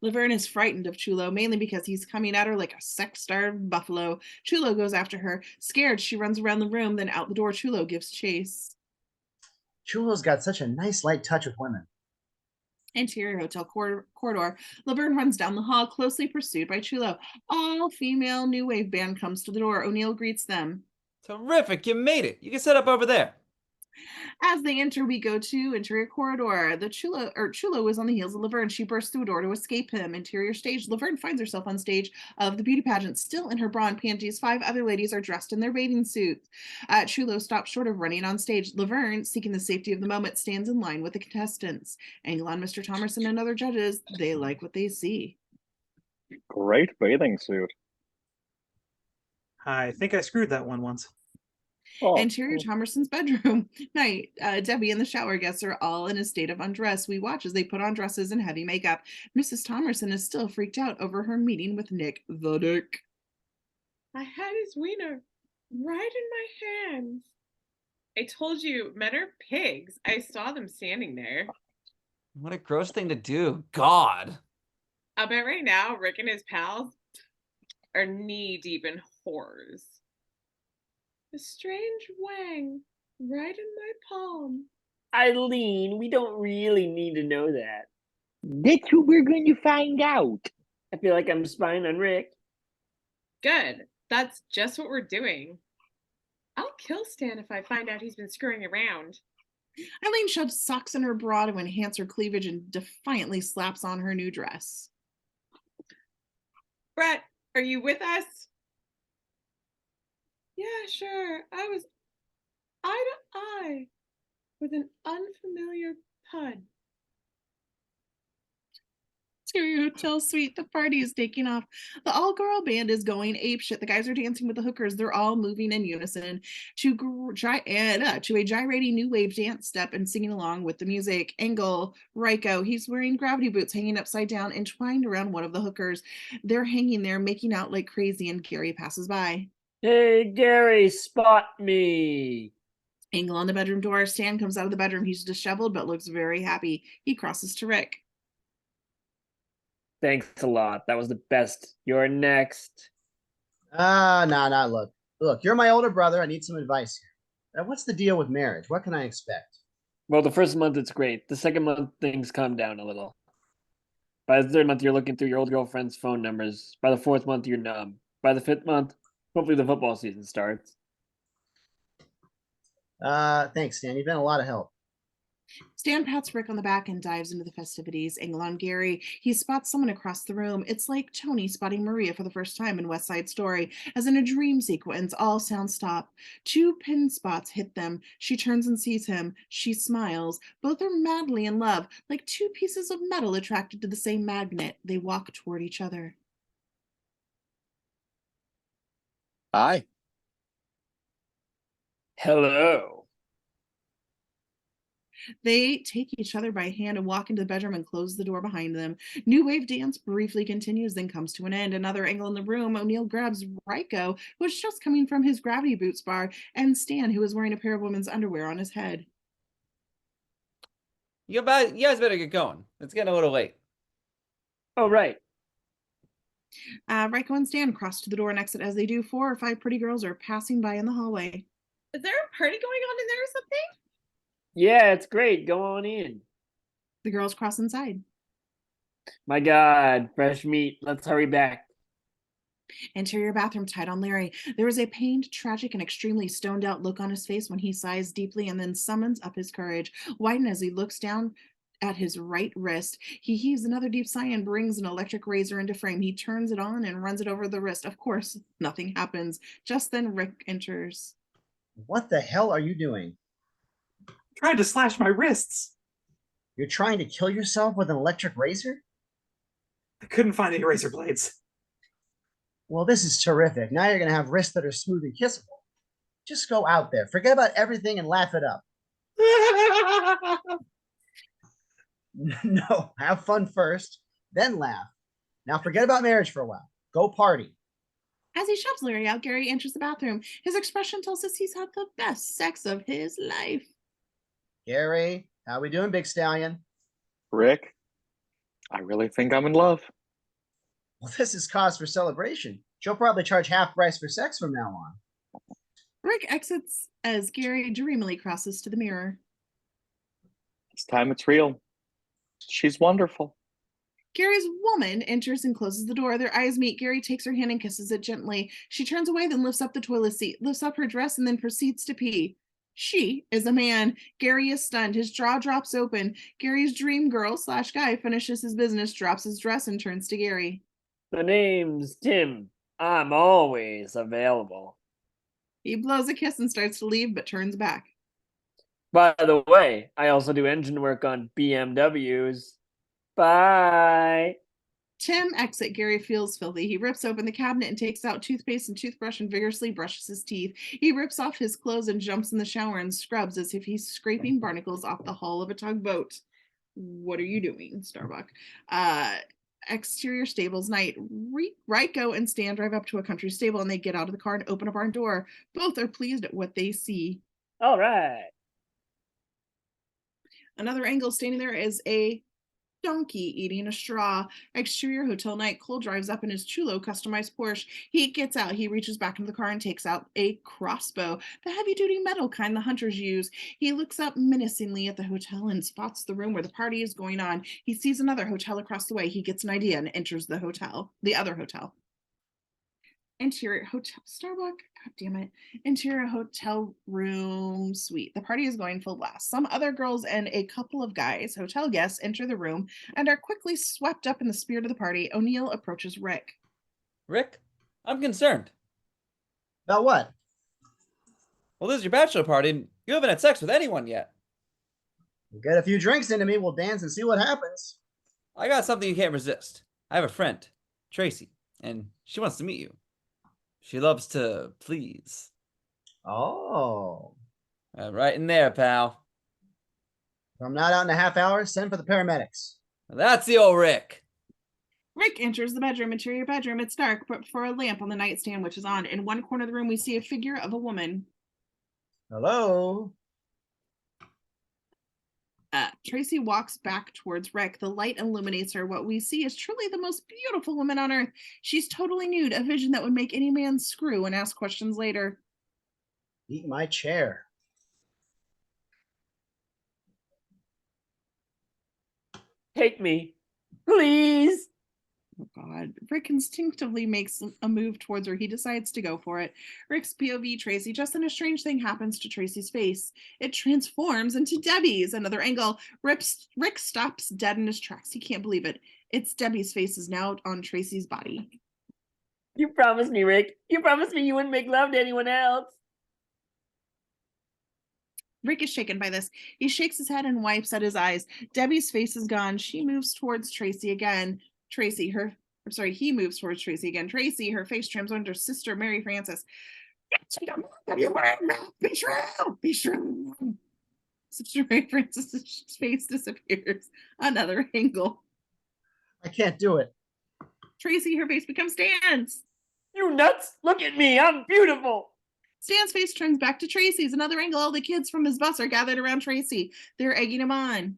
Laverne is frightened of Chulo, mainly because he's coming at her like a sex-starved buffalo. Chulo goes after her. Scared, she runs around the room, then out the door. Chulo gives chase. Chulo's got such a nice light touch with women. Interior hotel corridor. Laverne runs down the hall, closely pursued by Chulo. All-female new wave band comes to the door. O'Neill greets them. Terrific, you made it. You can set up over there. As they enter, we go to interior corridor. Chulo is on the heels of Laverne. She bursts through a door to escape him. Interior stage. Laverne finds herself on stage of the beauty pageant, still in her bra and panties. 5 other ladies are dressed in their bathing suits. Chulo stops short of running on stage. Laverne, seeking the safety of the moment, stands in line with the contestants. Angle on Mr. Thomerson and other judges. They like what they see. Great bathing suit. I think I screwed that one once. Oh, Interior Thomerson's bedroom. Night. Debbie and the shower guests are all in a state of undress. We watch as they put on dresses and heavy makeup. Mrs. Thomerson is still freaked out over her meeting with Nick the Dick. I had his wiener right in my hands. I told you, men are pigs. I saw them standing there. What a gross thing to do. God. I bet right now Rick and his pals are knee deep in whores. A strange wang right in my palm. Eileen, we don't really need to know that. that's what we're going to find out. I feel like I'm spying on Rick. Good. That's just what we're doing. I'll kill Stan if I find out he's been screwing around. Eileen shoves socks in her bra to enhance her cleavage and defiantly slaps on her new dress. Brett, are you with us? Yeah, sure. I was eye to eye with an unfamiliar pud. Interior hotel suite. The party is taking off. The all-girl band is going apeshit. The guys are dancing with the hookers. They're all moving in unison to a gyrating new wave dance step and singing along with the music. Angle, Ryko. He's wearing gravity boots hanging upside down, entwined around one of the hookers. They're hanging there, making out like crazy, and Gary passes by. Hey, Gary, spot me. Angle on the bedroom door. Stan comes out of the bedroom. He's disheveled but looks very happy. He crosses to Rick. Thanks a lot. That was the best. You're next. Nah. Look, you're my older brother. I need some advice here. What's the deal with marriage? What can I expect? Well, the first month it's great. The second month things calm down a little. By the third month, you're looking through your old girlfriend's phone numbers. By the fourth month, you're numb. By the fifth month, hopefully the football season starts. Thanks, Stan. You've been a lot of help. Stan pats Rick on the back and dives into the festivities. Angle on Gary. He spots someone across the room. It's like Tony spotting Maria for the first time in West Side Story. As in a dream sequence, all sounds stop. 2 pin spots hit them. She turns and sees him. She smiles. Both are madly in love, like 2 pieces of metal attracted to the same magnet. They walk toward each other. Hi. Hello. They take each other by hand and walk into the bedroom and close the door behind them. New wave dance briefly continues, then comes to an end. Another angle in the room. O'Neill grabs Ryko, who is just coming from his gravity boots bar, and Stan, who is wearing a pair of women's underwear on his head. You guys better get going. It's getting a little late. Oh, right. Ryko and Stan cross to the door and exit. As they do, 4 or 5 pretty girls are passing by in the hallway. Is there a party going on in there or something? Yeah, it's great. Go on in. The girls cross inside. My God, fresh meat. Let's hurry back. Interior bathroom tied on Larry. There is a pained, tragic, and extremely stoned out look on his face when he sighs deeply and then summons up his courage. Whiten as he looks down at his right wrist. He heaves another deep sigh and brings an electric razor into frame. He turns it on and runs it over the wrist. Of course, nothing happens. Just then Rick enters. What the hell are you doing? Trying to slash my wrists. You're trying to kill yourself with an electric razor? I couldn't find any razor blades. Well, this is terrific. Now you're going to have wrists that are smooth and kissable. Just go out there, forget about everything, and laugh it up. No, have fun first, then laugh. Now forget about marriage for a while. Go party. As he shoves Larry out, Gary enters the bathroom. His expression tells us he's had the best sex of his life. Gary, how we doing, Big Stallion? Rick, I really think I'm in love. Well, this is cause for celebration. She'll probably charge half price for sex from now on. Rick exits as Gary dreamily crosses to the mirror. This time it's real. She's wonderful. Gary's woman enters and closes the door. Their eyes meet. Gary takes her hand and kisses it gently. She turns away, then lifts up the toilet seat, lifts up her dress, and then proceeds to pee. She is a man. Gary is stunned. His jaw drops open. Gary's dream girl / guy finishes his business, drops his dress, and turns to Gary. The name's Tim. I'm always available. He blows a kiss and starts to leave, but turns back. By the way, I also do engine work on BMWs. Bye. Tim exit. Gary feels filthy. He rips open the cabinet and takes out toothpaste and toothbrush and vigorously brushes his teeth. He rips off his clothes and jumps in the shower and scrubs as if he's scraping barnacles off the hull of a tugboat. What are you doing, Starbuck? Exterior stables night. Ryko and Stan drive up to a country stable and they get out of the car and open a barn door. Both are pleased at what they see. All right. Another angle standing there is a donkey eating a straw. Exterior hotel night. Cole drives up in his chulo customized Porsche. He gets out. He reaches back into the car and takes out a crossbow, the heavy-duty metal kind the hunters use. He looks up menacingly at the hotel and spots the room where the party is going on. He sees another hotel across the way. He gets an idea and enters the other hotel. Interior hotel Starbuck. God damn it. Interior hotel room suite. The party is going full blast. Some other girls and a couple of guys, hotel guests, enter the room and are quickly swept up in the spirit of the party. O'Neal approaches Rick. Rick, I'm concerned. About what? Well, this is your bachelor party, and you haven't had sex with anyone yet. We'll get a few drinks into me, we'll dance and see what happens. I got something you can't resist. I have a friend, Tracy, and she wants to meet you. She loves to please. Oh. Right in there, pal. If I'm not out in a half hour, send for the paramedics. That's the old Rick. Rick enters the bedroom. Interior bedroom. It's dark, but for a lamp on the nightstand, which is on. In one corner of the room, we see a figure of a woman. Hello? Tracy walks back towards Rick. The light illuminates her. What we see is truly the most beautiful woman on earth. She's totally nude, a vision that would make any man screw and ask questions later. Eat my chair. Take me, please. Oh God. Rick instinctively makes a move towards her. He decides to go for it. Rick's POV Tracy, just then a strange thing happens to Tracy's face. It transforms into Debbie's. Another angle. Rick stops dead in his tracks. He can't believe it. It's Debbie's face is now on Tracy's body. You promised me, Rick. You promised me you wouldn't make love to anyone else. Rick is shaken by this. He shakes his head and wipes at his eyes. Debbie's face is gone. She moves towards Tracy again. He moves towards Tracy again. Tracy, her face transforms her sister, Mary Frances. Be true. Sister Mary Frances' face disappears. Another angle. I can't do it. Tracy, her face becomes Stan's. You nuts? Look at me. I'm beautiful. Stan's face turns back to Tracy's. Another angle. All the kids from his bus are gathered around Tracy. They're egging him on.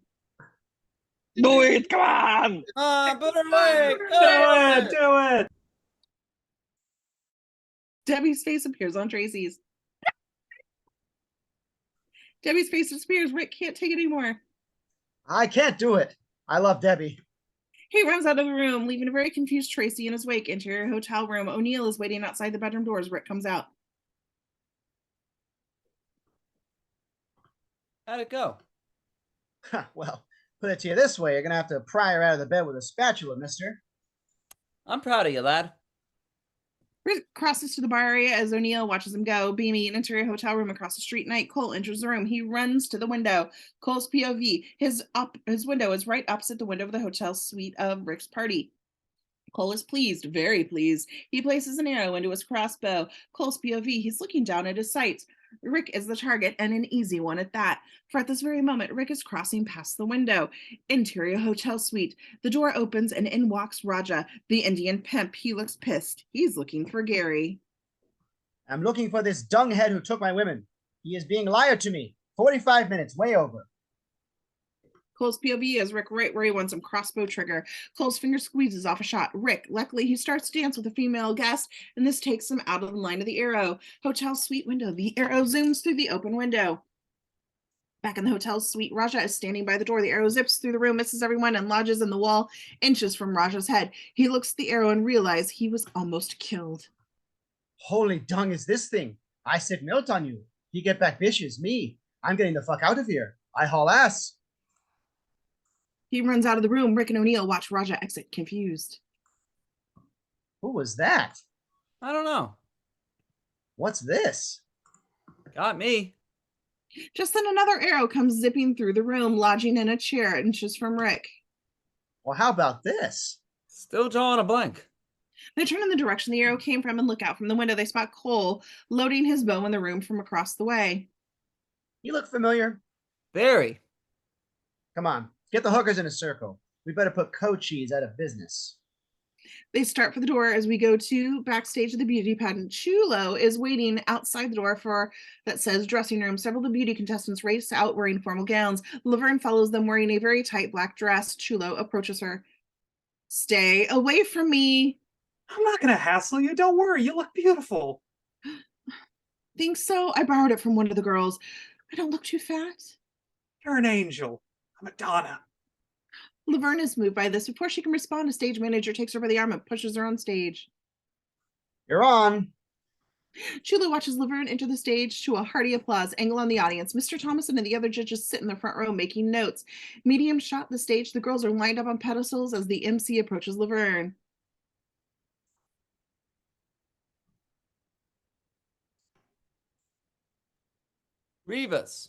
Do it! Come on! Put her away! Do it! Debbie's face appears on Tracy's. Debbie's face disappears. Rick can't take it anymore. I can't do it. I love Debbie. He runs out of the room, leaving a very confused Tracy in his wake. Interior hotel room. O'Neal is waiting outside the bedroom doors. Rick comes out. How'd it go? Well, put it to you this way, you're going to have to pry her out of the bed with a spatula, mister. I'm proud of you, lad. Rick crosses to the bar area as O'Neal watches him go. Beamy, an interior hotel room across the street. Night. Cole enters the room. He runs to the window. Cole's POV. His window is right opposite the window of the hotel suite of Rick's party. Cole is pleased, very pleased. He places an arrow into his crossbow. Cole's POV. He's looking down at his sights. Rick is the target, and an easy one at that. For at this very moment, Rick is crossing past the window. Interior hotel suite. The door opens, and in walks Raja, the Indian pimp. He looks pissed. He's looking for Gary. I'm looking for this dunghead who took my women. He is being liar to me. 45 minutes, way over. Cole's POV is Rick right where he wants him, crossbow trigger. Cole's finger squeezes off a shot. Rick, luckily, he starts to dance with a female guest, and this takes him out of the line of the arrow. Hotel suite window. The arrow zooms through the open window. Back in the hotel suite, Raja is standing by the door. The arrow zips through the room, misses everyone, and lodges in the wall inches from Raja's head. He looks at the arrow and realizes he was almost killed. Holy dung is this thing? I sick melt on you. You get back bitches, me. I'm getting the fuck out of here. I haul ass. He runs out of the room. Rick and O'Neal watch Raja exit, confused. Who was that? I don't know. What's this? Got me. Just then another arrow comes zipping through the room, lodging in a chair inches from Rick. Well, how about this? Still drawing a blank. They turn in the direction the arrow came from and look out from the window. They spot Cole loading his bow in the room from across the way. You look familiar. Very. Come on, get the hookers in a circle. We better put Cochise out of business. They start for the door as we go to backstage of the beauty pageant. Chulo is waiting outside the door for that says dressing room. Several of the beauty contestants race out wearing formal gowns. Laverne follows them wearing a very tight black dress. Chulo approaches her. Stay away from me. I'm not going to hassle you. Don't worry. You look beautiful. Think so? I borrowed it from one of the girls. I don't look too fat. You're an angel. A Madonna. Laverne is moved by this. Before she can respond, a stage manager takes her by the arm and pushes her on stage. You're on. Chulo watches Laverne enter the stage to a hearty applause. Angle on the audience. Mr. Thomason and the other judges sit in the front row making notes. Medium shot the stage. The girls are lined up on pedestals as the MC approaches Laverne. Rivas.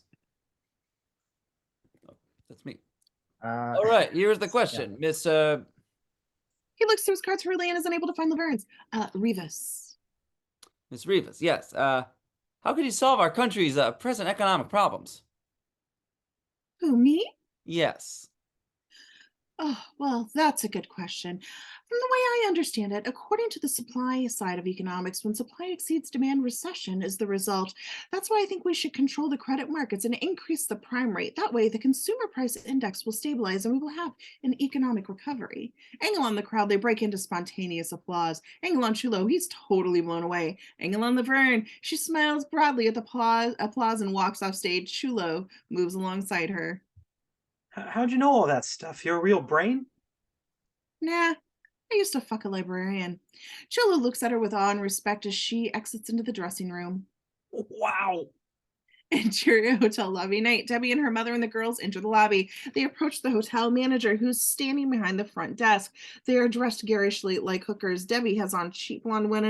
Oh, that's me. Uh, All right, here's the question, Miss. He looks through his cards hurriedly and is unable to find Laverne's. Rivas. Miss Rivas, yes. How could you solve our country's present economic problems? Who, me? Yes. Oh, well, that's a good question. From the way I understand it, according to the supply side of economics, when supply exceeds demand, recession is the result. That's why I think we should control the credit markets and increase the prime rate. That way, the consumer price index will stabilize and we will have an economic recovery. Angle on the crowd, they break into spontaneous applause. Angle on Chulo, he's totally blown away. Angle on Laverne, she smiles broadly at the applause and walks off stage. Chulo moves alongside her. How'd you know all that stuff? You're a real brain? Nah, I used to fuck a librarian. Chulo looks at her with awe and respect as she exits into the dressing room. Wow. Interior hotel lobby night. Debbie and her mother and the girls enter the lobby. They approach the hotel manager who's standing behind the front desk. They are dressed garishly like hookers. Debbie has on cheap blonde wig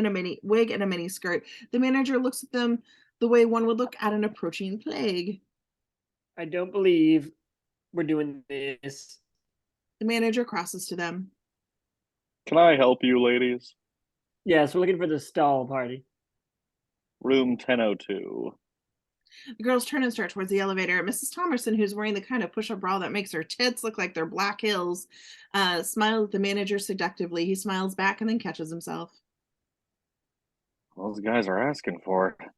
and a mini skirt. The manager looks at them the way one would look at an approaching plague. I don't believe we're doing this. The manager crosses to them. Can I help you, ladies? Yes, we're looking for the stall party. Room 1002. The girls turn and start towards the elevator. Mrs. Thomerson, who's wearing the kind of push-up bra that makes her tits look like they're black hills, smiles at the manager seductively. He smiles back and then catches himself. Those guys are asking for it.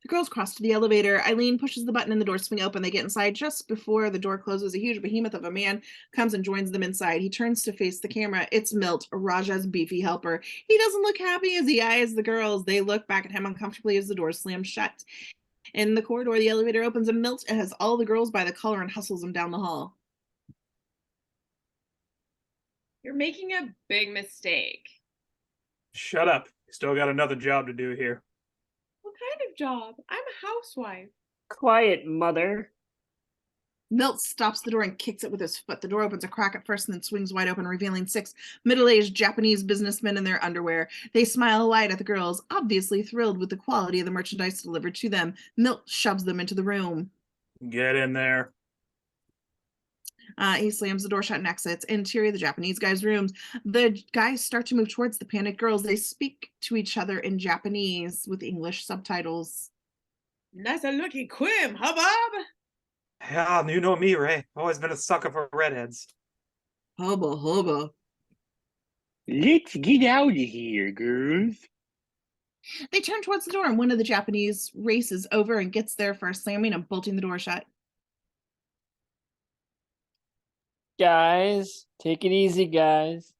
The girls cross to the elevator. Eileen pushes the button and the doors swing open. They get inside. Just before the door closes, a huge behemoth of a man comes and joins them inside. He turns to face the camera. It's Milt, Raja's beefy helper. He doesn't look happy as he eyes the girls. They look back at him uncomfortably as the door slams shut. In the corridor, the elevator opens and Milt has all the girls by the collar and hustles them down the hall. You're making a big mistake. Shut up. Still got another job to do here. What kind of job? I'm a housewife. Quiet, mother. Milt stops the door and kicks it with his foot. The door opens a crack at first and then swings wide open, revealing 6 middle-aged Japanese businessmen in their underwear. They smile wide at the girls, obviously thrilled with the quality of the merchandise delivered to them. Milt shoves them into the room. Get in there. He slams the door shut and exits. Interior of the Japanese guys' rooms. The guys start to move towards the panicked girls. They speak to each other in Japanese with English subtitles. Nice looking Quim, huh, Bob? Yeah, you know me, Ray. Always been a sucker for redheads. Hubba hubba. Let's get out of here, girls. They turn towards the door, and one of the Japanese races over and gets there first, slamming and bolting the door shut. Guys, take it easy, guys.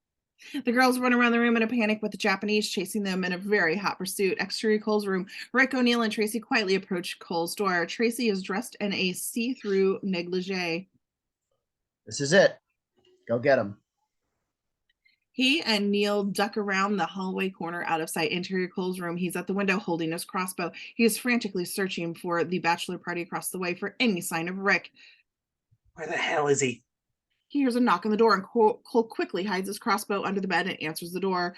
The girls run around the room in a panic with the Japanese chasing them in a very hot pursuit. Exterior Cole's room. Rick, O'Neill, and Tracy quietly approach Cole's door. Tracy is dressed in a see-through negligee. This is it. Go get him. He and Neal duck around the hallway corner out of sight. Interior Cole's room. He's at the window holding his crossbow. He is frantically searching for the bachelor party across the way for any sign of Rick. Where the hell is he? He hears a knock on the door, and Cole quickly hides his crossbow under the bed and answers the door.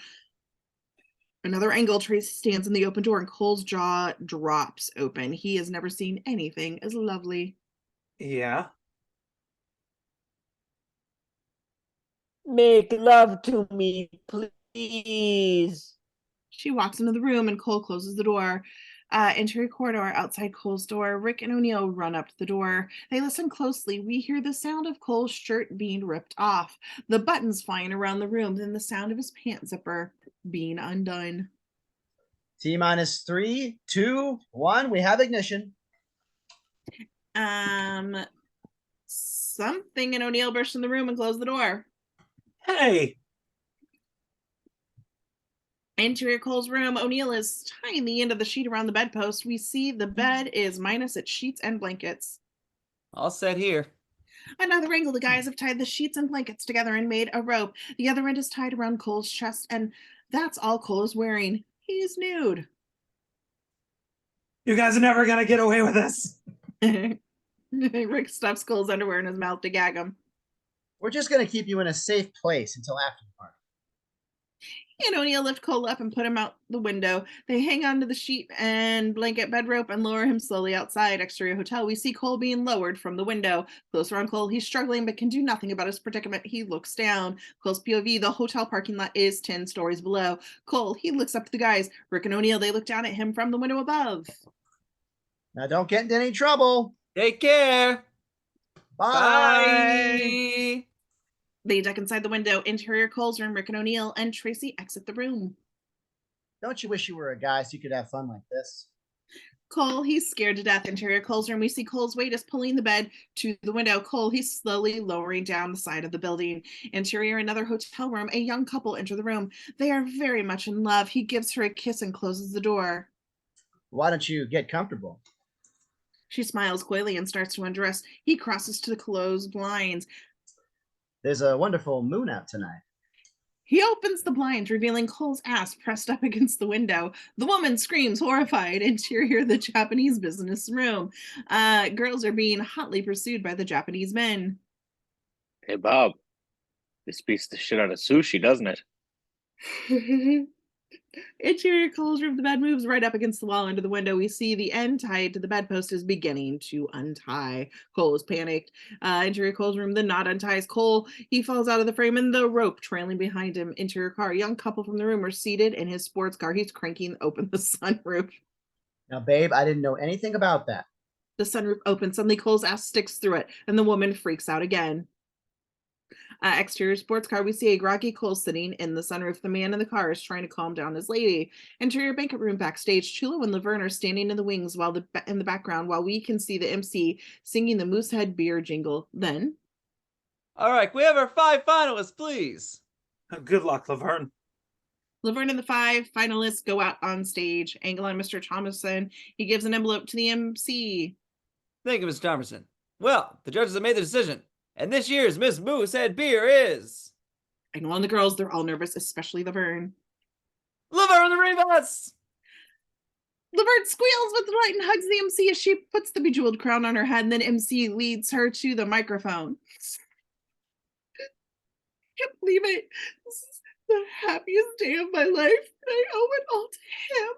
Another angle, Tracy stands in the open door, and Cole's jaw drops open. He has never seen anything as lovely. Yeah. Make love to me, please. She walks into the room, and Cole closes the door. Interior corridor outside Cole's door. Rick and O'Neill run up to the door. They listen closely. We hear the sound of Cole's shirt being ripped off, the buttons flying around the room, then the sound of his pant zipper being undone. T-minus 3, 2, 1. We have ignition. Something, and O'Neill burst in the room and closed the door. Hey! Interior Cole's room. O'Neill is tying the end of the sheet around the bedpost. We see the bed is minus its sheets and blankets. All set here. Another angle, the guys have tied the sheets and blankets together and made a rope. The other end is tied around Cole's chest, and that's all Cole is wearing. He's nude. You guys are never gonna get away with this. Rick stuffs Cole's underwear in his mouth to gag him. We're just going to keep you in a safe place until after the party. And O'Neill lift Cole up and put him out the window. They hang onto the sheet and blanket bed rope and lower him slowly outside. Exterior hotel. We see Cole being lowered from the window. Closer on Cole. He's struggling but can do nothing about his predicament. He looks down. Cole's POV. The hotel parking lot is 10 stories below. Cole, he looks up to the guys. Rick and O'Neill, they look down at him from the window above. Now don't get into any trouble. Take care. Bye. Bye. They duck inside the window. Interior Cole's room. Rick and O'Neill and Tracy exit the room. Don't you wish you were a guy so you could have fun like this? Cole, he's scared to death. Interior Cole's room. We see Cole's weight is pulling the bed to the window. Cole, he's slowly lowering down the side of the building. Interior, another hotel room. A young couple enter the room. They are very much in love. He gives her a kiss and closes the door. Why don't you get comfortable? She smiles coyly and starts to undress. He crosses to the closed blinds. There's a wonderful moon out tonight. He opens the blinds, revealing Cole's ass pressed up against the window. The woman screams, horrified. Interior, the Japanese business room. Girls are being hotly pursued by the Japanese men. Hey, Bob. This beats the shit out of sushi, doesn't it? Interior Cole's room. The bed moves right up against the wall under the window. We see the end tied to the bedpost is beginning to untie. Cole is panicked. Interior Cole's room. The knot unties Cole. He falls out of the frame and the rope trailing behind him. Interior car. A young couple from the room are seated in his sports car. He's cranking open the sunroof. Now, babe, I didn't know anything about that. The sunroof opens. Suddenly Cole's ass sticks through it and the woman freaks out again. Exterior sports car. We see a groggy Cole sitting in the sunroof. The man in the car is trying to calm down his lady. Interior banquet room backstage. Chulo and Laverne are standing in the wings while in the background while we can see the MC singing the Moosehead beer jingle. Then, All right, can we have our 5 finalists, please? Good luck, Laverne. Laverne and the 5 finalists go out on stage. Angle on Mr. Thomason. He gives an envelope to the MC. Thank you, Mr. Thomerson. Well, the judges have made the decision, and this year's Miss Moosehead beer is Angle on the girls. They're all nervous, especially Laverne. Laverne the Rivas. Laverne squeals with delight and hugs the MC as she puts the bejeweled crown on her head, and then MC leads her to the microphone. I can't believe it. This is the happiest day of my life, and I owe it all to him.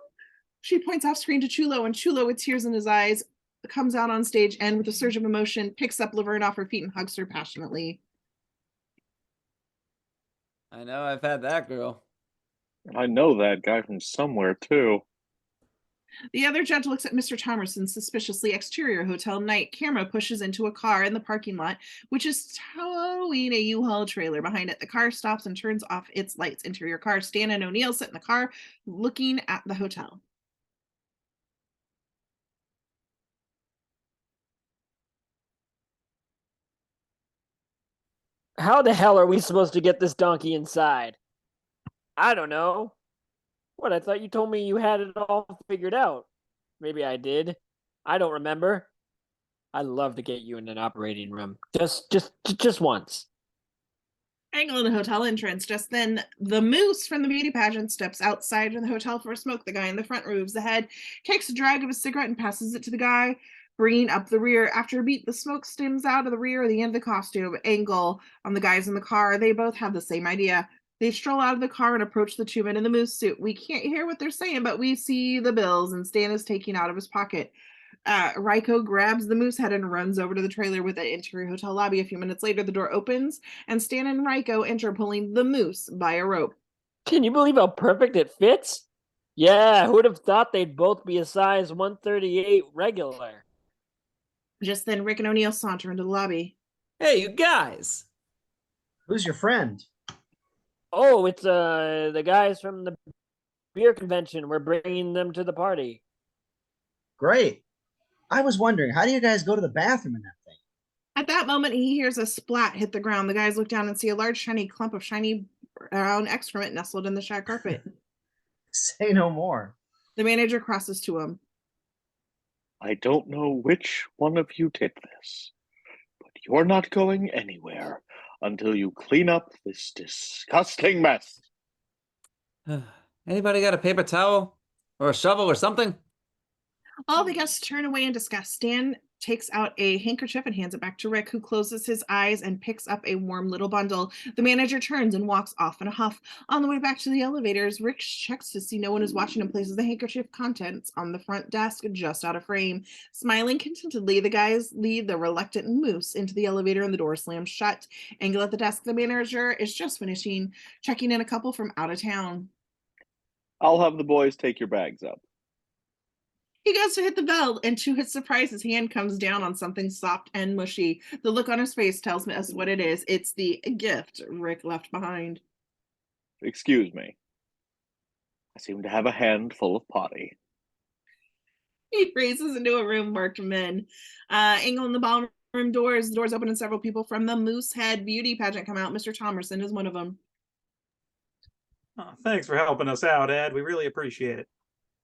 She points off screen to Chulo, and Chulo, with tears in his eyes, comes out on stage and, with a surge of emotion, picks up Laverne off her feet and hugs her passionately. I know I've had that girl. I know that guy from somewhere, too. The other judge looks at Mr. Thomerson's suspiciously exterior hotel night. Camera pushes into a car in the parking lot, which is towing a U-Haul trailer behind it. The car stops and turns off its lights. Interior car. Stan and O'Neal sit in the car looking at the hotel. How the hell are we supposed to get this donkey inside? I don't know. What, I thought you told me you had it all figured out. Maybe I did. I don't remember. I'd love to get you in an operating room. Just once. Angle in the hotel entrance. Just then, the moose from the beauty pageant steps outside of the hotel for a smoke. The guy in the front moves ahead, takes a drag of his cigarette, and passes it to the guy bringing up the rear. After a beat, the smoke steams out of the rear, the end of the costume. Angle on the guys in the car. They both have the same idea. They stroll out of the car and approach the two men in the moose suit. We can't hear what they're saying, but we see the bills, and Stan is taking out of his pocket. Raiko grabs the moose head and runs over to the trailer with the interior hotel lobby. A few minutes later, the door opens, and Stan and Raiko enter, pulling the moose by a rope. Can you believe how perfect it fits? Yeah, who would have thought they'd both be a size 138 regular? Just then, Rick and O'Neal saunter into the lobby. Hey, you guys! Who's your friend? Oh, it's the guys from the beer convention. We're bringing them to the party. Great. I was wondering, how do you guys go to the bathroom in that thing? At that moment, he hears a splat hit the ground. The guys look down and see a large, shiny clump of shiny brown excrement nestled in the shag carpet. Say no more. The manager crosses to him. I don't know which one of you did this, but you're not going anywhere until you clean up this disgusting mess. Anybody got a paper towel? Or a shovel or something? All the guests turn away in disgust. Stan takes out a handkerchief and hands it back to Rick, who closes his eyes and picks up a warm little bundle. The manager turns and walks off in a huff. On the way back to the elevators, Rick checks to see no one is watching and places the handkerchief contents on the front desk just out of frame. Smiling contentedly, the guys lead the reluctant moose into the elevator and the door slams shut. Angle at the desk, the manager is just finishing checking in a couple from out of town. I'll have the boys take your bags up. He goes to hit the bell, and to his surprise, his hand comes down on something soft and mushy. The look on his face tells us what it is. It's the gift Rick left behind. Excuse me. I seem to have a handful of potty. He races into a room marked men. Angle in the ballroom doors. The doors open and several people from the Moosehead beauty pageant come out. Mr. Thomerson is one of them. Oh, thanks for helping us out, Ed. We really appreciate it.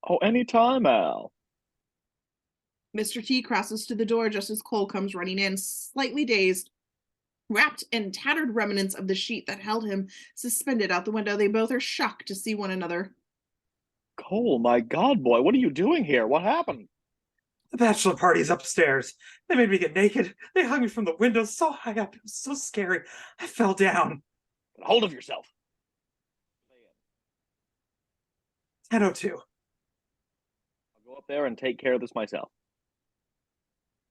Oh, anytime, Al. Mr. T crosses to the door just as Cole comes running in, slightly dazed, wrapped in tattered remnants of the sheet that held him suspended out the window. They both are shocked to see one another. Cole, my God, boy, what are you doing here? What happened? The bachelor party's upstairs. They made me get naked. They hung me from the window so high up. It was so scary. I fell down. Get hold of yourself. 10:02. I'll go up there and take care of this myself.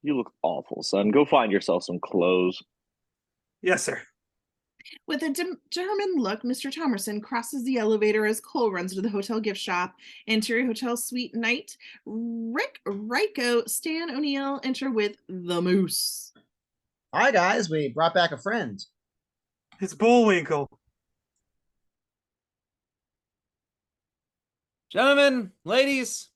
You look awful, son. Go find yourself some clothes. Yes, sir. With a determined look, Mr. Thomerson crosses the elevator as Cole runs to the hotel gift shop. Interior hotel suite night. Rick, Raiko, Stan, O'Neal enter with the moose. Hi, guys. We brought back a friend. It's Bullwinkle. Gentlemen, ladies,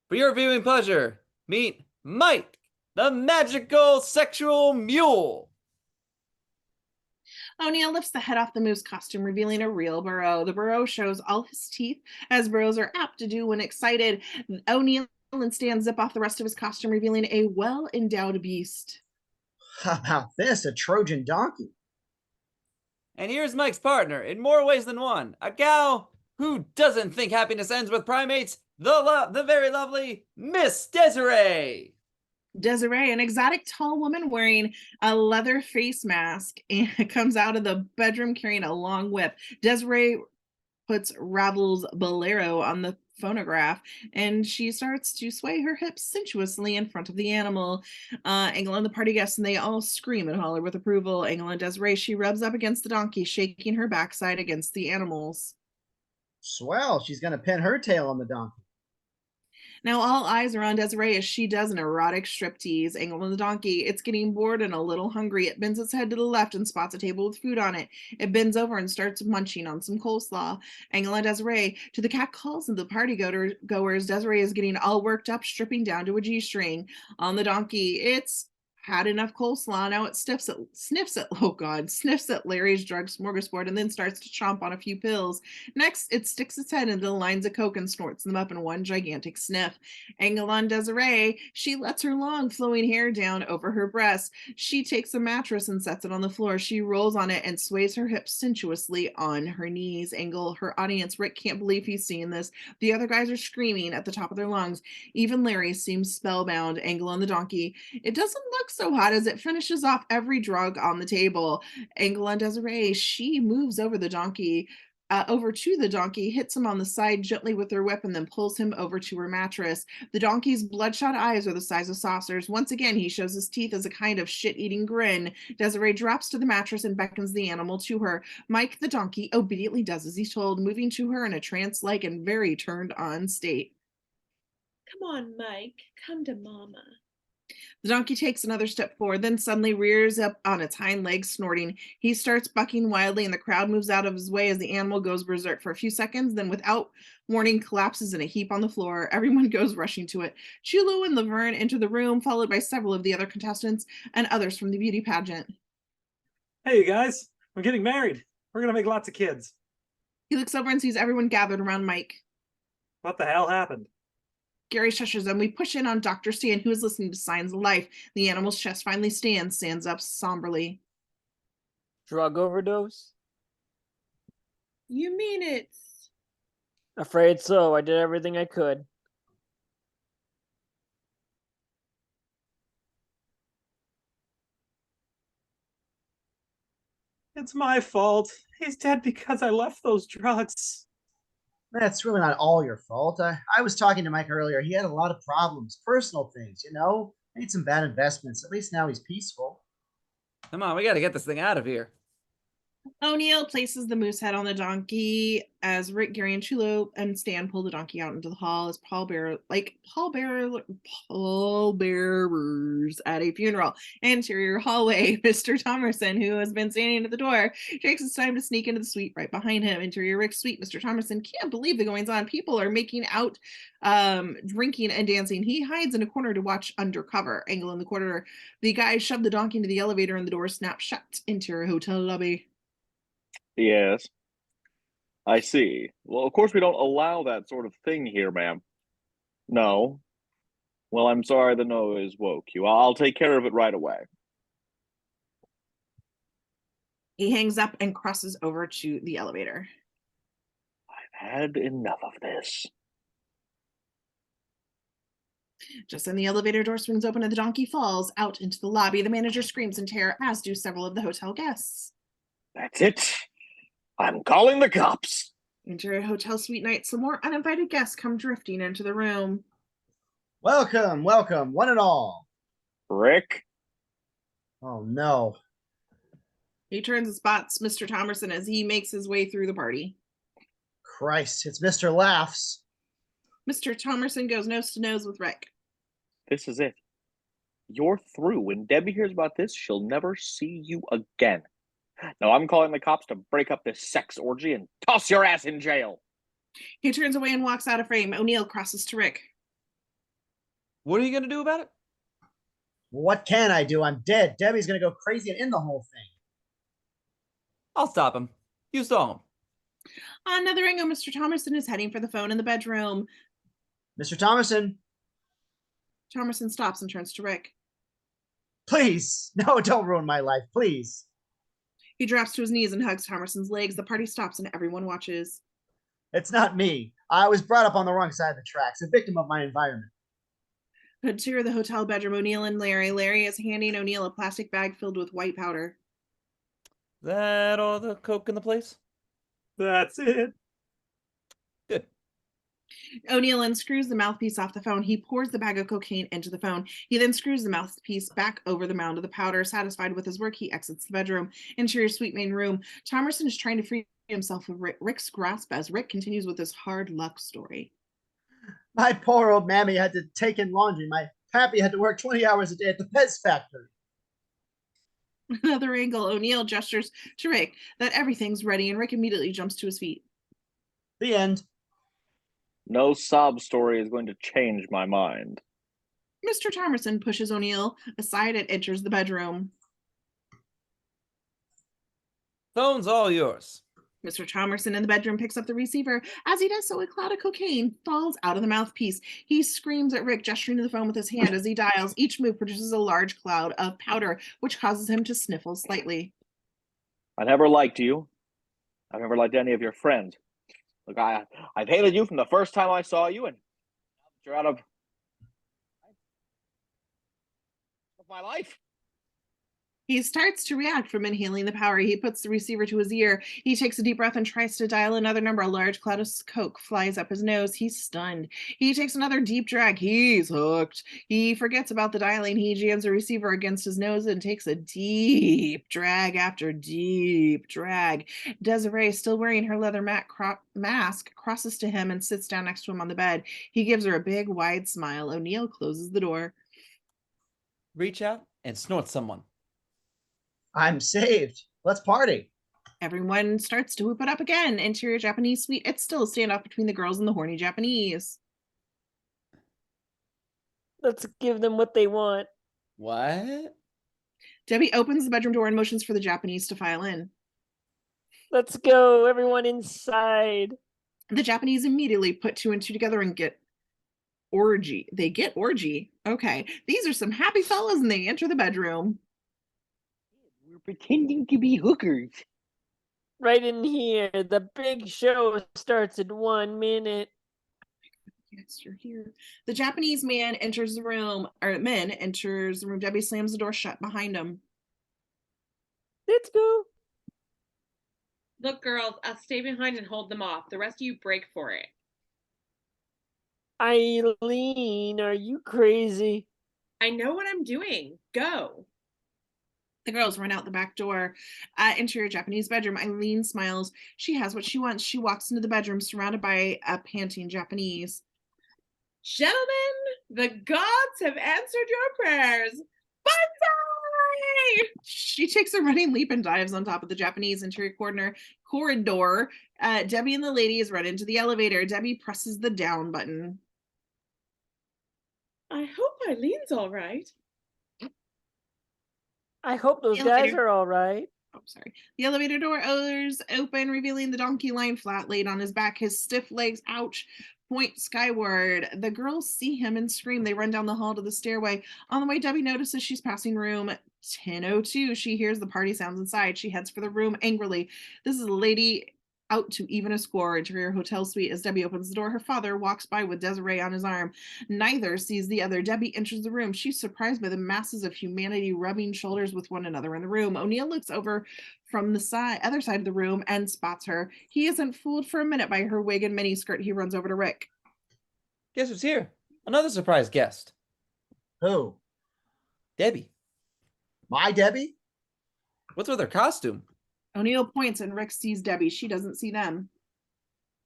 for your viewing pleasure, meet Mike, the magical sexual mule. O'Neal lifts the head off the moose costume, revealing a real burrow. The burrow shows all his teeth, as burrows are apt to do when excited. O'Neal and Stan zip off the rest of his costume, revealing a well-endowed beast. How about this? A Trojan donkey. And here's Mike's partner, in more ways than one, a gal who doesn't think happiness ends with primates, The very lovely Miss Desiree. Desiree, an exotic tall woman wearing a leather face mask, and comes out of the bedroom carrying a long whip. Desiree puts Ravel's Bolero on the phonograph, and she starts to sway her hips sensuously in front of the animal. Angle and the party guests, and they all scream and holler with approval. Angle and Desiree, she rubs up against the donkey, shaking her backside against the animals. Swell, she's going to pin her tail on the donkey. Now all eyes are on Desiree as she does an erotic striptease. Angle and the donkey, it's getting bored and a little hungry. It bends its head to the left and spots a table with food on it. It bends over and starts munching on some coleslaw. Angle and Desiree, to the cat calls of the party goers, Desiree is getting all worked up, stripping down to a G-string. On the donkey, it's had enough coleslaw. Now it sniffs at Larry's drug smorgasbord and then starts to chomp on a few pills. Next, it sticks its head into the lines of coke and snorts them up in one gigantic sniff. Angle on Desiree, she lets her long flowing hair down over her breasts. She takes a mattress and sets it on the floor. She rolls on it and sways her hips sensuously on her knees. Angle, her audience, Rick can't believe he's seeing this. The other guys are screaming at the top of their lungs. Even Larry seems spellbound. Angle on the donkey, it doesn't look so hot as it finishes off every drug on the table. Angle on Desiree, she moves over to the donkey, hits him on the side gently with her whip, and then pulls him over to her mattress. The donkey's bloodshot eyes are the size of saucers. Once again, he shows his teeth as a kind of shit-eating grin. Desiree drops to the mattress and beckons the animal to her. Mike, the donkey, obediently does as he's told, moving to her in a trance-like and very turned-on state. Come on, Mike. Come to Mama. The donkey takes another step forward, then suddenly rears up on its hind legs, snorting. He starts bucking wildly, and the crowd moves out of his way as the animal goes berserk for a few seconds, then without warning collapses in a heap on the floor. Everyone goes rushing to it. Chulu and Laverne enter the room, followed by several of the other contestants and others from the beauty pageant. Hey, you guys, I'm getting married. We're going to make lots of kids. He looks over and sees everyone gathered around Mike. What the hell happened? Gary shushes them. We push in on Dr. Stan, who is listening to signs of life. The animal's chest finally stands up somberly. Drug overdose? You mean it's... Afraid so. I did everything I could. It's my fault. He's dead because I left those drugs. That's really not all your fault. I was talking to Mike earlier. He had a lot of problems, personal things, made some bad investments. At least now he's peaceful. Come on, we got to get this thing out of here. O'Neal places the moose head on the donkey as Rick, Gary, and Chulo and Stan pull the donkey out into the hall as pallbearers at a funeral. Interior hallway, Mr. Thomerson, who has been standing at the door, takes his time to sneak into the suite right behind him. Interior Rick's suite, Mr. Thomerson can't believe the goings on. People are making out, drinking and dancing. He hides in a corner to watch undercover. Angle in the corner, the guys shove the donkey into the elevator and the door snaps shut. Interior hotel lobby. Yes. I see. Well, of course we don't allow that sort of thing here, ma'am. No. Well, I'm sorry the noise woke you. I'll take care of it right away. He hangs up and crosses over to the elevator. I've had enough of this. Just then the elevator door swings open and the donkey falls out into the lobby. The manager screams in terror, as do several of the hotel guests. That's it. I'm calling the cops. Interior hotel suite night, some more uninvited guests come drifting into the room. Welcome, one and all. Rick? Oh, no. He turns and spots Mr. Thomerson as he makes his way through the party. Christ, it's Mr. Laughs. Mr. Thomerson goes nose to nose with Rick. This is it. You're through. When Debbie hears about this, she'll never see you again. Now I'm calling the cops to break up this sex orgy and toss your ass in jail. He turns away and walks out of frame. O'Neal crosses to Rick. What are you going to do about it? What can I do? I'm dead. Debbie's going to go crazy and end the whole thing. I'll stop him. You saw him. On another angle, Mr. Thomerson is heading for the phone in the bedroom. Mr. Thomerson. Thomerson stops and turns to Rick. Please. No, don't ruin my life. Please. He drops to his knees and hugs Thomerson's legs. The party stops and everyone watches. It's not me. I was brought up on the wrong side of the tracks, a victim of my environment. Interior of the hotel bedroom, O'Neill and Larry. Larry is handing O'Neill a plastic bag filled with white powder. That all the coke in the place? That's it. Good. O'Neill unscrews the mouthpiece off the phone. He pours the bag of cocaine into the phone. He then screws the mouthpiece back over the mound of the powder. Satisfied with his work, he exits the bedroom. Interior suite main room. Thomerson is trying to free himself of Rick's grasp as Rick continues with his hard luck story. My poor old mammy had to take in laundry. My pappy had to work 20 hours a day at the Pez factory. Another angle, O'Neill gestures to Rick that everything's ready, and Rick immediately jumps to his feet. The end. No sob story is going to change my mind. Mr. Thomerson pushes O'Neill aside and enters the bedroom. Phone's all yours. Mr. Thomerson in the bedroom picks up the receiver. As he does so, a cloud of cocaine falls out of the mouthpiece. He screams at Rick, gesturing to the phone with his hand as he dials. Each move produces a large cloud of powder, which causes him to sniffle slightly. I never liked you. I've never liked any of your friends. Look, I've hated you from the first time I saw you, and now that you're out of my life. He starts to react from inhaling the powder. He puts the receiver to his ear. He takes a deep breath and tries to dial another number. A large cloud of coke flies up his nose. He's stunned. He takes another deep drag. He's hooked. He forgets about the dialing. He jams the receiver against his nose and takes a deep drag after deep drag. Desiree, still wearing her leather mask, crosses to him and sits down next to him on the bed. He gives her a big, wide smile. O'Neill closes the door. Reach out and snort someone. I'm saved. Let's party. Everyone starts to whoop it up again. Interior Japanese suite. It's still a standoff between the girls and the horny Japanese. Let's give them what they want. What? Debbie opens the bedroom door and motions for the Japanese to file in. Let's go, everyone inside. The Japanese immediately put two and two together and get orgy. They get orgy. Okay. These are some happy fellas, and they enter the bedroom. We're pretending to be hookers. Right in here. The big show starts in 1 minute. Yes, you're here. The Japanese man enters the room, or men enters the room. Debbie slams the door shut behind him. Let's go. Look, girls, I'll stay behind and hold them off. The rest of you break for it. Eileen, are you crazy? I know what I'm doing. Go. The girls run out the back door. Interior Japanese bedroom. Eileen smiles. She has what she wants. She walks into the bedroom surrounded by a panting Japanese. Gentlemen, the gods have answered your prayers. Bye-bye! She takes a running leap and dives on top of the Japanese interior corridor. Debbie and the ladies run into the elevator. Debbie presses the down button. I hope Eileen's all right. I hope those guys are all right. Oh, sorry. The elevator doors open, revealing the donkey lying flat, laid on his back, his stiff legs, ouch, point skyward. The girls see him and scream. They run down the hall to the stairway. On the way, Debbie notices she's passing room 1002. She hears the party sounds inside. She heads for the room angrily. This is a lady out to even a score. Interior hotel suite. As Debbie opens the door, her father walks by with Desiree on his arm. Neither sees the other. Debbie enters the room. She's surprised by the masses of humanity rubbing shoulders with one another in the room. O'Neill looks over from the other side of the room and spots her. He isn't fooled for a minute by her wig and miniskirt. He runs over to Rick. Guess who's here? Another surprise guest. Who? Debbie. My Debbie? What's with her costume? O'Neill points and Rick sees Debbie. She doesn't see them.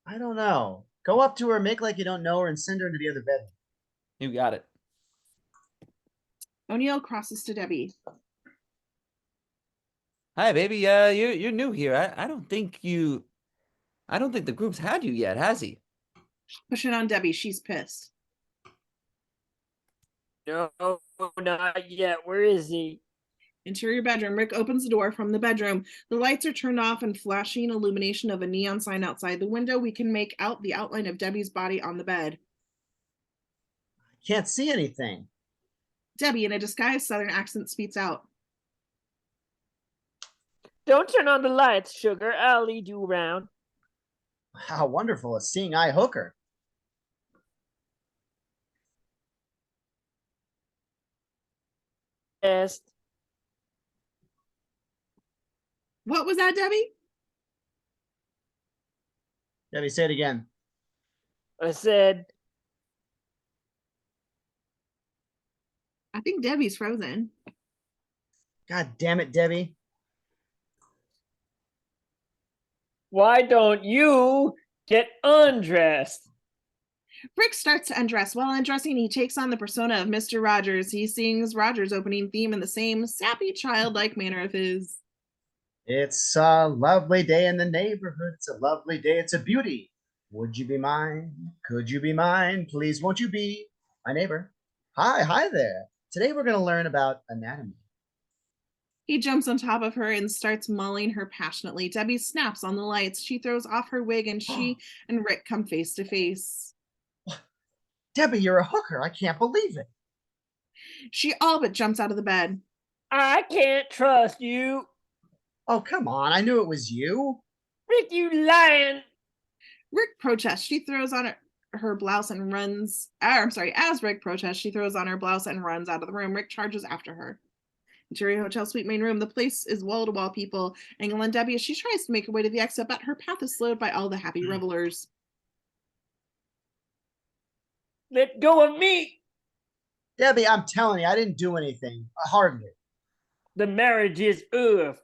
I don't know. Go up to her, make like you don't know her, and send her into the other bedroom. You got it. O'Neill crosses to Debbie. Hi, baby. You're new here. I don't think the group's had you yet, has he? Pushing on Debbie. She's pissed. No, not yet. Where is he? Interior bedroom. Rick opens the door from the bedroom. The lights are turned off and flashing illumination of a neon sign outside the window. We can make out the outline of Debbie's body on the bed. I can't see anything. Debbie, in a disguised Southern accent, speaks out. Don't turn on the lights, sugar. I'll lead you around. How wonderful, a seeing eye hooker. Yes. What was that, Debbie? Debbie, say it again. I said, I think Debbie's frozen. God damn it, Debbie. why don't you get undressed? Rick starts to undress. While undressing, he takes on the persona of Mr. Rogers. He sings Rogers' opening theme in the same sappy, childlike manner of his. It's a lovely day in the neighborhood. It's a lovely day. It's a beauty. Would you be mine? Could you be mine? Please, won't you be my neighbor? Hi there. Today we're going to learn about anatomy. He jumps on top of her and starts mulling her passionately. Debbie snaps on the lights. She throws off her wig and she and Rick come face to face. Debbie, you're a hooker. I can't believe it. She all but jumps out of the bed. I can't trust you. Oh, come on. I knew it was you. Rick, you lying. Rick protests. She throws on her blouse and runs. I'm sorry. As Rick protests, she throws on her blouse and runs out of the room. Rick charges after her. Interior hotel suite main room. The place is wall to wall people. Angle on Debbie as she tries to make her way to the exit, but her path is slowed by all the happy revelers. Let go of me. Debbie, I'm telling you, I didn't do anything. Hardly. The marriage is oof.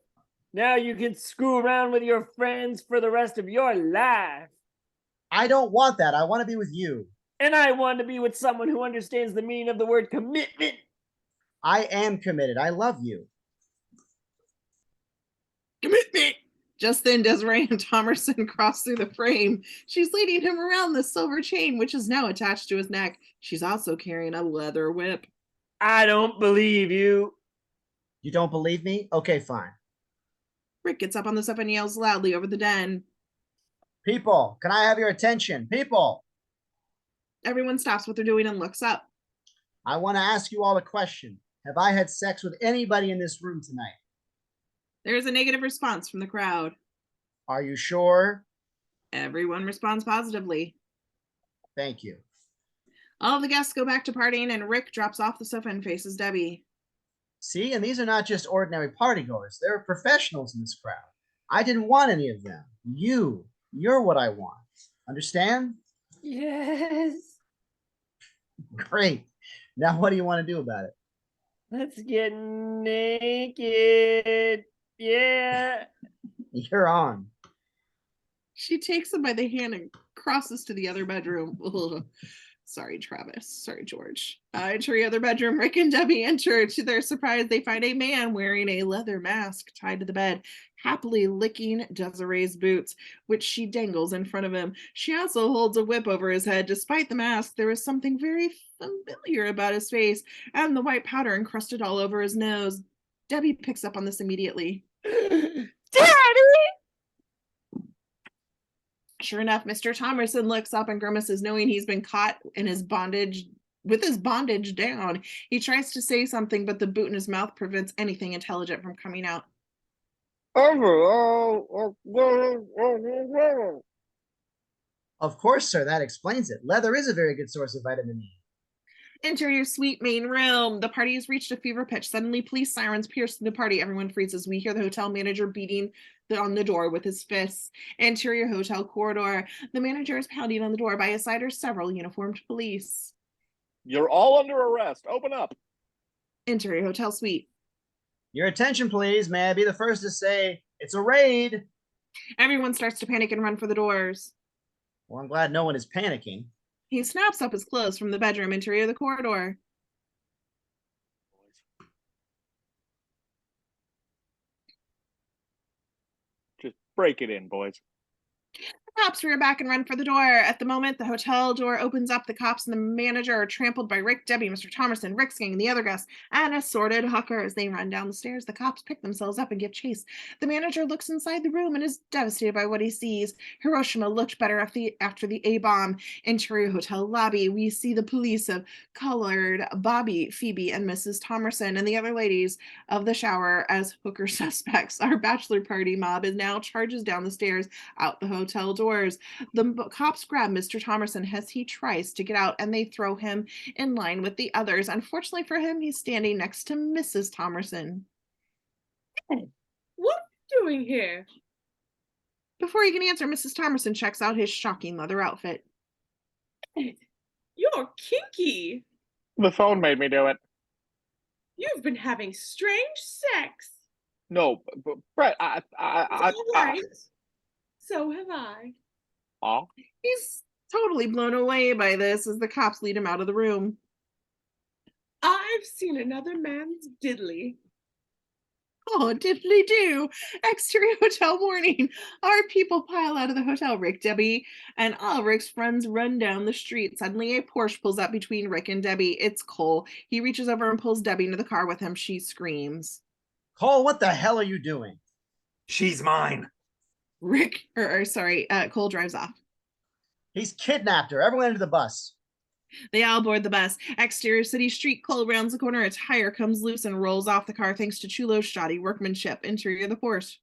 Now you can screw around with your friends for the rest of your life. I don't want that. I want to be with you. And I want to be with someone who understands the meaning of the word commitment. I am committed. I love you. Commitment! Just then, Desiree and Thomerson cross through the frame. She's leading him around the silver chain, which is now attached to his neck. She's also carrying a leather whip. I don't believe you. You don't believe me? Okay, fine. Rick gets up on the sofa and yells loudly over the den. People, can I have your attention? People! Everyone stops what they're doing and looks up. I want to ask you all a question. Have I had sex with anybody in this room tonight? There is a negative response from the crowd. Are you sure? Everyone responds positively. Thank you. All of the guests go back to partying, and Rick drops off the sofa and faces Debbie. See, and these are not just ordinary partygoers. There are professionals in this crowd. I didn't want any of them. You're what I want. Understand? Yes. Great. Now what do you want to do about it? Let's get naked. Yeah. You're on. She takes him by the hand and crosses to the other bedroom. Ugh. Sorry, Travis. Sorry, George. Enter the other bedroom. Rick and Debbie enter. To their surprise, they find a man wearing a leather mask tied to the bed, happily licking Desiree's boots, which she dangles in front of him. She also holds a whip over his head. Despite the mask, there is something very familiar about his face and the white powder encrusted all over his nose. Debbie picks up on this immediately. Daddy! Sure enough, Mr. Thomerson looks up and grimaces, knowing he's been caught in his bondage with his bondage down. He tries to say something, but the boot in his mouth prevents anything intelligent from coming out. Of course, sir, that explains it. Leather is a very good source of vitamin E. Interior suite main room. The party has reached a fever pitch. Suddenly, police sirens pierce through the party. Everyone freezes. We hear the hotel manager beating on the door with his fists. Interior hotel corridor. The manager is pounding on the door. By his side are several uniformed police. You're all under arrest. Open up. Interior hotel suite. Your attention, please. May I be the first to say it's a raid? Everyone starts to panic and run for the doors. Well, I'm glad no one is panicking. He snaps up his clothes from the bedroom, interior of the corridor. Just break it in, boys. The cops rear back and run for the door. At the moment, the hotel door opens up. The cops and the manager are trampled by Rick, Debbie, Mr. Thomerson, Rick's gang, and the other guests, and assorted hooker. As they run down the stairs, the cops pick themselves up and give chase. The manager looks inside the room and is devastated by what he sees. Hiroshima looked better after the A-bomb. Interior hotel lobby. We see the police of Colored, Bobby, Phoebe, and Mrs. Thomerson, and the other ladies of the shower as hooker suspects. Our bachelor party mob is now charges down the stairs out the hotel door. doors. The cops grab Mr. Thomerson as he tries to get out, and they throw him in line with the others. Unfortunately for him, he's standing next to Mrs. Thomerson. What are you doing here? Before he can answer, Mrs. Thomerson checks out his shocking leather outfit. You're kinky. The phone made me do it. You've been having strange sex. No, but Brett, It's all right. So have I. He's totally blown away by this as the cops lead him out of the room. I've seen another man's diddly. Oh, diddly do. Exterior hotel morning. Our people pile out of the hotel. Rick, Debbie, and all Rick's friends run down the street. Suddenly, a Porsche pulls up between Rick and Debbie. It's Cole. He reaches over and pulls Debbie into the car with him. She screams. Cole, what the hell are you doing? She's mine. Cole drives off. He's kidnapped her. Everyone into the bus. They all board the bus. Exterior city street. Cole rounds the corner. A tire comes loose and rolls off the car thanks to Chulo's shoddy workmanship. Interior of the Porsche.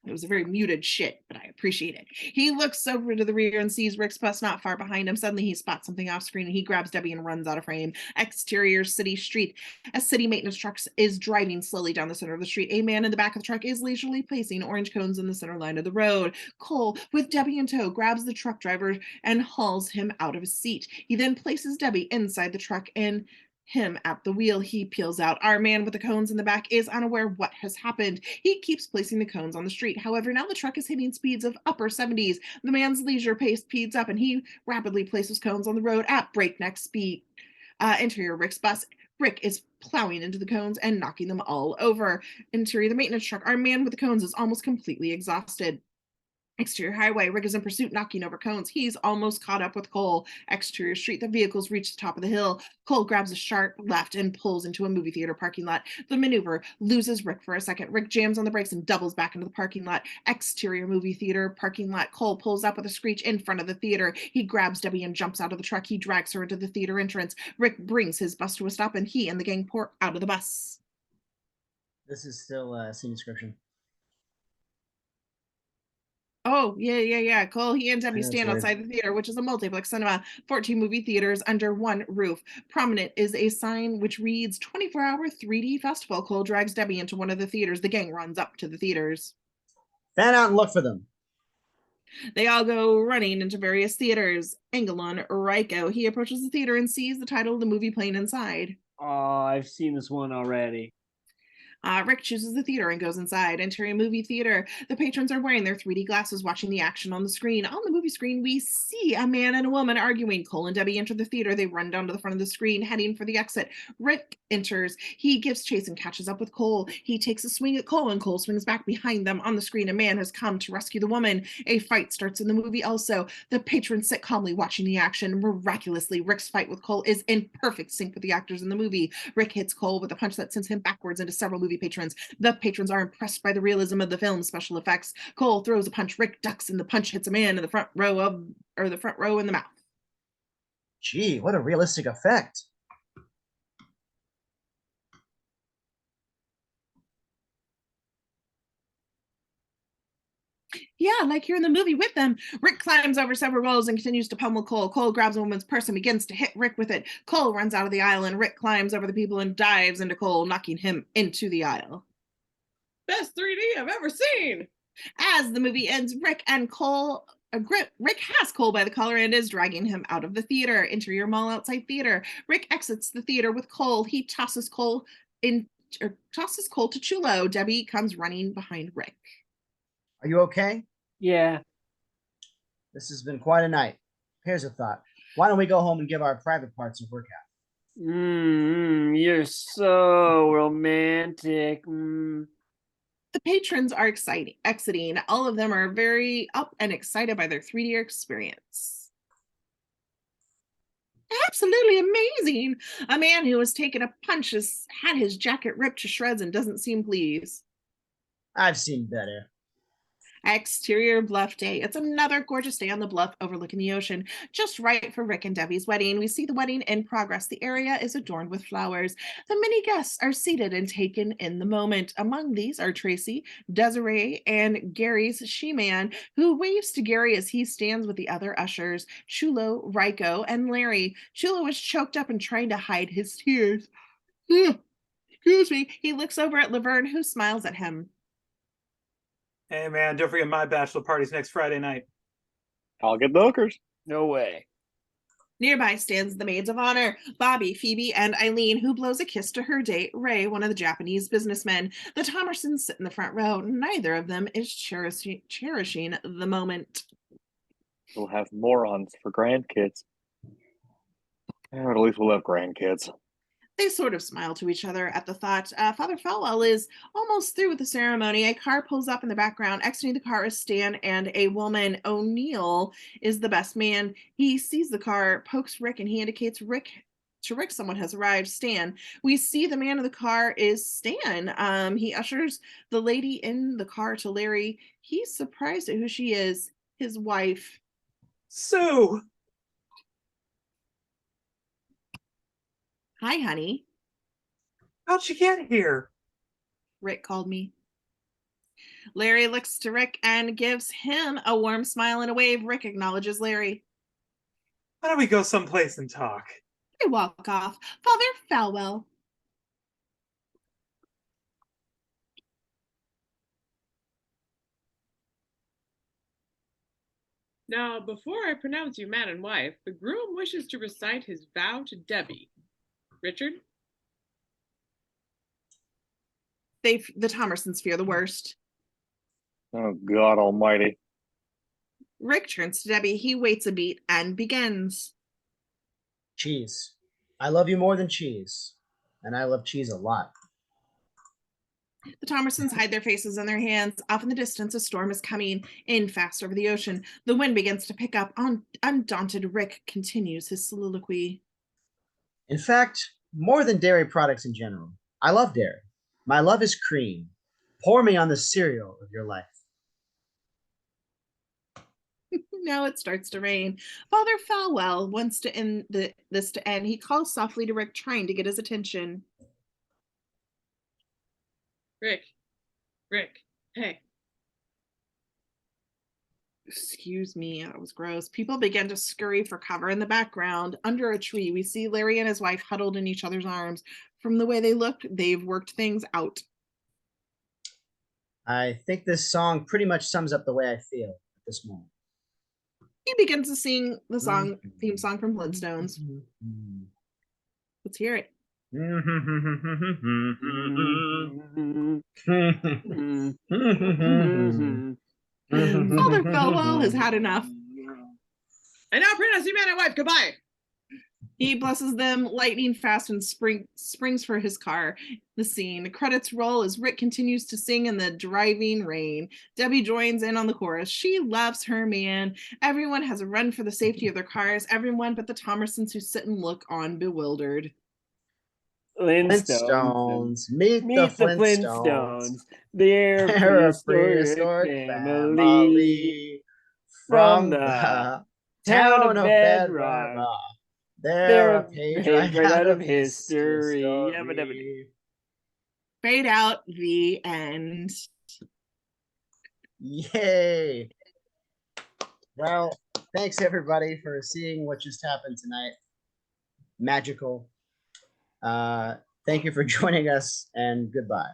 It was a very muted shit, but I appreciate it. He looks over to the rear and sees Rick's bus not far behind him. Suddenly, he spots something off screen and he grabs Debbie and runs out of frame. Exterior city street. A city maintenance truck is driving slowly down the center of the street. A man in the back of the truck is leisurely placing orange cones in the center line of the road. Cole, with Debbie in tow, grabs the truck driver and hauls him out of his seat. He then places Debbie inside the truck and him at the wheel. He peels out. Our man with the cones in the back is unaware what has happened. He keeps placing the cones on the street. However, now the truck is hitting speeds of upper 70s. The man's leisure pace speeds up and he rapidly places cones on the road at breakneck speed. Interior Rick's bus. Rick is plowing into the cones and knocking them all over. Interior the maintenance truck. Our man with the cones is almost completely exhausted. Exterior highway. Rick is in pursuit, knocking over cones. He's almost caught up with Cole. Exterior street. The vehicles reach the top of the hill. Cole grabs a sharp left and pulls into a movie theater parking lot. The maneuver loses Rick for a second. Rick jams on the brakes and doubles back into the parking lot. Exterior movie theater parking lot. Cole pulls up with a screech in front of the theater. He grabs Debbie and jumps out of the truck. He drags her into the theater entrance. Rick brings his bus to a stop and he and the gang pour out of the bus. This is still scene description. Oh, yeah. Cole, he and Debbie stand outside the theater, which is a multiplex cinema, 14 movie theaters under one roof. Prominent is a sign which reads 24-hour 3D festival. Cole drags Debbie into one of the theaters. The gang runs up to the theaters. Fan out and look for them. They all go running into various theaters. Engelon Reiko. He approaches the theater and sees the title of the movie playing inside. Oh, I've seen this one already. Rick chooses the theater and goes inside. Entering a movie theater, the patrons are wearing their 3D glasses watching the action on the screen. On the movie screen, we see a man and a woman arguing. Cole and Debbie enter the theater. They run down to the front of the screen, heading for the exit. Rick enters. He gives chase and catches up with Cole. He takes a swing at Cole, and Cole swings back behind them. On the screen, a man has come to rescue the woman. A fight starts in the movie also. The patrons sit calmly watching the action. Miraculously, Rick's fight with Cole is in perfect sync with the actors in the movie. Rick hits Cole with a punch that sends him backwards into several movie patrons. The patrons are impressed by the realism of the film's special effects. Cole throws a punch. Rick ducks, and the punch hits a man in the front row in the mouth. Gee, what a realistic effect. Yeah, like you're in the movie with them. Rick climbs over several rows and continues to pummel Cole. Cole grabs a woman's purse and begins to hit Rick with it. Cole runs out of the aisle, and Rick climbs over the people and dives into Cole, knocking him into the aisle. Best 3D I've ever seen. As the movie ends, Rick has Cole by the collar and is dragging him out of the theater. Interior mall outside theater. Rick exits the theater with Cole. He tosses Cole to Chulo. Debbie comes running behind Rick. Are you okay? Yeah. This has been quite a night. Here's a thought. Why don't we go home and give our private parts a workout? You're so romantic. The patrons are exiting. All of them are very up and excited by their 3D experience. Absolutely amazing. A man who has taken a punch has had his jacket ripped to shreds and doesn't seem pleased. I've seen better. Exterior bluff day. It's another gorgeous day on the bluff overlooking the ocean, just right for Rick and Debbie's wedding. We see the wedding in progress. The area is adorned with flowers. The many guests are seated and taken in the moment. Among these are Tracy, Desiree, and Gary's she-man, who waves to Gary as he stands with the other ushers, Chulo, Ryko, and Larry. Chulo is choked up and trying to hide his tears. Excuse me. He looks over at Laverne, who smiles at him. Hey, man, don't forget my bachelor party's next Friday night. I'll get the hookers. No way. Nearby stands the maids of honor, Bobby, Phoebe, and Eileen, who blows a kiss to her date, Ray, one of the Japanese businessmen. The Thomersons sit in the front row. Neither of them is cherishing the moment. We'll have morons for grandkids. Or at least we'll have grandkids. They sort of smile to each other at the thought. Father Falwell is almost through with the ceremony. A car pulls up in the background. Exiting the car is Stan and a woman. O'Neill is the best man. He sees the car, pokes Rick, and he indicates Rick someone has arrived. Stan. We see the man in the car is Stan. He ushers the lady in the car to Larry. He's surprised at who she is. His wife. Sue! Hi, honey. How'd you get here? Rick called me. Larry looks to Rick and gives him a warm smile and a wave. Rick acknowledges Larry. Why don't we go someplace and talk? They walk off. Father Falwell. Now, before I pronounce you man and wife, the groom wishes to recite his vow to Debbie. Richard? The Thomersons fear the worst. Oh, God almighty. Rick turns to Debbie. He waits a beat and begins. Cheese. I love you more than cheese. And I love cheese a lot. The Thomersons hide their faces in their hands. Off in the distance, a storm is coming in fast over the ocean. The wind begins to pick up. Undaunted, Rick continues his soliloquy. In fact, more than dairy products in general. I love dairy. My love is cream. Pour me on the cereal of your life. Now it starts to rain. Father Falwell wants to end this to end. He calls softly to Rick, trying to get his attention. Rick, hey. Excuse me, that was gross. People begin to scurry for cover in the background. Under a tree, we see Larry and his wife huddled in each other's arms. From the way they look, they've worked things out. I think this song pretty much sums up the way I feel at this moment. He begins to sing the theme song from Flintstones. Let's hear it. Father Falwell has had enough. I now pronounce you man and wife. Goodbye. He blesses them lightning fast and springs for his car. The scene. Credits roll as Rick continues to sing in the driving rain. Debbie joins in on the chorus. She loves her man. Everyone has a run for the safety of their cars. Everyone but the Thomersons, who sit and look on bewildered. Flintstones. Meet the Flintstones. They're They're a prehistoric prehistoric family family from the town of Bedrock. They're a page right out of history. Fade out, the end. Yay. Well, thanks everybody for seeing what just happened tonight. Magical. Thank you for joining us, and goodbye.